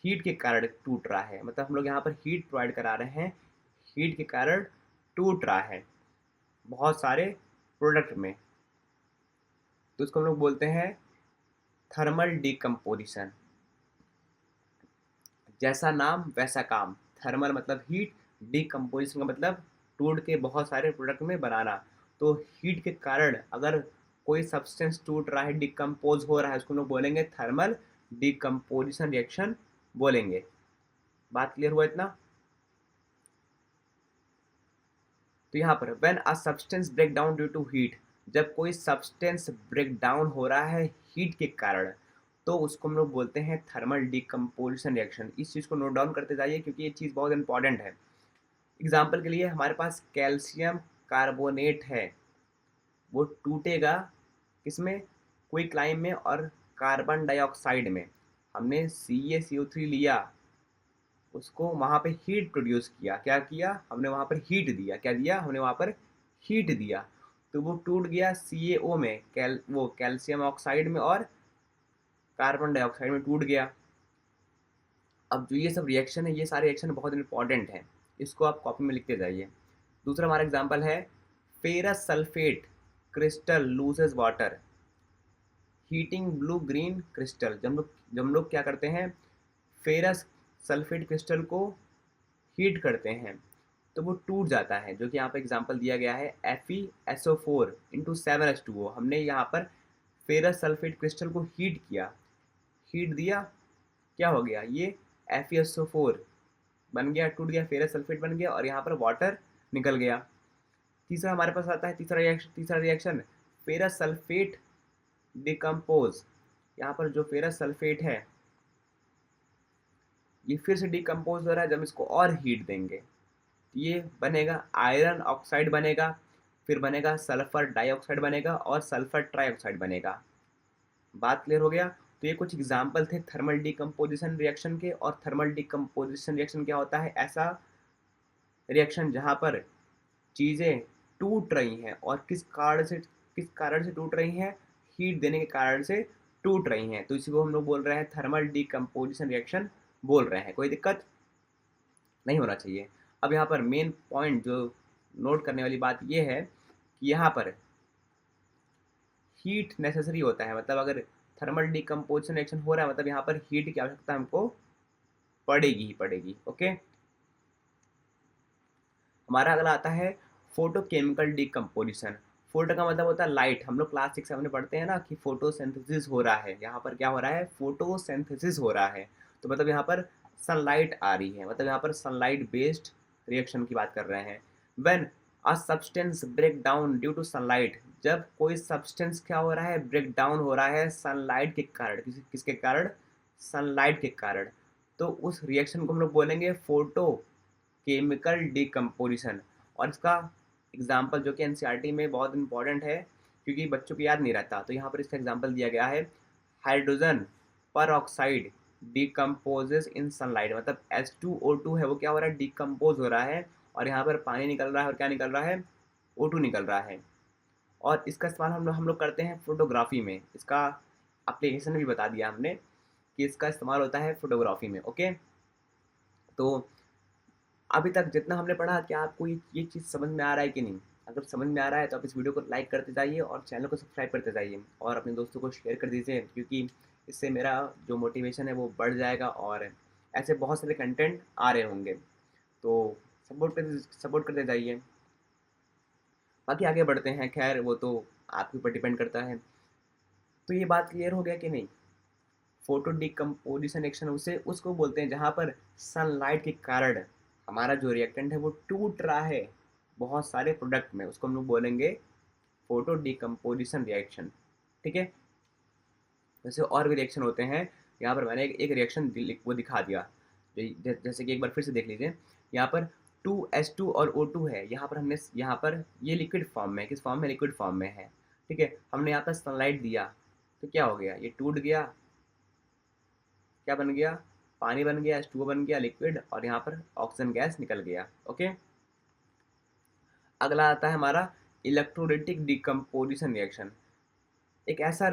Speaker 1: हीट के कारण टूट रहा है, मतलब हम लोग यहाँ पर हीट प्रोवाइड करा रहे हैं, हीट के कारण टूट रहा है बहुत सारे प्रोडक्ट में, तो इसको हम लोग बोलते हैं थर्मल डिकम्पोजिशन। जैसा नाम वैसा काम, थर्मल मतलब हीट, डिकम्पोजिशन का मतलब टूट के बहुत सारे प्रोडक्ट में बनाना। तो हीट के कारण अगर कोई सब्सटेंस टूट रहा है, डिकम्पोज हो रहा है, उसको हम लोग बोलेंगे थर्मल डिकम्पोजिशन रिएक्शन बोलेंगे। बात क्लियर हुआ इतना? तो यहाँ पर when a substance break down due to heat, जब कोई सब्सटेंस ब्रेक डाउन हो रहा है हीट के कारण, तो उसको हम लोग बोलते हैं थर्मल डिकम्पोजिशन रिएक्शन। इस चीज़ को नोट डाउन करते जाइए क्योंकि ये चीज़ बहुत इंपॉर्टेंट है। एग्जाम्पल के लिए हमारे पास कैल्शियम कार्बोनेट है, वो टूटेगा किसमें, क्विकलाइम में और कार्बन डाइऑक्साइड में। हमने CaCO3 लिया, उसको वहाँ पे हीट प्रोड्यूस किया, क्या किया हमने वहाँ पर हीट दिया, क्या दिया हमने वहाँ पर हीट दिया, तो वो टूट गया CaO में, वो कैल्शियम ऑक्साइड में और कार्बन डाइऑक्साइड में टूट गया। अब जो ये सब रिएक्शन है, ये सारे रिएक्शन बहुत इंपॉर्टेंट हैं, इसको आप कॉपी में लिखते जाइए। दूसरा हमारा एग्जाम्पल है ferrous sulphate crystal loses water heating blue green crystal. जब हम लोग क्या करते हैं, फेरस सल्फेट क्रिस्टल को हीट करते हैं तो वो टूट जाता है, जो कि यहाँ पर एग्जांपल दिया गया है FeSO4 इंटू 7H2O। हमने यहाँ पर फेरस सल्फेट क्रिस्टल को हीट किया, हीट दिया, क्या हो गया, ये FeSO4 बन गया, टूट गया, फेरस सल्फेट बन गया और यहाँ पर वाटर निकल गया। तीसरा हमारे पास आता है तीसरा रिएक्शन फेरस सल्फेट डिकम्पोज। यहाँ पर जो फेरस सल्फेट है ये फिर से डिकम्पोज हो रहा है, जब इसको और हीट देंगे ये बनेगा आयरन ऑक्साइड बनेगा, फिर बनेगा सल्फर डाइऑक्साइड बनेगा और सल्फर ट्राइऑक्साइड बनेगा। बात क्लियर हो गया? तो ये कुछ एग्जाम्पल थे थर्मल डिकम्पोजिशन रिएक्शन के। और थर्मल डिकम्पोजिशन रिएक्शन क्या होता है, ऐसा रिएक्शन जहाँ पर चीज़ें टूट रही हैं, और किस कारण से टूट रही हैं, हीट देने के कारण से टूट रही हैं, तो इसी को हम लोग बोल रहे हैं थर्मल डिकम्पोजिशन रिएक्शन बोल रहे हैं। कोई दिक्कत नहीं होना चाहिए। अब यहाँ पर मेन पॉइंट जो नोट करने वाली बात ये है कि यहाँ पर हीट नेसेसरी होता है, मतलब अगर थर्मल डिकम्पोजिशन रिएक्शन हो रहा है मतलब यहाँ पर हीट की आवश्यकता हमको पड़ेगी ही पड़ेगी। ओके, हमारा अगला आता है फोटोकेमिकल डिकम्पोजिशन। फोटो का मतलब होता है लाइट। हम लोग क्लास 6 7 में पढ़ते हैं ना कि फोटोसिंथेसिस हो रहा है, यहाँ पर क्या हो रहा है, फोटोसिंथेसिस हो रहा है, तो मतलब यहाँ पर सनलाइट आ रही है, मतलब यहाँ पर सनलाइट बेस्ड रिएक्शन की बात कर रहे हैं। When a substance break down due to sunlight, जब कोई सब्सटेंस क्या हो रहा है, ब्रेक डाउन हो रहा है सनलाइट के कारण, किसके कारण, सनलाइट के कारण, तो उस रिएक्शन को हम लोग बोलेंगे फोटो केमिकल डिकम्पोजिशन। और इसका एग्जाम्पल जो कि एनसीईआरटी में बहुत इंपॉर्टेंट है क्योंकि बच्चों को याद नहीं रहता, तो यहाँ पर इसका एग्जाम्पल दिया गया है हाइड्रोजन पर ऑक्साइड डिकम्पोजेस इन सनलाइट, मतलब H2O2 है वो क्या हो रहा है, डिकम्पोज हो रहा है, और यहाँ पर पानी निकल रहा है और क्या निकल रहा है, O2 निकल रहा है। और इसका इस्तेमाल हम लोग करते हैं फोटोग्राफी में, इसका एप्लीकेशन भी बता दिया हमने कि इसका इस्तेमाल होता है फोटोग्राफी में। ओके, तो अभी तक जितना हमने पढ़ा, क्या आपको ये चीज़ समझ में आ रहा है कि नहीं? अगर समझ में आ रहा है तो आप इस वीडियो को लाइक करते जाइए और चैनल को सब्सक्राइब करते जाइए और अपने दोस्तों को शेयर कर दीजिए, क्योंकि इससे मेरा जो मोटिवेशन है वो बढ़ जाएगा और ऐसे बहुत सारे कंटेंट आ रहे होंगे, तो सपोर्ट करते जाइए। बाकी आगे बढ़ते हैं, खैर वो तो आपके ऊपर डिपेंड करता है। तो ये बात क्लियर हो गया कि नहीं? फोटो डिकम्पोजिशन एक्शन उसे उसको बोलते हैं जहाँ पर सनलाइट के कारण हमारा जो रिएक्टेंट है वो टूट रहा है बहुत सारे प्रोडक्ट में, उसको हम लोग बोलेंगे फोटो डिकम्पोजिशन रिएक्शन। ठीक है, वैसे और भी रिएक्शन होते हैं, यहाँ पर मैंने एक रिएक्शन वो दिखा दिया, जैसे कि एक बार फिर से देख लीजिए। यहाँ पर 2H2 और O2 है, यहाँ पर हमने, यहाँ पर ये लिक्विड फॉर्म में, किस फॉर्म में, लिक्विड फॉर्म में है। ठीक है, हमने यहाँ पर सनलाइट दिया तो क्या हो गया, ये टूट गया, क्या बन गया, पानी बन गया, H2O बन गया लिक्विड, और यहाँ पर ऑक्सीजन गैस निकल गया। ओके, अगला आता है हमारा इलेक्ट्रोलिटिक डिकम्पोजिशन रिएक्शन। एक ऐसा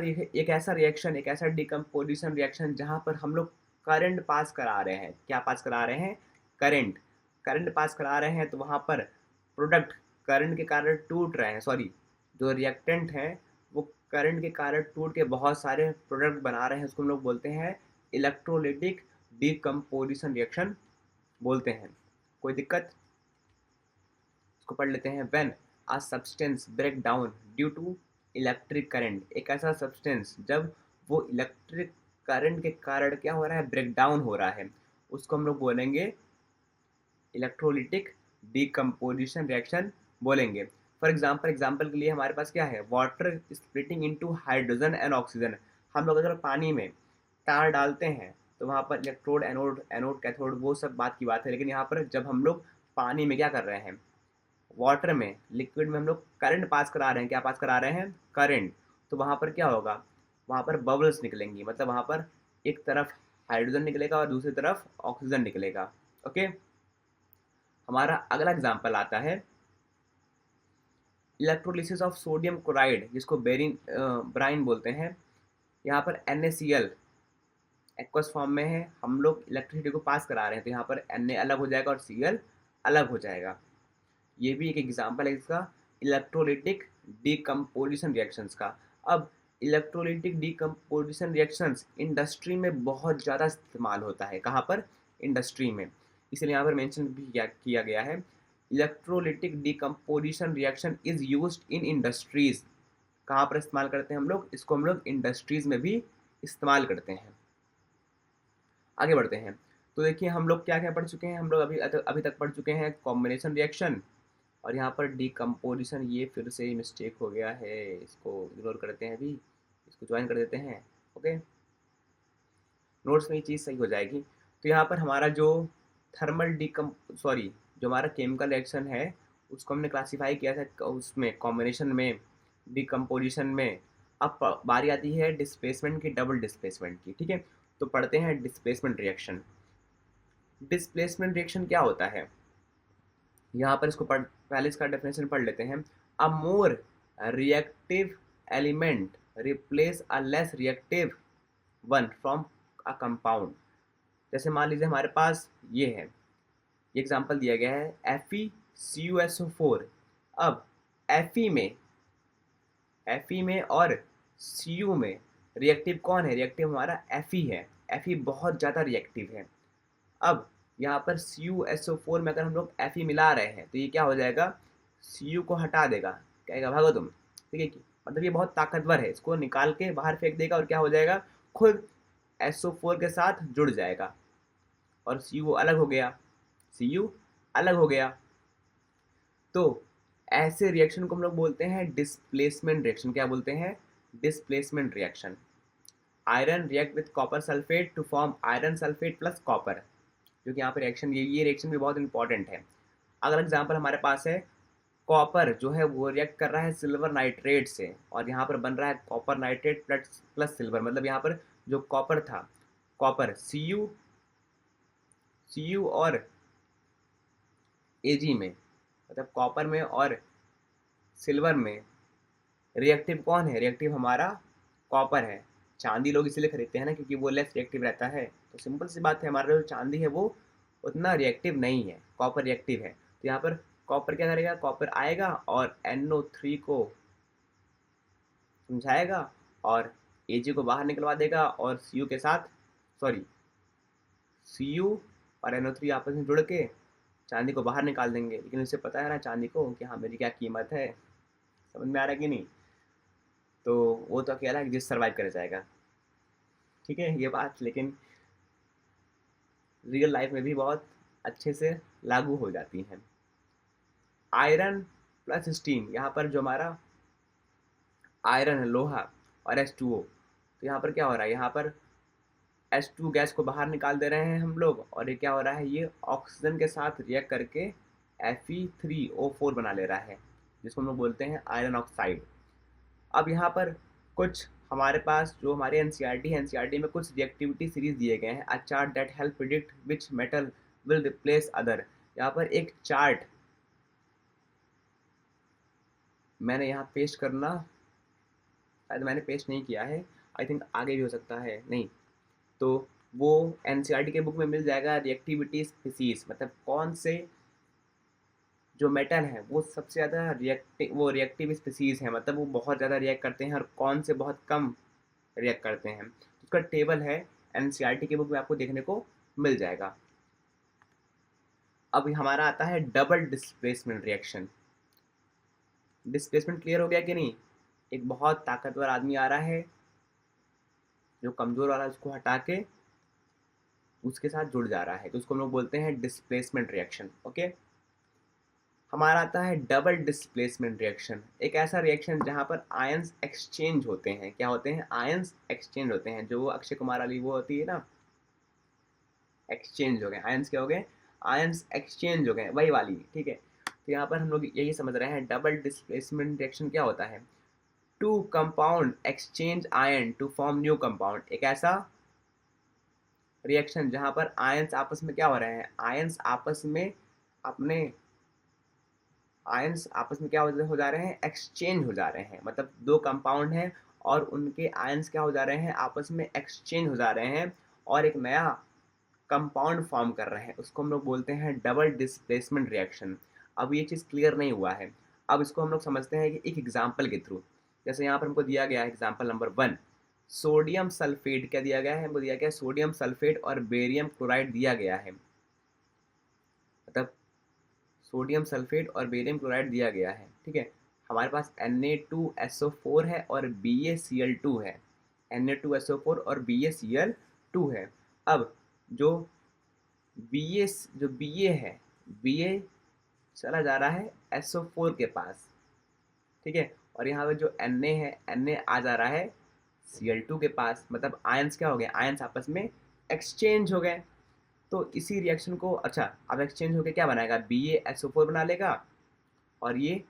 Speaker 1: डिकम्पोजिशन रिएक्शन जहाँ पर हम लोग करंट पास करा रहे हैं। क्या पास करा रहे हैं? करंट। करंट पास करा रहे हैं तो वहाँ पर प्रोडक्ट करंट के कारण टूट रहे हैं, सॉरी, जो रिएक्टेंट हैं वो करंट के कारण टूट के बहुत सारे प्रोडक्ट बना रहे हैं, उसको हम लोग बोलते हैं इलेक्ट्रोलिटिक डिकम्पोजिशन रिएक्शन बोलते हैं। कोई दिक्कत? इसको पढ़ लेते हैं। When a substance break down due to electric current, एक ऐसा सब्सटेंस जब वो इलेक्ट्रिक करंट के कारण क्या हो रहा है? ब्रेक डाउन हो रहा है, उसको हम लोग बोलेंगे इलेक्ट्रोलिटिक डिकम्पोजिशन रिएक्शन बोलेंगे। फॉर एग्जाम्पल के लिए हमारे पास क्या है? Water splitting into hydrogen and oxygen. हम लोग अगर पानी में तार डालते हैं तो वहाँ पर इलेक्ट्रोड, एनोड, एनोड कैथोड, वो सब बात की बात है। लेकिन यहाँ पर जब हम लोग पानी में क्या कर रहे हैं, वाटर में, लिक्विड में हम लोग करंट पास करा रहे हैं। क्या पास करा रहे हैं? करंट। तो वहाँ पर क्या होगा? वहाँ पर बबल्स निकलेंगी, मतलब वहाँ पर एक तरफ हाइड्रोजन निकलेगा और दूसरी तरफ ऑक्सीजन निकलेगा। ओके, हमारा अगला एग्जाम्पल आता है इलेक्ट्रोलिसिस ऑफ सोडियम क्लोराइड, जिसको ब्राइन बोलते हैं। यहाँ पर NaCl एक्वस फॉर्म में है, हम लोग इलेक्ट्रिसिटी को पास करा रहे हैं, तो यहाँ पर Na अलग हो जाएगा और Cl अलग हो जाएगा। ये भी एक एग्जाम्पल है इसका इलेक्ट्रोलिटिक डिकम्पोजिशन रिएक्शंस का। अब इलेक्ट्रोलिटिक डिकम्पोजिशन रिएक्शंस इंडस्ट्री में बहुत ज़्यादा इस्तेमाल होता है। कहाँ पर? इंडस्ट्री में। इसलिए यहाँ पर मेंशन भी किया गया है, electrolytic decomposition reaction is used in industries. कहाँ पर इस्तेमाल करते हैं हम लोग इसको? हम लोग इंडस्ट्रीज़ में भी इस्तेमाल करते हैं। आगे बढ़ते हैं। तो देखिए हम लोग क्या क्या पढ़ चुके हैं। हम लोग अभी तक पढ़ चुके हैं कॉम्बिनेशन रिएक्शन, और यहाँ पर डिकम्पोजिशन, ये फिर से मिस्टेक हो गया है, इसको इग्नोर करते हैं, अभी इसको ज्वाइन कर देते हैं। ओके, नोट्स में ये चीज़ सही हो जाएगी। तो यहाँ पर हमारा जो जो हमारा केमिकल रिएक्शन है उसको हमने क्लासीफाई किया था उसमें कॉम्बिनेशन में, डिकम्पोजिशन में। अब बारी आती है डिस्प्लेसमेंट की, डबल डिस्प्लेसमेंट की। ठीक है, तो पढ़ते हैं डिस्प्लेसमेंट रिएक्शन। डिस्प्लेसमेंट रिएक्शन क्या होता है? यहाँ पर इसको पहले इसका डेफिनेशन पढ़ लेते हैं। A more reactive element replace a less reactive one from a compound. जैसे मान लीजिए हमारे पास ये है, ये एग्जांपल दिया गया है FeCuSO4। अब Fe में और Cu में रिएक्टिव कौन है? रिएक्टिव हमारा Fe है। Fe बहुत ज़्यादा रिएक्टिव है। अब यहाँ पर CuSO4 में अगर हम लोग Fe मिला रहे हैं तो ये क्या हो जाएगा? Cu को हटा देगा, कहेगा भागो तुम। ठीक है कि मतलब ये बहुत ताकतवर है, इसको निकाल के बाहर फेंक देगा और क्या हो जाएगा? खुद SO4 के साथ जुड़ जाएगा और Cu अलग हो गया, Cu अलग हो गया। तो ऐसे रिएक्शन को हम लोग बोलते हैं डिस्प्लेसमेंट रिएक्शन। क्या बोलते हैं? Displacement reaction. Iron react with copper sulphate to form iron sulphate plus copper, जो कि यहाँ पर रिएक्शन, ये रिएक्शन भी बहुत इंपॉर्टेंट है। अगला एग्जाम्पल हमारे पास है कॉपर जो है वो रिएक्ट कर रहा है सिल्वर नाइट्रेट से, और यहाँ पर बन रहा है कॉपर नाइट्रेट प्लस सिल्वर। मतलब यहाँ पर जो कॉपर था, कॉपर Cu और Ag में, मतलब कॉपर में और सिल्वर में रिएक्टिव कौन है? रिएक्टिव हमारा कॉपर है। चांदी लोग इसलिए खरीदते हैं ना, क्योंकि वो लेस रिएक्टिव रहता है। तो सिंपल सी बात है, हमारा जो चांदी है वो उतना रिएक्टिव नहीं है, कॉपर रिएक्टिव है। तो यहाँ पर कॉपर क्या करेगा? कॉपर आएगा और NO3 को समझाएगा और Ag को बाहर निकलवा देगा, और Cu के साथ, सॉरी, Cu और NO3 आपस में जुड़ के चांदी को बाहर निकाल देंगे। लेकिन उसे पता है ना चांदी को कि हाँ मेरी क्या कीमत है। समझ में आ रहा है कि नहीं? तो वो तो अकेला जिस सर्वाइव कर जाएगा। ठीक है ये बात, लेकिन रियल लाइफ में भी बहुत अच्छे से लागू हो जाती हैं। आयरन प्लस स्टीम, यहाँ पर जो हमारा आयरन है, लोहा, और H2O, तो यहाँ पर क्या हो रहा है? यहाँ पर H2 गैस को बाहर निकाल दे रहे हैं हम लोग, और ये क्या हो रहा है? ये ऑक्सीजन के साथ रिएक्ट करके Fe3O4 बना ले रहा है, जिसको हम लोग बोलते हैं आयरन ऑक्साइड। अब यहाँ पर कुछ हमारे पास जो हमारे एनसीईआरटी है, एनसीईआरटी में कुछ रिएक्टिविटी सीरीज दिए गए हैं, अ chart that help predict which metal will replace other. यहाँ पर एक चार्ट मैंने यहाँ पेस्ट करना, शायद मैंने पेस्ट नहीं किया है, आई थिंक आगे भी हो सकता है, नहीं तो वो एनसीईआरटी के बुक में मिल जाएगा। रिएक्टिविटी स्पीसीज मतलब कौन से जो मेटल है वो सबसे ज़्यादा रिएक्टिव स्पीसीज है, मतलब वो बहुत ज़्यादा रिएक्ट करते हैं, और कौन से बहुत कम रिएक्ट करते हैं। उसका टेबल है एनसीईआरटी के बुक में, आपको देखने को मिल जाएगा। अब हमारा आता है double displacement reaction. Displacement clear हो गया कि नहीं? एक बहुत ताकतवर आदमी आ रहा है, जो कमज़ोर वाला उसको हटा के उसके साथ जुड़ जा रहा है, तो उसको हम लोग बोलते हैं डिस्प्लेसमेंट रिएक्शन। ओके, हमारा आता है डबल डिस्प्लेसमेंट रिएक्शन। एक ऐसा रिएक्शन जहाँ पर आयंस एक्सचेंज होते हैं। क्या होते हैं? आयंस एक्सचेंज होते हैं। जो अक्षय कुमार वाली वो होती है ना, एक्सचेंज हो गए आयंस, क्या हो गए? आयंस एक्सचेंज हो गए, वही वाली, ठीक है। तो यहाँ पर हम लोग यही समझ रहे हैं डबल डिस्प्लेसमेंट रिएक्शन क्या होता है। Two compound exchange ion to form new compound. एक ऐसा रिएक्शन जहाँ पर आयंस आपस में क्या हो रहे हैं, आयंस आपस में अपने आयंस आपस में क्या हो जा रहे हैं, एक्सचेंज हो जा रहे हैं। मतलब दो कंपाउंड हैं और उनके आयंस क्या हो जा रहे हैं, आपस में एक्सचेंज हो जा रहे हैं और एक नया कंपाउंड फॉर्म कर रहे हैं। उसको हम लोग बोलते हैं डबल डिस्प्लेसमेंट रिएक्शन। अब ये चीज़ क्लियर नहीं हुआ है, अब इसको हम लोग समझते हैं कि एक एग्जाम्पल के थ्रू। जैसे यहाँ पर हमको दिया गया है एग्जाम्पल नंबर 1, सोडियम सल्फेट। क्या दिया गया है? हमको दिया गया है सोडियम सल्फेट और बेरियम क्लोराइड दिया गया है। मतलब सोडियम सल्फेट और बेरियम क्लोराइड दिया गया है, ठीक है। हमारे पास Na2SO4 है और BaCl2 है। Na2SO4 और BaCl2 है। अब जो बी जो बी ए है, बी ए चला जा रहा है SO4 के पास, ठीक है। और यहाँ पे जो Na है, Na आ जा रहा है Cl2 के पास। मतलब आयंस क्या हो गए, आयंस आपस में एक्सचेंज हो गए। तो इसी रिएक्शन को, अच्छा अब एक्सचेंज होकर क्या बनाएगा, BaSO4 बना लेगा और ये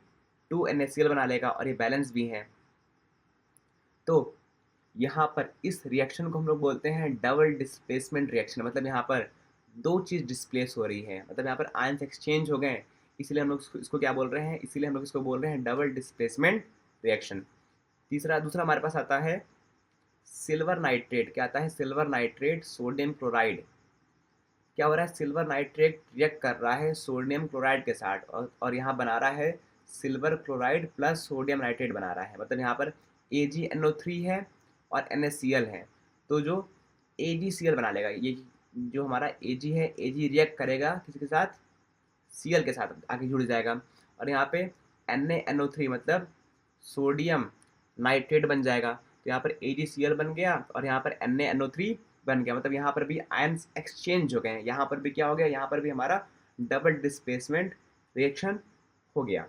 Speaker 1: 2NaCl बना लेगा, और ये बैलेंस भी है। तो यहाँ पर इस रिएक्शन को हम लोग बोलते हैं डबल डिस्प्लेसमेंट रिएक्शन। मतलब यहाँ पर दो चीज़ डिस्प्लेस हो रही है, मतलब यहाँ पर आयंस एक्सचेंज हो गए, इसलिए हम लोग इसको क्या बोल रहे हैं, इसीलिए हम लोग इसको बोल रहे हैं डबल डिस्प्लेसमेंट रिएक्शन। दूसरा हमारे पास आता है सिल्वर नाइट्रेट। क्या आता है? Silver nitrate sodium chloride. क्या हो रहा है, सिल्वर नाइट्रेट रिएक्ट कर रहा है सोडियम क्लोराइड के साथ, और यहाँ बना रहा है silver chloride plus sodium nitrate बना रहा है। मतलब यहाँ पर AgNO3 है और NaCl है, तो जो AgCl बना लेगा, ये जो हमारा Ag है, Ag रिएक्ट करेगा किसके साथ, Cl के साथ आगे जुड़ जाएगा, और यहाँ पे NaNO3 मतलब सोडियम नाइट्रेट बन जाएगा। तो यहाँ पर AgCl बन गया और यहाँ पर NaNO3 बन गया। मतलब यहाँ पर भी आयंस एक्सचेंज हो गए हैं, यहाँ पर भी क्या हो गया, यहाँ पर भी हमारा डबल डिस्प्लेसमेंट रिएक्शन हो गया।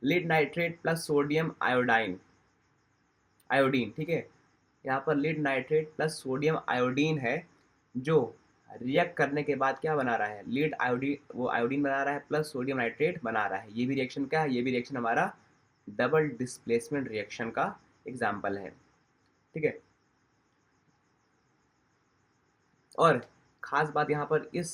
Speaker 1: Lead nitrate plus sodium iodine, ठीक है। यहाँ पर lead nitrate plus sodium iodine है, जो रिएक्ट करने के बाद क्या बना रहा है, लीड आयोडीन, वो आयोडीन बना रहा है प्लस सोडियम नाइट्रेट बना रहा है। ये भी रिएक्शन क्या है, ये भी रिएक्शन हमारा डबल डिस्प्लेसमेंट रिएक्शन का एग्जाम्पल है, ठीक है। और ख़ास बात यहाँ पर इस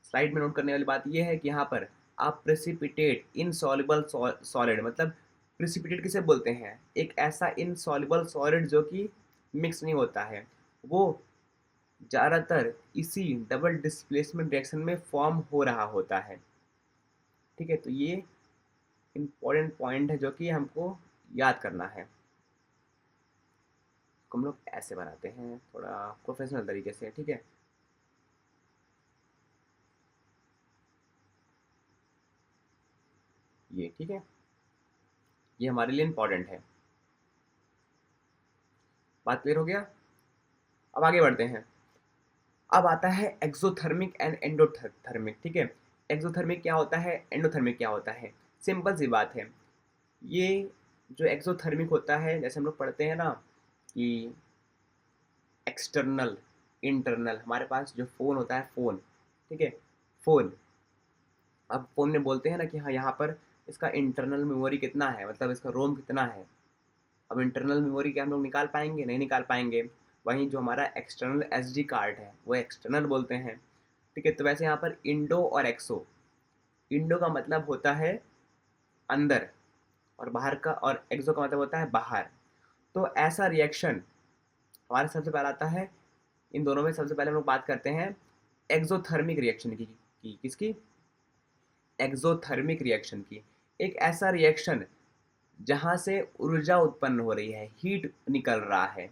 Speaker 1: स्लाइड में नोट करने वाली बात यह है कि यहाँ पर आप प्रेसिपिटेट इनसॉल्युबल सॉलिड, मतलब प्रेसिपिटेट किसे बोलते हैं, एक ऐसा इनसॉल्युबल सॉलिड जो कि मिक्स नहीं होता है, वो ज़्यादातर इसी डबल डिस्प्लेसमेंट रिएक्शन में फॉर्म हो रहा होता है, ठीक है। तो ये इम्पोर्टेंट पॉइंट है जो कि हमको याद करना है। हम लोग ऐसे बनाते हैं थोड़ा प्रोफेशनल तरीके से, ठीक है। ये ठीक है, ये हमारे लिए इम्पोर्टेंट है। बात क्लियर हो गया? अब आगे बढ़ते हैं। अब आता है एक्सोथर्मिक एंड एंडोथर्मिक, ठीक है। एक्सोथर्मिक क्या होता है, एंडोथर्मिक क्या होता है? सिंपल सी बात है। ये जो एक्सोथर्मिक होता है, जैसे हम लोग पढ़ते हैं ना कि एक्सटर्नल इंटरनल, हमारे पास जो फ़ोन होता है, फ़ोन, ठीक है, फ़ोन। अब फ़ोन में बोलते हैं ना कि हाँ यहाँ पर इसका इंटरनल मेमोरी कितना है, मतलब इसका रोम कितना है। अब इंटरनल मेमोरी क्या हम लोग निकाल पाएंगे? नहीं निकाल पाएंगे। वहीं जो हमारा एक्सटर्नल एसडी कार्ड है वो एक्सटर्नल बोलते हैं। ठीक है, तो वैसे यहाँ पर इंडो और एक्सो, इंडो का मतलब होता है अंदर और बाहर का, और एक्सो का मतलब होता है बाहर। तो ऐसा रिएक्शन हमारे सबसे पहले आता है, इन दोनों में सबसे पहले हम लोग बात करते हैं एक्सोथर्मिक रिएक्शन की किसकी? एक्सोथर्मिक रिएक्शन की। एक ऐसा रिएक्शन जहाँ से ऊर्जा उत्पन्न हो रही है, हीट निकल रहा है।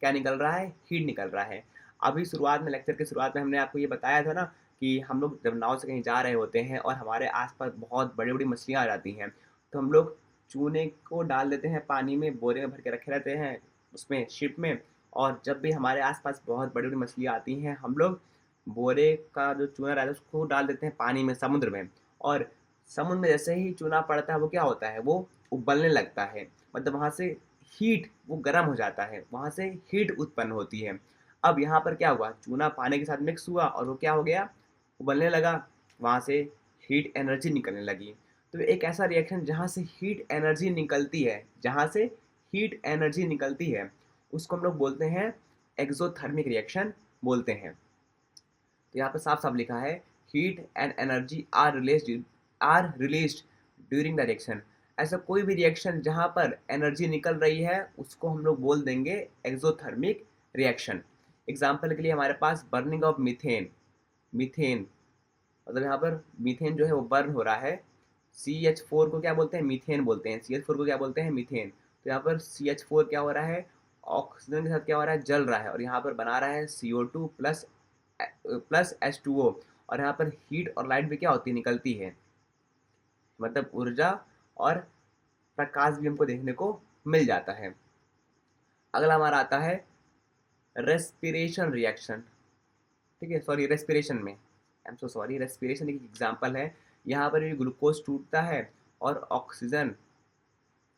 Speaker 1: क्या निकल रहा है? हीट निकल रहा है। अभी शुरुआत में, लेक्चर के शुरुआत में हमने आपको ये बताया था ना कि हम लोग जब नाव से कहीं जा रहे होते हैं और हमारे आसपास बहुत बड़ी बड़ी मछलियाँ आ जाती हैं, तो हम लोग चूने को डाल देते हैं पानी में, बोरे में भर के रखे रहते हैं उसमें, शिप में। और जब भी हमारे आसपास बहुत बड़ी बड़ी मछलियाँ आती हैं, हम लोग बोरे का जो चूना रहता है उसको डाल देते हैं पानी में, समुद्र में। और समुद्र में जैसे ही चूना पड़ता है, वो क्या होता है? वो उबलने लगता है। मतलब वहाँ से हीट, वो गर्म हो जाता है, वहाँ से हीट उत्पन्न होती है। अब यहाँ पर क्या हुआ? चूना पानी के साथ मिक्स हुआ और वो क्या हो गया? उबलने लगा, वहाँ से हीट एनर्जी निकलने लगी। तो एक ऐसा रिएक्शन जहाँ से हीट एनर्जी निकलती है, जहाँ से हीट एनर्जी निकलती है, उसको हम लोग बोलते हैं एक्सोथर्मिक रिएक्शन बोलते हैं। तो यहाँ पर साफ साफ लिखा है, heat and energy are released during the reaction. ऐसा कोई भी रिएक्शन जहाँ पर एनर्जी निकल रही है, उसको हम लोग बोल देंगे एक्सोथर्मिक रिएक्शन। एग्जाम्पल के लिए हमारे पास बर्निंग ऑफ मीथेन, मीथेन मतलब यहाँ पर मीथेन जो है वो बर्न हो रहा है। CH4 को क्या बोलते हैं? मीथेन बोलते हैं। CH4 को क्या बोलते हैं? मीथेन। तो यहाँ पर CH4 क्या हो रहा है? ऑक्सीजन के साथ क्या हो रहा है? जल रहा है, और यहाँ पर बना रहा है CO2 प्लस H2O। और यहाँ पर हीट और लाइट भी क्या होती है? निकलती है। मतलब ऊर्जा और प्रकाश भी हमको देखने को मिल जाता है। अगला हमारा आता है रेस्पिरेशन रिएक्शन। ठीक है, सॉरी रेस्पिरेशन में, I am so sorry, respiration एक एग्जांपल है। यहाँ पर भी ग्लूकोज टूटता है और ऑक्सीजन,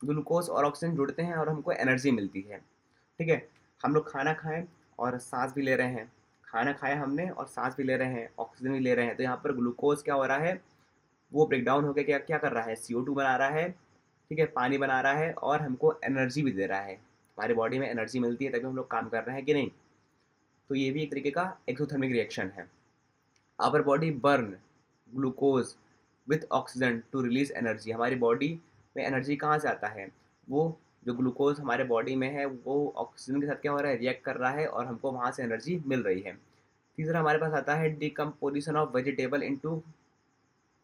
Speaker 1: ग्लूकोज और ऑक्सीजन जुड़ते हैं और हमको एनर्जी मिलती है। ठीक है, हम लोग खाना खाएं और सांस भी ले रहे हैं, खाना खाया हमने और सांस भी ले रहे हैं, ऑक्सीजन भी ले रहे हैं, तो यहाँ पर ग्लूकोज क्या हो रहा है? वो ब्रेक डाउन होकर क्या क्या कर रहा है? CO2 बना रहा है। ठीक है, पानी बना रहा है और हमको एनर्जी भी दे रहा है। हमारी बॉडी में एनर्जी मिलती है तभी हम लोग काम कर रहे हैं कि नहीं? तो ये भी एक तरीके का एक्सोथर्मिक रिएक्शन है। Our body burn glucose with oxygen to release energy. हमारी बॉडी में एनर्जी कहाँ से आता है? वो जो ग्लूकोज हमारे बॉडी में है वो ऑक्सीजन के साथ क्या हो रहा है? रिएक्ट कर रहा है और हमको वहाँ से एनर्जी मिल रही है। तीसरा हमारे पास आता है decomposition of vegetable into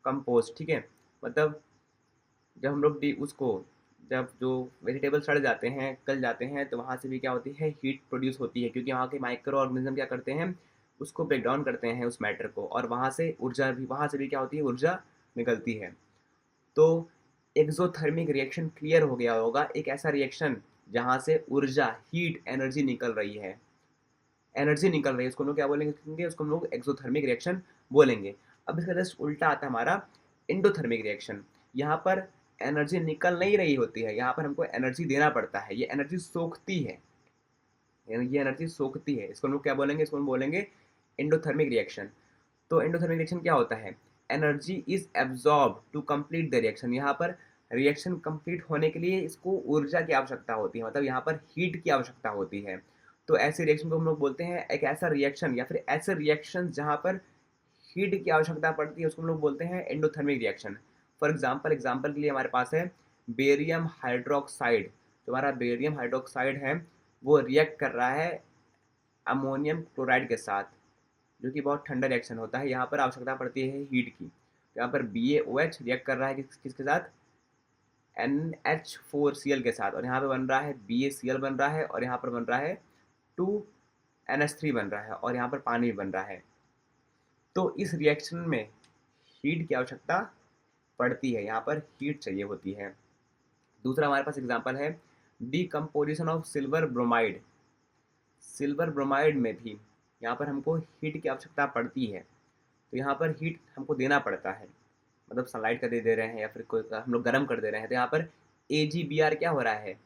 Speaker 1: compost. ठीक है, मतलब जब हम लोग उसको, जब जो वेजिटेबल सड़ जाते हैं, गल जाते हैं, तो वहाँ से भी क्या होती है? हीट प्रोड्यूस होती है, क्योंकि वहाँ के माइक्रो ऑर्गेनिज्म क्या करते हैं? उसको ब्रेक डाउन करते हैं उस मैटर को, और वहाँ से ऊर्जा भी, वहाँ से भी क्या होती है? ऊर्जा निकलती है। तो एक्सोथर्मिक रिएक्शन क्लियर हो गया होगा, एक ऐसा रिएक्शन जहाँ से ऊर्जा, हीट एनर्जी निकल रही है, एनर्जी निकल रही है, उसको हम लोग क्या बोलेंगे? उसको हम लोग एक्सोथर्मिक रिएक्शन बोलेंगे। अब इसका जस्ट उल्टा आता है हमारा एंडोथर्मिक रिएक्शन। यहाँ पर एनर्जी निकल नहीं रही होती है, यहाँ पर हमको एनर्जी देना पड़ता है, ये एनर्जी सोखती है, ये एनर्जी सोखती है। इसको हम लोग क्या बोलेंगे? इसको हम बोलेंगे एंडोथर्मिक रिएक्शन। तो एंडोथर्मिक रिएक्शन क्या होता है? Energy is absorb to complete the reaction. यहाँ पर रिएक्शन कंप्लीट होने के लिए इसको ऊर्जा की आवश्यकता होती है, मतलब यहाँ पर हीट की आवश्यकता होती है। तो ऐसे रिएक्शन को हम लोग बोलते हैं, एक ऐसा रिएक्शन या फिर ऐसे रिएक्शन जहाँ पर हीट की आवश्यकता पड़ती है, उसको हम लोग बोलते हैं एंडोथर्मिक रिएक्शन। फॉर एग्जाम्पल के लिए हमारे पास है बेरियम हाइड्रोक्साइड। जो हमारा बेरियम हाइड्रोक्साइड है वो रिएक्ट कर रहा है अमोनियम क्लोराइड के साथ, जो कि बहुत ठंडा रिएक्शन होता है। यहाँ पर आवश्यकता पड़ती है हीट की। यहाँ पर BaOH रिएक्ट कर रहा है किसके साथ? NH4Cl के साथ, और यहाँ पे बन रहा है BaCl बन रहा है, और यहाँ पर बन रहा है 2NH3 बन रहा है, और यहाँ पर पानी भी बन रहा है। तो इस रिएक्शन में हीट की आवश्यकता पड़ती है, यहाँ पर हीट चाहिए होती है। दूसरा हमारे पास एग्जांपल है decomposition of silver bromide. Silver bromide में भी यहाँ पर हमको हीट की आवश्यकता पड़ती है, तो यहाँ पर हीट हमको देना पड़ता है, मतलब सनलाइट का दे रहे हैं या फिर कोई हम लोग गर्म कर दे रहे हैं, तो यहाँ पर AgBr क्या हो रहा है?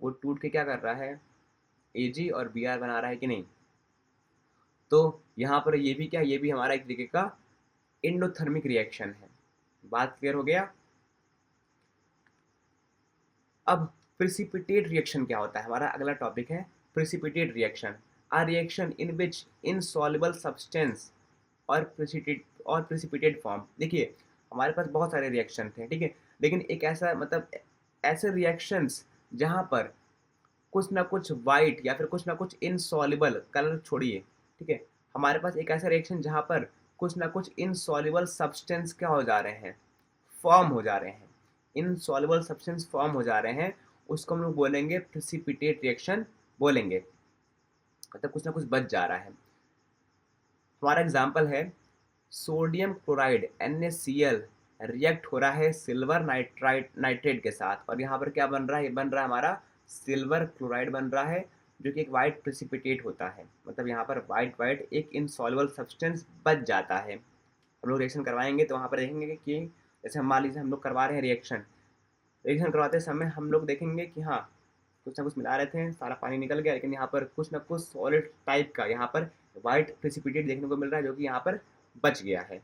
Speaker 1: वो टूट के क्या कर रहा है? Ag और Br बना रहा है कि नहीं? तो यहाँ पर ये भी क्या, ये भी हमारा एक तरीके का एंडोथर्मिक रिएक्शन है। बात क्लियर हो गया? अब प्रिसिपिटेट रिएक्शन क्या होता है? हमारा अगला टॉपिक है precipitate reaction. A reaction in which insoluble substance और प्रिसिपिटेट फॉर्म। देखिए, हमारे पास बहुत सारे रिएक्शन थे, ठीक है, लेकिन एक ऐसा मतलब ऐसे रिएक्शंस जहाँ पर कुछ ना कुछ वाइट या फिर कुछ ना कुछ इनसॉल्युबल, कलर छोड़िए, ठीक है, हमारे पास एक ऐसा रिएक्शन जहाँ पर कुछ ना कुछ इनसॉल्युबल सब्सटेंस क्या हो जा रहे हैं, फॉर्म हो जा रहे हैं, इनसॉल्युबल सब्सटेंस फॉर्म हो जा रहे हैं, उसको हम लोग बोलेंगे प्रिसिपिटेट रिएक्शन बोलेंगे। मतलब कुछ ना कुछ बच जा रहा है। हमारा एग्जाम्पल है सोडियम क्लोराइड NaCl रिएक्ट हो रहा है सिल्वर नाइट्रेट के साथ, और यहाँ पर क्या बन रहा है? ये बन रहा है हमारा सिल्वर क्लोराइड बन रहा है, जो कि एक वाइट प्रिसिपिटेट होता है। मतलब यहाँ पर वाइट एक इनसॉल्युबल सब्सटेंस बच जाता है। हम लोग रिएक्शन करवाएंगे तो वहाँ पर देखेंगे कि जैसे हम मान लीजिए हम लोग करवा रहे हैं रिएक्शन, रिएक्शन करवाते समय हम लोग देखेंगे कि हाँ, कुछ ना कुछ मिला रहे थे, सारा पानी निकल गया, लेकिन यहाँ पर कुछ ना कुछ सॉलिड टाइप का यहाँ पर वाइट प्रिसिपिटेट देखने को मिल रहा है, जो कि यहाँ पर बच गया है।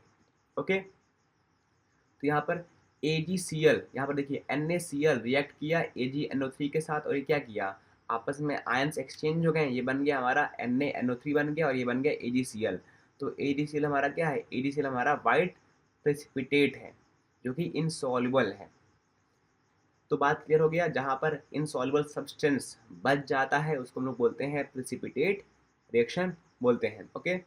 Speaker 1: ओके, तो यहाँ पर AgCl, यहाँ पर देखिए NaCl रिएक्ट किया AgNO3 के साथ, और ये क्या किया, आपस में आयंस एक्सचेंज हो गए, ये बन गया हमारा NaNO3 बन गया, और ये बन गया AgCl। तो AgCl हमारा क्या है? AgCl हमारा वाइट प्रेसिपिटेट है, जो कि इनसॉल्युबल है। तो बात क्लियर हो गया, जहाँ पर इनसॉल्युबल सब्सटेंस बच जाता है उसको हम लोग बोलते हैं प्रेसिपिटेट रिएक्शन बोलते हैं। ओके,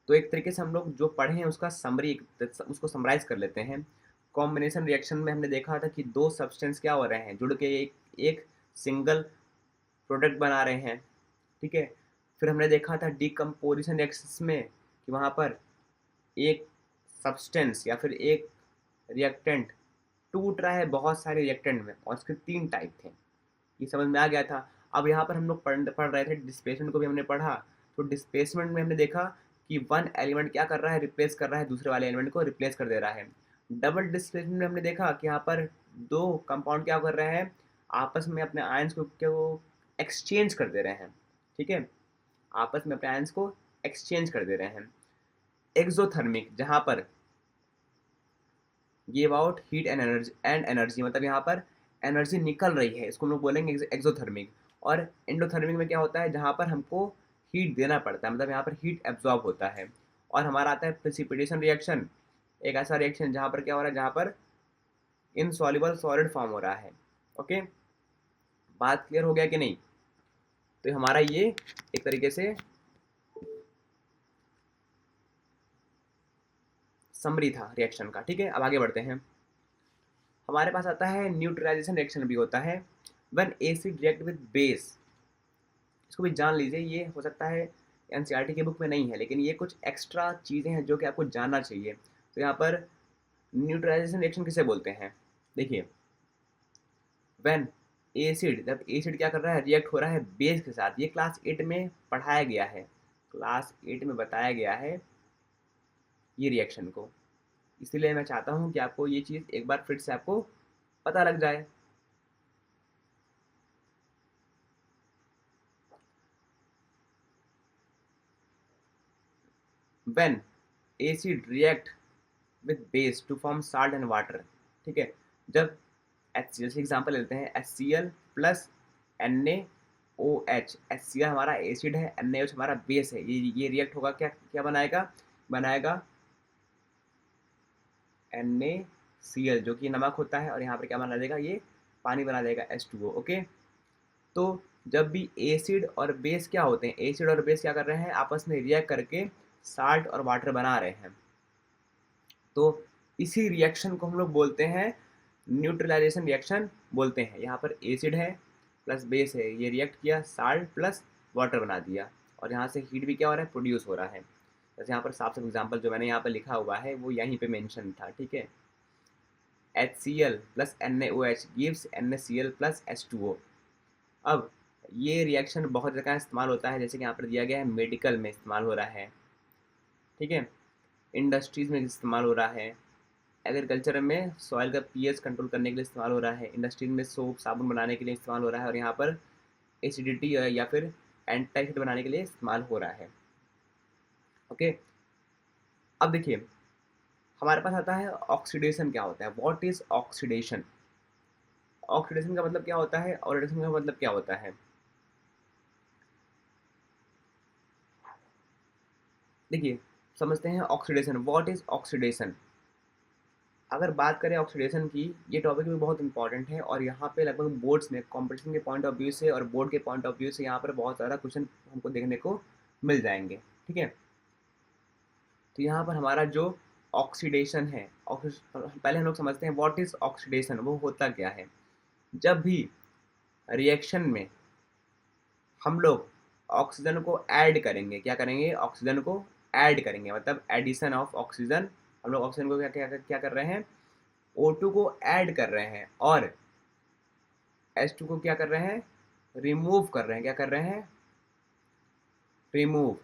Speaker 1: तो एक तरीके से हम लोग जो पढ़े हैं उसका समरी, उसको समराइज कर लेते हैं। कॉम्बिनेशन रिएक्शन में हमने देखा था कि दो सब्सटेंस क्या हो रहे हैं, जुड़ के एक सिंगल प्रोडक्ट बना रहे हैं, ठीक है। फिर हमने देखा था डीकम्पोजिशन रिएक्शंस में कि वहाँ पर एक सब्सटेंस या फिर एक रिएक्टेंट टूट रहा है बहुत सारे रिएक्टेंट में, और उसके 3 टाइप थे। ये समझ में आ गया था। अब यहाँ पर हम लोग पढ़ रहे थे डिस्प्लेसमेंट को भी हमने पढ़ा। तो डिस्प्लेसमेंट में हमने देखा कि वन एलिमेंट क्या कर रहा है, रिप्लेस कर रहा है, दूसरे वाले एलिमेंट को रिप्लेस कर दे रहा है। डबल डिस्प्लेसमेंट में हमने देखा कि यहाँ पर दो कंपाउंड क्या कर रहे हैं, आपस में अपने आयंस को क्या वो एक्सचेंज कर दे रहे हैं, ठीक है, आपस में अपने आयंस को एक्सचेंज कर दे रहे हैं। एक्सोथर्मिक, जहाँ पर give out heat and energy, मतलब यहाँ पर एनर्जी निकल रही है, इसको हम लोग बोलेंगे एक्सोथर्मिक। और एंडोथर्मिक में क्या होता है, जहाँ पर हमको हीट देना पड़ता है, मतलब यहाँ पर हीट एब्जॉर्ब होता है। और हमारा आता है प्रेसिपिटेशन रिएक्शन, एक ऐसा रिएक्शन जहाँ पर क्या हो रहा है, जहाँ पर इनसॉल्युबल सॉलिड फॉर्म हो रहा है। ओके, बात क्लियर हो गया कि नहीं? तो हमारा ये एक तरीके से समरी था रिएक्शन का, ठीक है। अब आगे बढ़ते हैं। हमारे पास आता है न्यूट्रलाइजेशन रिएक्शन भी होता है, when acid react with base. इसको भी जान लीजिए, ये हो सकता है एनसीईआरटी की बुक में नहीं है, लेकिन ये कुछ एक्स्ट्रा चीज़ें हैं जो कि आपको जानना चाहिए। तो यहाँ पर न्यूट्रलाइजेशन रिएक्शन किसे बोलते हैं? देखिए, व्हेन एसिड, जब एसिड क्या कर रहा है, रिएक्ट हो रहा है बेस के साथ। ये क्लास 8 में पढ़ाया गया है, क्लास 8 में बताया गया है ये रिएक्शन को। इसीलिए मैं चाहता हूँ कि आपको ये चीज़ एक बार फिर से आपको पता लग जाए। When acid react with base to form salt and water, ठीक है। जब HCl से एग्जाम्पल लेते हैं, HCl प्लस NaOH, HCl हमारा एसिड है, NaOH हमारा बेस है, ये रिएक्ट होगा, क्या क्या बनाएगा, बनाएगा NaCl, जो कि नमक होता है, और यहाँ पर क्या बना देगा, ये पानी बना देगा H2O। ओके, तो जब भी एसिड और बेस क्या होते हैं, एसिड और बेस क्या कर रहे हैं, आपस में रिएक्ट करके साल्ट और वाटर बना रहे हैं। तो इसी रिएक्शन को हम लोग बोलते हैं न्यूट्रलाइजेशन रिएक्शन बोलते हैं। यहाँ पर एसिड है प्लस बेस है, ये रिएक्ट किया, साल्ट प्लस वाटर बना दिया, और यहाँ से हीट भी क्या हो रहा है, प्रोड्यूस हो रहा है। जैसे यहाँ पर साफ साफ एग्जाम्पल जो मैंने यहाँ पर लिखा हुआ है वो यहीं पे मेंशन था, ठीक है। HCl plus NaOH gives NaCl plus H2O। अब ये रिएक्शन बहुत जगह इस्तेमाल होता है, जैसे कि यहाँ पर दिया गया है, मेडिकल में इस्तेमाल हो रहा है, ठीक है, इंडस्ट्रीज़ में इस्तेमाल हो रहा है, एग्रीकल्चर में सॉइल का पीएच कंट्रोल करने के लिए इस्तेमाल हो रहा है, इंडस्ट्री में सोप साबुन बनाने के लिए इस्तेमाल हो रहा है, और यहाँ पर एसिडिटी या फिर एंटी एसिड बनाने के लिए इस्तेमाल हो रहा है। ओके, अब देखिए हमारे पास आता है ऑक्सीडेशन क्या होता है, व्हाट इज ऑक्सीडेशन। ऑक्सीडेशन का मतलब क्या होता है और रिडक्शन का मतलब क्या होता है? देखिए, समझते हैं ऑक्सीडेशन। What is oxidation? अगर बात करें ऑक्सीडेशन की, ये टॉपिक भी बहुत इंपॉर्टेंट है और यहाँ पे लगभग बोर्ड्स में कंपटीशन के पॉइंट ऑफ व्यू से और बोर्ड के पॉइंट ऑफ व्यू से यहाँ पर बहुत सारा क्वेश्चन हमको देखने को मिल जाएंगे। ठीक है, तो यहाँ पर हमारा जो ऑक्सीडेशन है, पहले हम लोग समझते हैं व्हाट इज ऑक्सीडेशन, वो होता क्या है। जब भी रिएक्शन में हम लोग ऑक्सीजन को ऐड करेंगे, क्या करेंगे, ऑक्सीजन को ऐड करेंगे, मतलब एडिशन ऑफ ऑक्सीजन। हम लोग ऑक्सीजन को क्या क्या क्या कर रहे हैं, O2 को ऐड कर रहे हैं और H2 को क्या कर रहे हैं, रिमूव कर रहे हैं। क्या कर रहे हैं, रिमूव।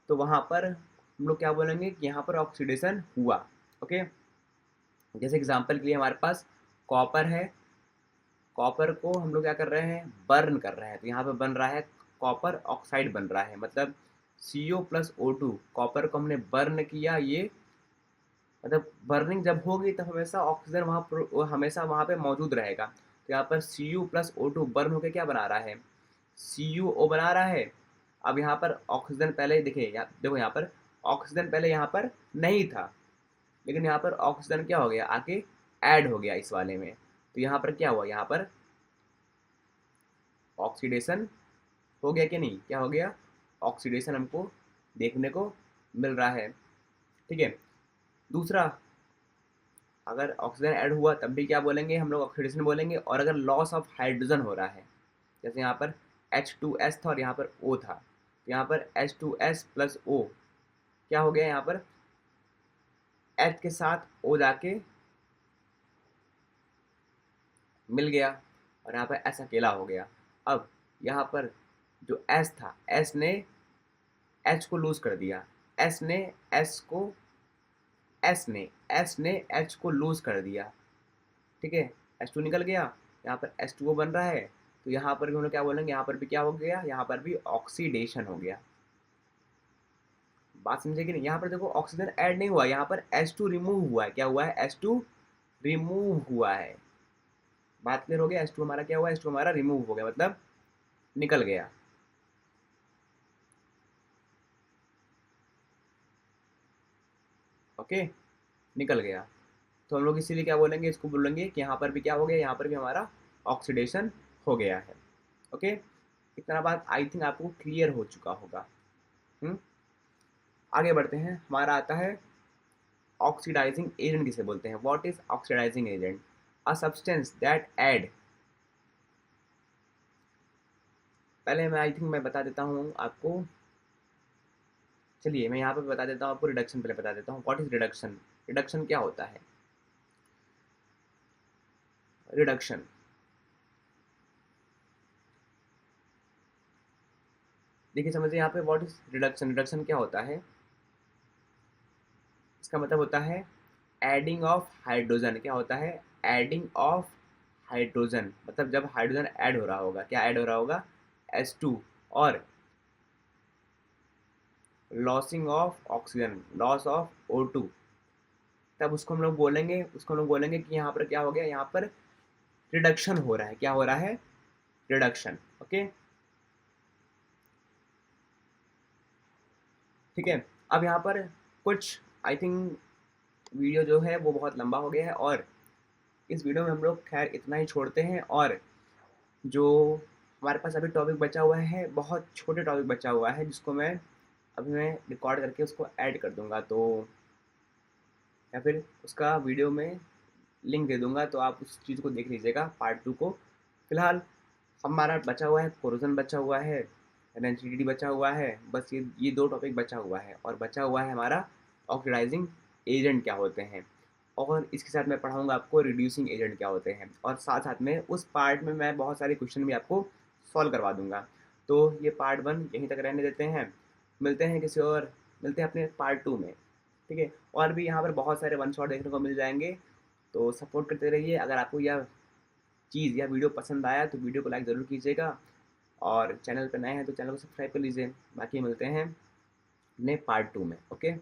Speaker 1: तो वहाँ पर हम लोग क्या बोलेंगे कि यहाँ पर ऑक्सीडेशन हुआ। ओके, जैसे एग्जांपल के लिए हमारे पास कॉपर है, कॉपर को हम लोग क्या कर रहे हैं, बर्न कर रहे हैं। तो यहाँ पे बन रहा है कॉपर ऑक्साइड बन रहा है, मतलब CO+O2। कॉपर को हमने बर्न किया, ये मतलब बर्निंग जब होगी तब हमेशा ऑक्सीजन वहाँ पर हमेशा वहाँ पे मौजूद रहेगा। तो यहाँ पर Cu+O2 बर्न होकर क्या बना रहा है, CuO बना रहा है। अब यहाँ पर ऑक्सीजन पहले देखिए, देखो यहाँ पर ऑक्सीजन पहले यहाँ पर नहीं था, लेकिन यहाँ पर ऑक्सीजन क्या हो गया, आके ऐड हो गया इस वाले में। तो यहाँ पर क्या हुआ, यहाँ पर ऑक्सीडेशन हो गया कि नहीं, क्या हो गया, ऑक्सीडेशन हमको देखने को मिल रहा है। ठीक है, दूसरा, अगर ऑक्सीजन ऐड हुआ तब भी क्या बोलेंगे हम लोग, ऑक्सीडेशन बोलेंगे। और अगर लॉस ऑफ हाइड्रोजन हो रहा है, जैसे यहाँ पर H2S था और यहाँ पर O था, तो यहाँ पर H2S+O क्या हो गया, यहाँ पर H के साथ O जाके मिल गया और यहाँ पर S अकेला हो गया। अब यहाँ पर जो S था, S ने H को लूज कर दिया, S ने S को S ने H को लूज कर दिया। ठीक है, H2 निकल गया, यहाँ पर H2O बन रहा है। तो यहाँ पर भी हम लोग क्या बोलेंगे, यहाँ पर भी क्या हो गया, यहाँ पर भी ऑक्सीडेशन हो गया। बात समझे कि नहीं, यहाँ पर देखो ऑक्सीजन ऐड नहीं हुआ, यहाँ पर H2 रिमूव हुआ है। क्या हुआ है, H2 रिमूव हुआ है। बात क्लियर हो गया, H2 हमारा क्या हुआ, H2 हमारा रिमूव हो गया, मतलब निकल गया। ओके, निकल गया। तो हम लोग इसीलिए क्या बोलेंगे, इसको बोलेंगे कि यहाँ पर भी क्या हो गया, यहाँ पर भी हमारा ऑक्सीडेशन हो गया है। ओके, इतना बात आई थिंक आपको क्लियर हो चुका होगा। आगे बढ़ते हैं, हमारा आता है ऑक्सीडाइजिंग एजेंट किसे बोलते हैं। What is oxidising agent, a substance that add, पहले मैं आई थिंक मैं बता देता हूँ आपको, चलिए मैं यहाँ पे बता देता हूँ आपको, रिडक्शन पहले बता देता हूँ। व्हाट इज रिडक्शन, रिडक्शन क्या होता है, रिडक्शन, देखिए समझिए यहाँ पे व्हाट इज रिडक्शन, रिडक्शन क्या होता है, इसका मतलब होता है एडिंग ऑफ हाइड्रोजन। क्या होता है, एडिंग ऑफ हाइड्रोजन, मतलब जब हाइड्रोजन ऐड हो रहा होगा, क्या ऐड हो रहा होगा, H2, और losing of oxygen, loss of O2, तब उसको हम लोग बोलेंगे, उसको हम लोग बोलेंगे कि यहाँ पर क्या हो गया, यहाँ पर रिडक्शन हो रहा है। क्या हो रहा है, रिडक्शन। ओके, ठीक है। अब यहाँ पर कुछ आई थिंक वीडियो जो है वो बहुत लंबा हो गया है और इस वीडियो में हम लोग खैर इतना ही छोड़ते हैं। और जो हमारे पास अभी टॉपिक बचा हुआ है, बहुत छोटे टॉपिक बचा हुआ है, जिसको मैं रिकॉर्ड करके उसको ऐड कर दूंगा, तो या फिर उसका वीडियो में लिंक दे दूंगा, तो आप उस चीज़ को देख लीजिएगा, पार्ट 2 को। फिलहाल हमारा बचा हुआ है, कोरोजन बचा हुआ है, एनएचडीडी बचा हुआ है, बस ये दो टॉपिक बचा हुआ है। और बचा हुआ है हमारा ऑक्सीडाइजिंग एजेंट क्या होते हैं, और इसके साथ मैं पढ़ाऊंगा आपको रिड्यूसिंग एजेंट क्या होते हैं, और साथ साथ में उस पार्ट में मैं बहुत सारे क्वेश्चन भी आपको सॉल्व करवा दूंगा। तो ये पार्ट 1 यहीं तक रहने देते हैं, मिलते हैं किसी और, मिलते हैं अपने पार्ट 2 में। ठीक है, और भी यहाँ पर बहुत सारे वन शॉट देखने को मिल जाएंगे, तो सपोर्ट करते रहिए। अगर आपको यह चीज़ या वीडियो पसंद आया तो वीडियो को लाइक ज़रूर कीजिएगा, और चैनल पर नए हैं तो चैनल को सब्सक्राइब कर लीजिए। बाकी मिलते हैं अपने पार्ट 2 में। ओके।